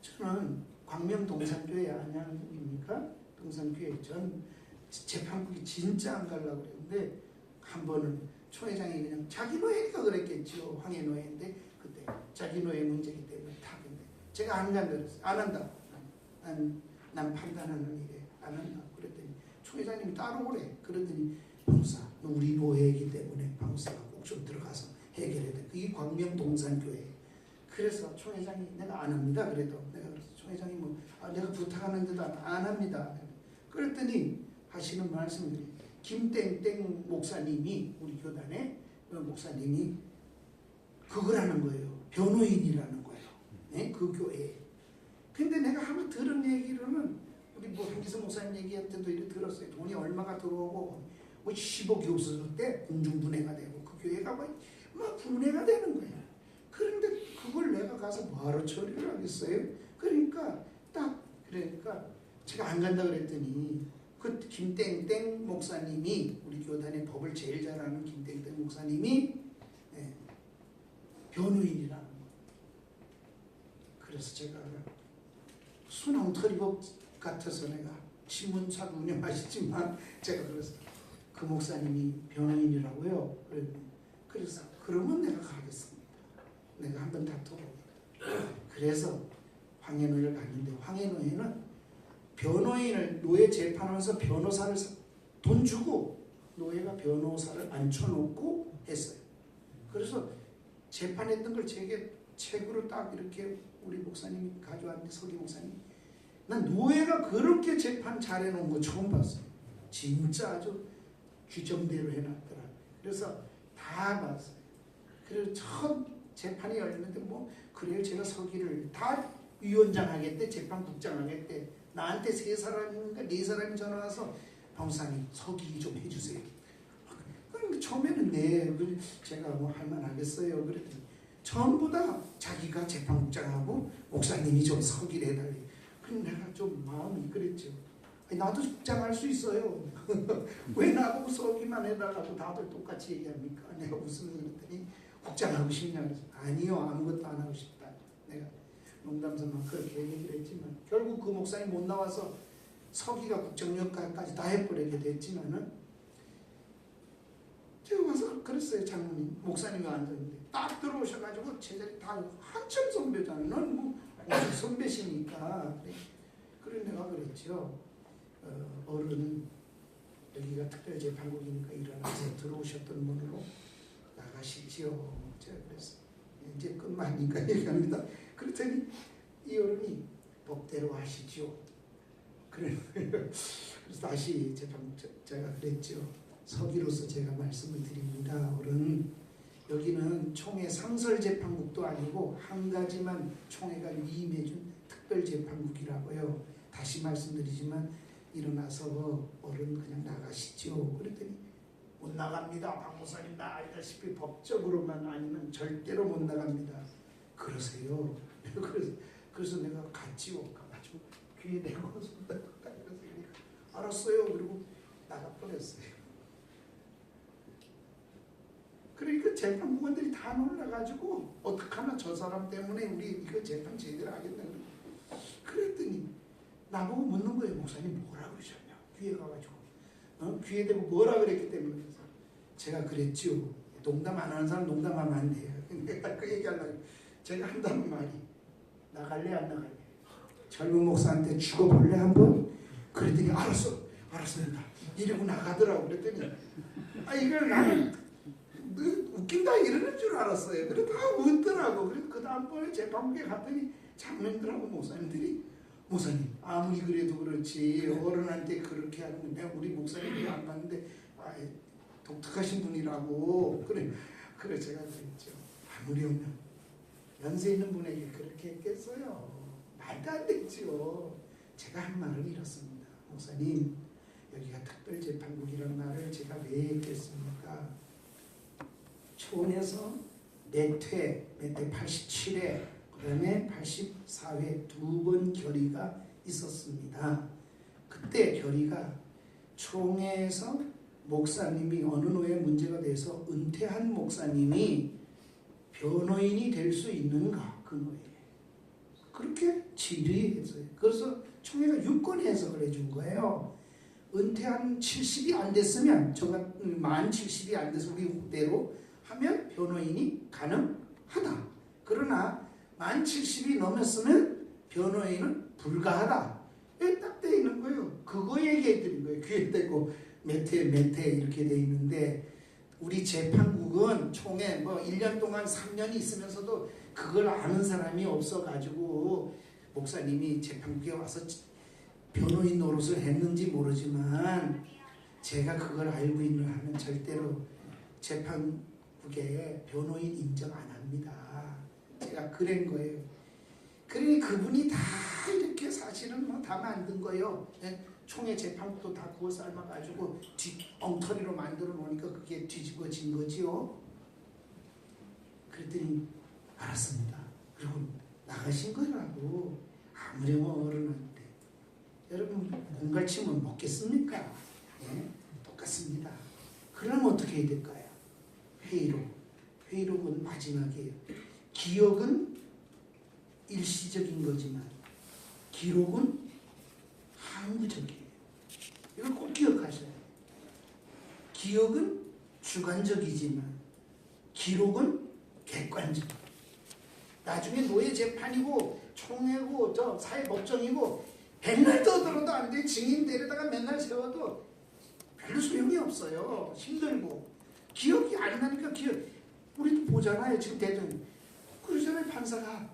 저는 광명 동산교회 안양국입니까? 동산교회 전 재판국이 진짜 안 가려고 그랬는데 한 번은 총회장이 그냥 자기 노예니까 그랬겠죠. 황해 노예인데 그때 자기 노예 문제이기 때문에 타는데 제가 안 간다 그랬어요. 안 한다. 난 판단하는 일에 안 한다. 그랬더니 총회장님이 따로 오래. 그러더니 방사 우리 노예이기 때문에 방사가 꼭 좀 들어가서 해결해야 돼. 그게 광명동산교회. 그래서 총회장이 내가 안 합니다. 그래도 내가 총회장이 뭐 내가 부탁하는데도 안 합니다. 그랬더니 하시는 말씀들이 김땡땡 목사님이 우리 교단의 목사님이 그거라는 거예요. 변호인이라는 거예요. 네? 그 교회에. 근데 내가 한번 들은 얘기로는 우리 뭐 한기성 목사님 얘기할 때도 이렇게 들었어요. 돈이 얼마가 들어오고 뭐 10억이 없어졌대. 공중분해가 되고 그 교회가 막 분해가 되는 거예요. 그런데 그걸 내가 가서 뭐하러 처리를 하겠어요? 그러니까 제가 안 간다 그랬더니 그 김땡땡 목사님이 우리 교단의 법을 제일 잘 아는 김땡땡 목사님이 변호인이라는 거예요. 그래서 제가 순항터리법 같아서 내가 신문사도 운영하시지만 제가 그래서 그 목사님이 변호인이라고요. 그래서 그러면 내가 가겠습니다. 내가 한번 다퉈보고. 그래서 황해노예를 갔는데 황해노예는 변호인을 노예 재판하면서 변호사를 돈 주고 노예가 변호사를 앉혀놓고 했어요. 그래서 재판했던 걸 제게 책으로 딱 이렇게 우리 목사님이 가져왔는데 서기 목사님 난 노예가 그렇게 재판 잘해놓은 거 처음 봤어요. 진짜 아주 규정대로 해놨더라. 그래서 다 봤어요. 그래서 첫 재판이 열렸는데 뭐 그래요. 제가 서기를 다 위원장 하겠대. 재판국장 하겠대. 나한테 3사람인가 4사람이 전화 와서 박사님 서기 좀 해주세요. 그럼 처음에는 네 제가 뭐 할만하겠어요. 그랬더니 전부 다 자기가 재판국장하고 목사님이 좀 서기를 해달래. 그럼 내가 좀 마음이 그랬죠. 나도 국장할 수 있어요. 왜 나보고 서기만 해달라고 다들 똑같이 얘기합니까? 내가 웃으면서 그랬더니 국장하고 싶냐 그래서 아니요 아무것도 안 하고 싶다. 내가 농담삼아 그렇게 얘기를 했지만 결국 그 목사님 못 나와서 서기가 국장 역할까지 다 해버리게 됐지만은 제가 와서 그랬어요. 장로님 목사님이 앉았는데 딱 들어오셔가지고 제자리 다 한참 선배잖아요. 넌 뭐 선배시니까 그래 내가 그랬죠. 어른 여기가 특별재판국이니까 일어나서 들어오셨던 분으로 나가시지요. 제가 그랬어요. 이제 끝나니까 얘기합니다. 그랬더니 이 어른이 법대로 하시죠. 그래서 다시 제가 그랬죠. 서기로서 제가 말씀을 드립니다. 어른 여기는 총회 상설재판국도 아니고 한 가지만 총회가 위임해준 특별재판국이라고요. 다시 말씀드리지만 일어나서 어른 그냥 나가시죠. 그랬더니 못 나갑니다. 박 목사님 나 알다시피 법적으로만 아니면 절대로 못 나갑니다. 그러세요. 그래서 내가 갔지요. 가가지고 귀에 대고 알았어요. 그리고 나가버렸어요. 그러니까 재판부관들이 다 놀라가지고 어떡하나 저 사람 때문에 우리 이거 재판 제대로 하겠다. 그랬더니 나보고 묻는 거예요. 목사님 뭐라 그러셨냐. 귀에 가가지고 귀에 대고 뭐라 그랬기 때문에 그래서 제가 그랬지요. 농담 안 하는 사람 농담하면 안 돼요. 내가 그 얘기하려고 제가 한다는 말이 나갈래 안 나갈래. 젊은 목사한테 죽어볼래 한번? 그랬더니 알았습니다. 이러고 나가더라고. 그랬더니 이걸 나는 웃긴다 이러는 줄 알았어요. 그래 다 웃더라고. 그래서 그 다음번에 재판부에 갔더니 장로님들하고 목사님들이 목사님 아무리 그래도 그렇지 어른한테 그렇게 하는 건 내가 우리 목사님이 안 봤는데 독특하신 분이라고 그래 제가 그랬죠. 아무리 오면 연세 있는 분에게 그렇게 했겠어요. 말도 안 되죠. 제가 한 말은 이렇습니다. 목사님 여기가 특별재판국이라는 말을 제가 왜 했겠습니까? 총에서 매퇴 87회 그 다음에 84회 2번 결의가 있었습니다. 그때 결의가 총회에서 목사님이 어느 노예 문제가 돼서 은퇴한 목사님이 변호인이 될 수 있는가 그 노예 그렇게 질의했어요. 그래서 총회가 유권 해석을 해준 거예요. 은퇴한 70이 안 됐으면 만 70이 안 돼서 우리 대로 하면 변호인이 가능하다. 그러나 만 70이 넘었으면 변호인은 불가하다. 이게 딱 돼 있는 거예요. 그거 얘기해 드린 거예요. 귀에 대고 몇 회 이렇게 돼 있는데 우리 재판국은 총에 뭐 1년 동안 3년이 있으면서도 그걸 아는 사람이 없어가지고 목사님이 재판국에 와서 변호인 노릇을 했는지 모르지만 제가 그걸 알고 있는 한은 절대로 재판국에 변호인 인정 안 합니다. 제가 그런 거예요. 그러니 그분이 다 이렇게 사실은 뭐 다 만든 거예요. 총회 재판국도 다 구워 삶아가지고 엉터리로 만들어 놓으니까 그게 뒤집어진 거지요. 그랬더니 알았습니다. 그리고 나가신 거라고. 아무렴 어른한테 여러분 공갈치면 먹겠습니까? 네? 똑같습니다. 그러면 어떻게 해야 될까요? 회의록은 마지막이에요. 기억은 일시적인 거지만 기록은 항구적이에요. 이걸 꼭 기억하셔야 돼요. 기억은 주관적이지만 기록은 객관적. 나중에 노예 재판이고 총회고 저 사회법정이고 맨날 떠들어도 안 돼. 증인 데려다가 맨날 세워도 별로 소용이 없어요. 힘들고 기억이 안 나니까 우리도 보잖아요. 지금 대통령 그러잖아요. 판사가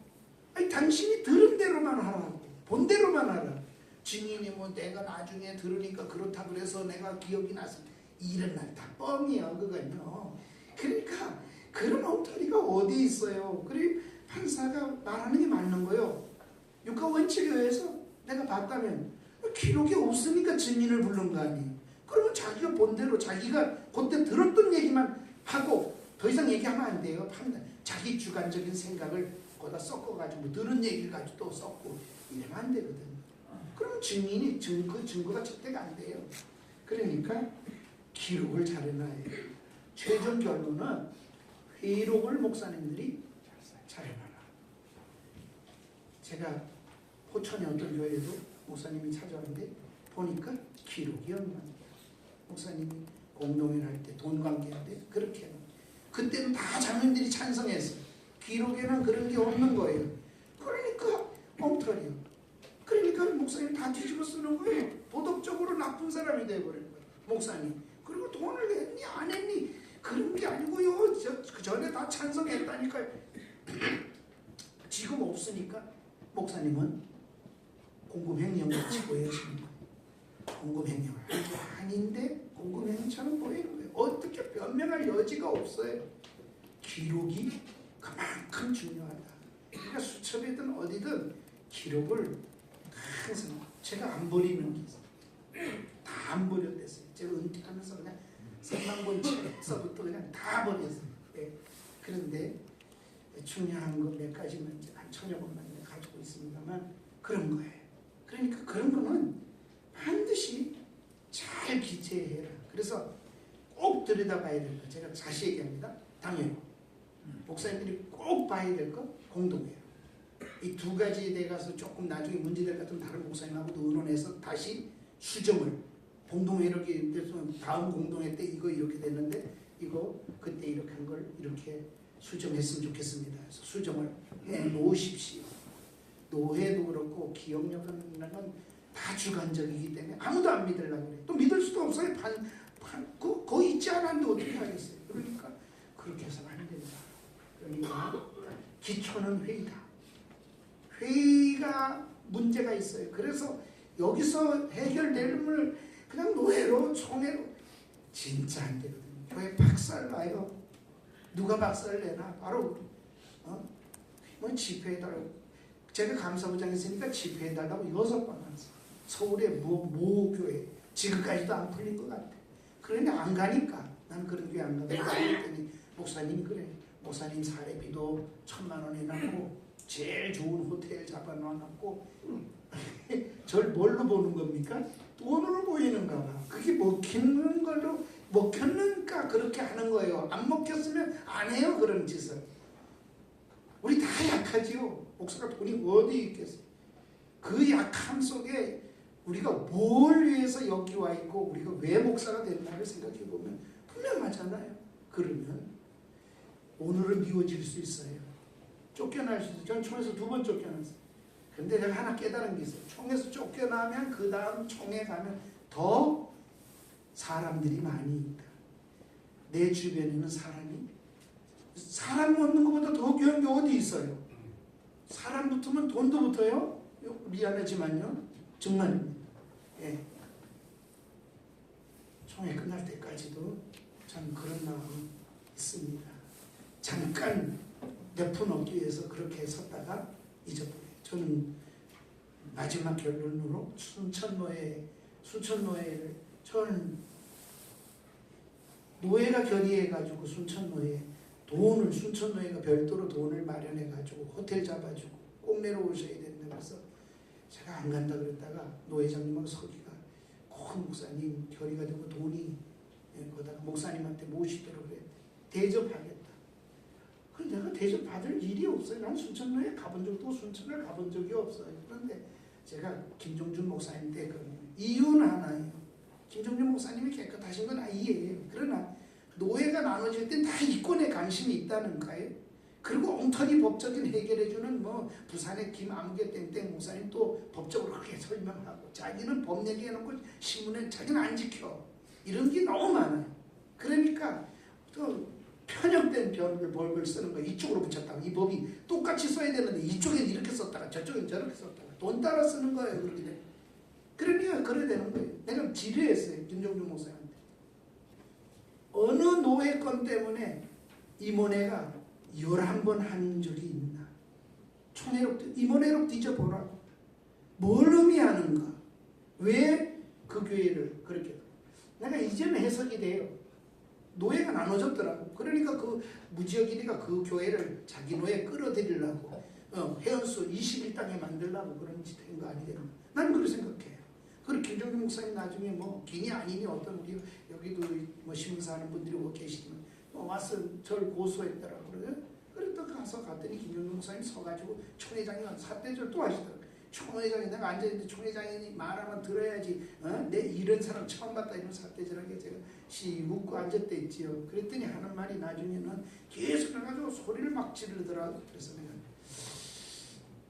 아니 당신이 들은 대로만 하라고 본 대로만 하라. 증인이 뭐 내가 나중에 들으니까 그렇다 그래서 내가 기억이 나서 이런 날 다 뻥이에요. 그건요. 그러니까 그런 엉터리가 어디 있어요. 그리고 판사가 말하는 게 맞는 거예요. 육하 원칙에 의해서 내가 봤다면 기록이 없으니까 증인을 부른 거 아니에요. 그러면 자기가 본 대로 자기가 그때 들었던 얘기만 하고 더 이상 얘기하면 안 돼요. 자기 주관적인 생각을 거기다 섞어가지고 들은 얘기를 가지고 또 섞고 이러면 안 되거든요. 그러면 증인이 증거가 채택 안 돼요. 그러니까 기록을 잘 해놔야 해요. 최종 결론은 회의록을 목사님들이 잘 해놔라. 제가 포천의 어떤 교회에도 목사님이 찾아왔는데 보니까 기록이 없는 목사님이 공동회를 할 때 돈 관계인데 그렇게 해요. 그때는 다 장로님들이 찬성했어요. 기록에는 그런 게 없는 거예요. 그러니까 엉터리요. 그러니까 목사님 다 뒤집어 쓰는 거예요. 도덕적으로 나쁜 사람이 돼버린 거예요. 목사님. 그리고 돈을 했니 안 했니 그런 게 아니고요. 그 전에 다 찬성했다니까요. 지금 없으니까 목사님은 공금횡령을 치고해주는 거예요. 공금횡령을 아닌데 공금횡령처럼 보이는 거예요. 어떻게 변명할 여지가 없어요. 기록이 그만큼 중요하다. 그러니까 수첩이든 어디든 기록을 항상 제가 안 버리는 게 있어요. 다 안 버렸댔어요. 제가 은퇴하면서 그냥 3만 권 책서부터 그냥 다 버렸어요. 네. 그런데 중요한 거 몇 가지만 이제 한 1,000여 권만 가지고 있습니다만 그런 거예요. 그러니까 그런 거는 반드시 잘 기재해라. 그래서 꼭 들여다봐야 될 거. 제가 다시 얘기합니다. 당연히 목사님들이 꼭 봐야 될 거 공동회요. 이 두 가지에 대해서 조금 나중에 문제될 것 같은 다른 목사님하고도 의논해서 다시 수정을 공동회 이렇게 돼서 다음 공동회 때 이거 이렇게 됐는데 이거 그때 이렇게 한 걸 이렇게 수정했으면 좋겠습니다. 그래서 수정을 해 놓으십시오. 노회도 그렇고 기억력이라는 건 다 주관적이기 때문에 아무도 안 믿으려고 그래요. 또 믿을 수도 없어요. 그거 있지 않았는데 어떻게 하겠어요. 그러니까 그렇게 해서는 안 된다. 그러니까 기초는 회의다. 회의가 문제가 있어요. 그래서 여기서 해결되는 그냥 노예로 총회로 진짜 안 되거든요. 교회 박살 나요. 누가 박살 내나 바로 뭐 집회해달라고. 제가 감사부장 했으니까 집회해달라고 6번 왔어요. 서울의 모 교회 지금까지도 안 풀린 것 같아. 그러니 안 가니까 난 그런 교회 안 가니까 그랬더니 목사님이 그래. 목사님 사례비도 1,000만 원 해놨고 제일 좋은 호텔 잡아놔놨고 절 뭘로 보는 겁니까? 돈으로 보이는가 봐. 그게 먹히는 걸로 먹혔는가 그렇게 하는 거예요. 안 먹혔으면 안 해요. 그런 짓을. 우리 다 약하지요. 목사가 돈이 어디 있겠어요. 그 약함 속에 우리가 뭘 위해서 여기 와 있고 우리가 왜 목사가 됐나를 생각해 보면 분명하잖아요. 그러면 오늘은 미워질 수 있어요. 쫓겨날 수 있어요. 전 총에서 2번 쫓겨났어요. 근데 내가 하나 깨달은 게 있어요. 총에서 쫓겨나면 그 다음 총에 가면 더 사람들이 많이 있다. 내 주변에는 사람 얻는 것보다 더 귀한 게 어디 있어요? 사람 붙으면 돈도 붙어요? 미안하지만요. 정말입니다. 예. 총회 끝날 때까지도 참 그런 마음이 있습니다. 잠깐 몇 푼 얻기 위해서 그렇게 섰다가 잊어버려요. 저는 마지막 결론으로 순천노예를 저는 노예가 결의해가지고 순천노예가 별도로 돈을 마련해가지고 호텔 잡아주고 꼭 내려오셔야 된다 그래서 제가 안 간다 그랬다가 노회장님하고 서기가 꼭 목사님 결의가 되고 돈이 거다가 목사님한테 모시도록 그래 대접하겠다. 그런데 내가 대접받을 일이 없어요. 난 순천노예 가본 적도 순천을 가본 적이 없어요. 그런데 제가 김종준 목사님 때 그 이유는 하나예요. 김종준 목사님이 깨끗하신 건 이해해요. 그러나 노예가 나눠질 땐 다 이권에 관심이 있다는 거예요. 그리고 엉터리 법적인 해결해주는 뭐 부산의 김아무개 땡땡 목사님 또 법적으로 그렇게 설명하고 자기는 법 얘기해놓고 신문에 자기는 안 지켜. 이런 게 너무 많아요. 그러니까 또 편협된 변을 벌벌 쓰는 거예요. 이쪽으로 붙였다가 이 법이 똑같이 써야 되는데 이쪽엔 이렇게 썼다가 저쪽엔 저렇게 썼다가 돈 따라 쓰는 거예요. 그렇게 돼. 그러니까 그래야 되는 거예요. 내가 지뢰했어요. 김종준 목사님한테. 어느 노예권 때문에 임원회가 11번 한 적이 있나. 임원회로 뒤져보라고. 뭘 의미하는가. 왜 그 교회를 그렇게. 내가 이제는 해석이 돼요. 노예가 나눠졌더라고. 그러니까 그 무지혁이니까 그 교회를 자기 노예 끌어들이려고 회원수 21당에 만들려고 그런 짓 한 거 아니겠나. 난 그렇게 생각해요. 그리고 김종규 목사님 나중에 뭐 기니 아니니 어떤 우리 여기도 뭐 신문사하는 분들이 뭐 계시지만 와서 저를 고소했더라고. 그랬다 가서 갔더니 김종규 목사님 서가지고 총회장이 삿대질 또 하시더라고. 총회장이 내가 앉아있는데 총회장이 말하면 들어야지. 내 이런 사람 처음 봤다 이런 삿대질하게 제가 웃고 앉았댔지요. 그랬더니 하는 말이 나중에는 계속 해가지고 소리를 막 지르더라고. 그래서 내가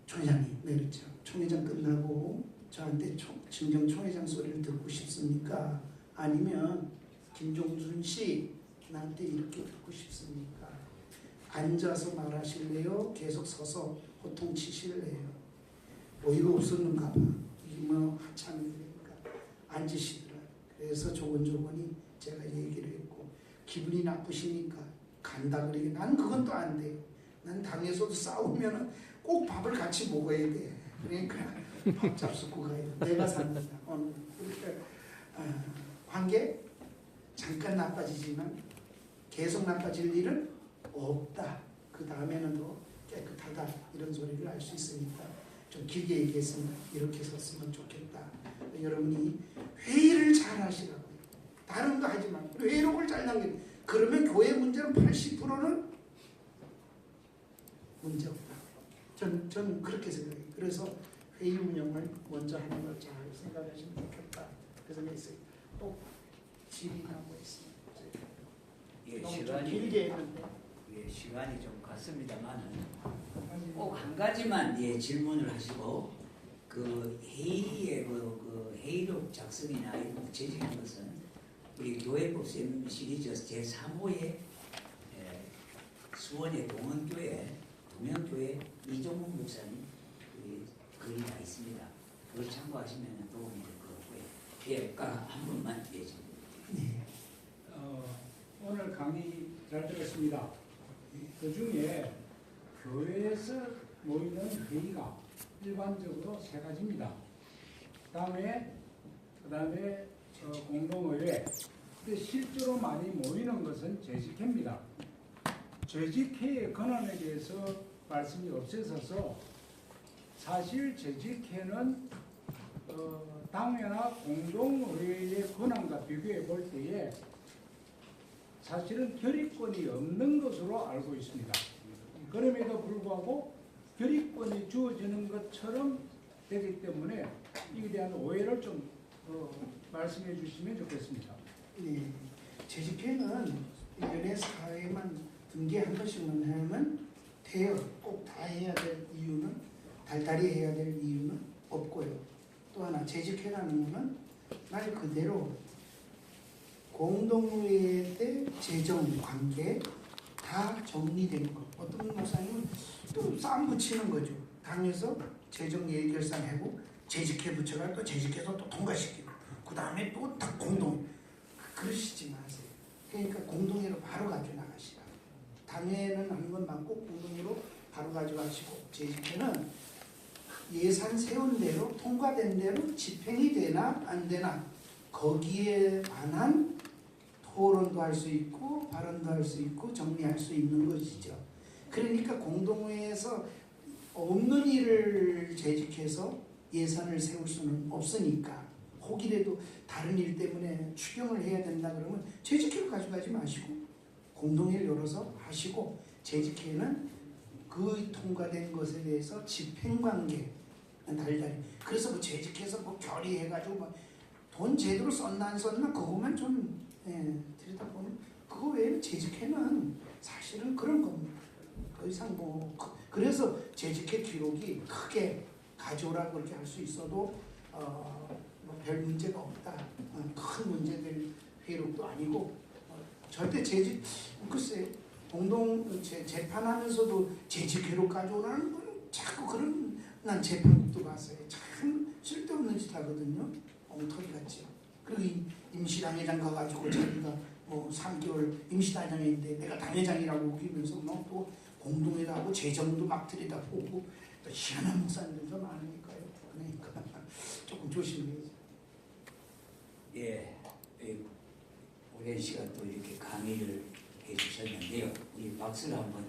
총회장님 내렸죠. 총회장 끝나고 저한테 진정 총회장 소리를 듣고 싶습니까? 아니면 김종준 씨 나한테 이렇게 듣고 싶습니까? 앉아서 말하실래요? 계속 서서 호통 치실래요? 어이가 없었는가 봐. 이게 뭐 한참이니까 앉으시더라. 그래서 조곤조곤히 제가 얘기를 했고 기분이 나쁘시니까 간다 그러게 나는 그건 또 안 돼요. 난 당에서도 싸우면은 꼭 밥을 같이 먹어야 돼. 그러니까 밥 잡수고 가요. 내가 삽니다. 그러니까 관계 잠깐 나빠지지만 계속 나빠질 일은 없다. 그 다음에는 더 깨끗하다. 이런 소리를 알 수 있으니까 좀 길게 얘기했으면 이렇게 섰으면 좋겠다. 여러분이 회의를 잘 하시라고요. 다른 거 하지 말고 회의록을 잘 남겨. 그러면 교회 문제는 80%는 문제 없다. 저는 그렇게 생각해요. 그래서 회의 운영을 먼저 하는 걸 잘 생각하시면 좋겠다. 그래서 했어요. 또 질의하고 있습니다. 예, 너무 좀 시간이 길게 했는데. 예, 시간이 좀 갔습니다만은 꼭 한 가지만 질문을 하시고 그 회의의 그 회의록 작성이나 이런 거 제정한 것은 우리 교회법 시리즈 제3호의 수원의 동원교회 이종문 목사님 글이 다 있습니다. 그걸 참고하시면 도움이 될 것 같고요. 예, 한 분만 좀. 오늘 강의 잘 들었습니다. 그 중에 교회에서 모이는 회의가 일반적으로 3가지입니다. 그다음에 공동의회. 근데 실제로 많이 모이는 것은 재직회입니다. 재직회의 권한에 대해서 말씀이 없어서 사실 재직회는 당회나 공동의회의 권한과 비교해 볼 때에 사실은 결의권이 없는 것으로 알고 있습니다. 그럼에도 불구하고 결의권이 주어지는 것처럼 되기 때문에 이에 대한 오해를 좀 말씀해 주시면 좋겠습니다. 네, 재직회는 연예 사회만 등기한 것이면 하면 돼요. 꼭 다 해야 될 이유는 달달이 해야 될 이유는 없고요. 또 하나 재직회라는 것은 말 그대로 공동묘회 때 재정 관계 다 정리된 거. 어떤 목사님은 또 싸움 붙이는 거죠. 당에서 재정 예결산하고 재직회 부처가 또 재직해서 또 통과시키고 그 다음에 또 다 공동. 그러시지 마세요. 그러니까 공동회로 바로 가져나가시라. 당회는 하는 건 맞고 공동회로 바로 가져가시고 재직회는 예산 세운 대로 통과된 대로 집행이 되나 안 되나 거기에 관한 토론도 할 수 있고 발언도 할 수 있고 정리할 수 있는 것이죠. 그러니까 공동회에서 없는 일을 재직해서 예산을 세울 수는 없으니까 혹이라도 다른 일 때문에 추경을 해야 된다 그러면 재직회를 가져가지 마시고 공동회를 열어서 하시고 재직회는 그 통과된 것에 대해서 집행관계 달달이 그래서 뭐 재직해서 뭐 결의해가지고 뭐 돈 제대로 썼나 안 썼나 그것만 좀 들여다보면 그거 외에는 재직회는 사실은 그런 겁니다. 더 이상 뭐 그래서 재직회 기록이 크게 가져오라 그렇게 할 수 있어도 별 문제가 없다. 큰 문제될 회의록도 아니고 절대 재직 글쎄 공동 재판하면서도 재직 기록 가져오라는 건 자꾸 그런 난 재판국도 봤어요. 참 쓸데없는 짓 하거든요. 엉터리 같지. 그리고 임시당회장 가가지고 자기가 뭐 3개월 임시당회장인데 내가 당회장이라고 우기면서 뭐 또 공동회도 하고 재정도 막 들여다보고 또 희한한 목사님들도 많으니까요. 그러니까 조금 조심해야죠. 예, 오랜 시간 또 이렇게 강의를 해주셨는데요. 이 박수를 한번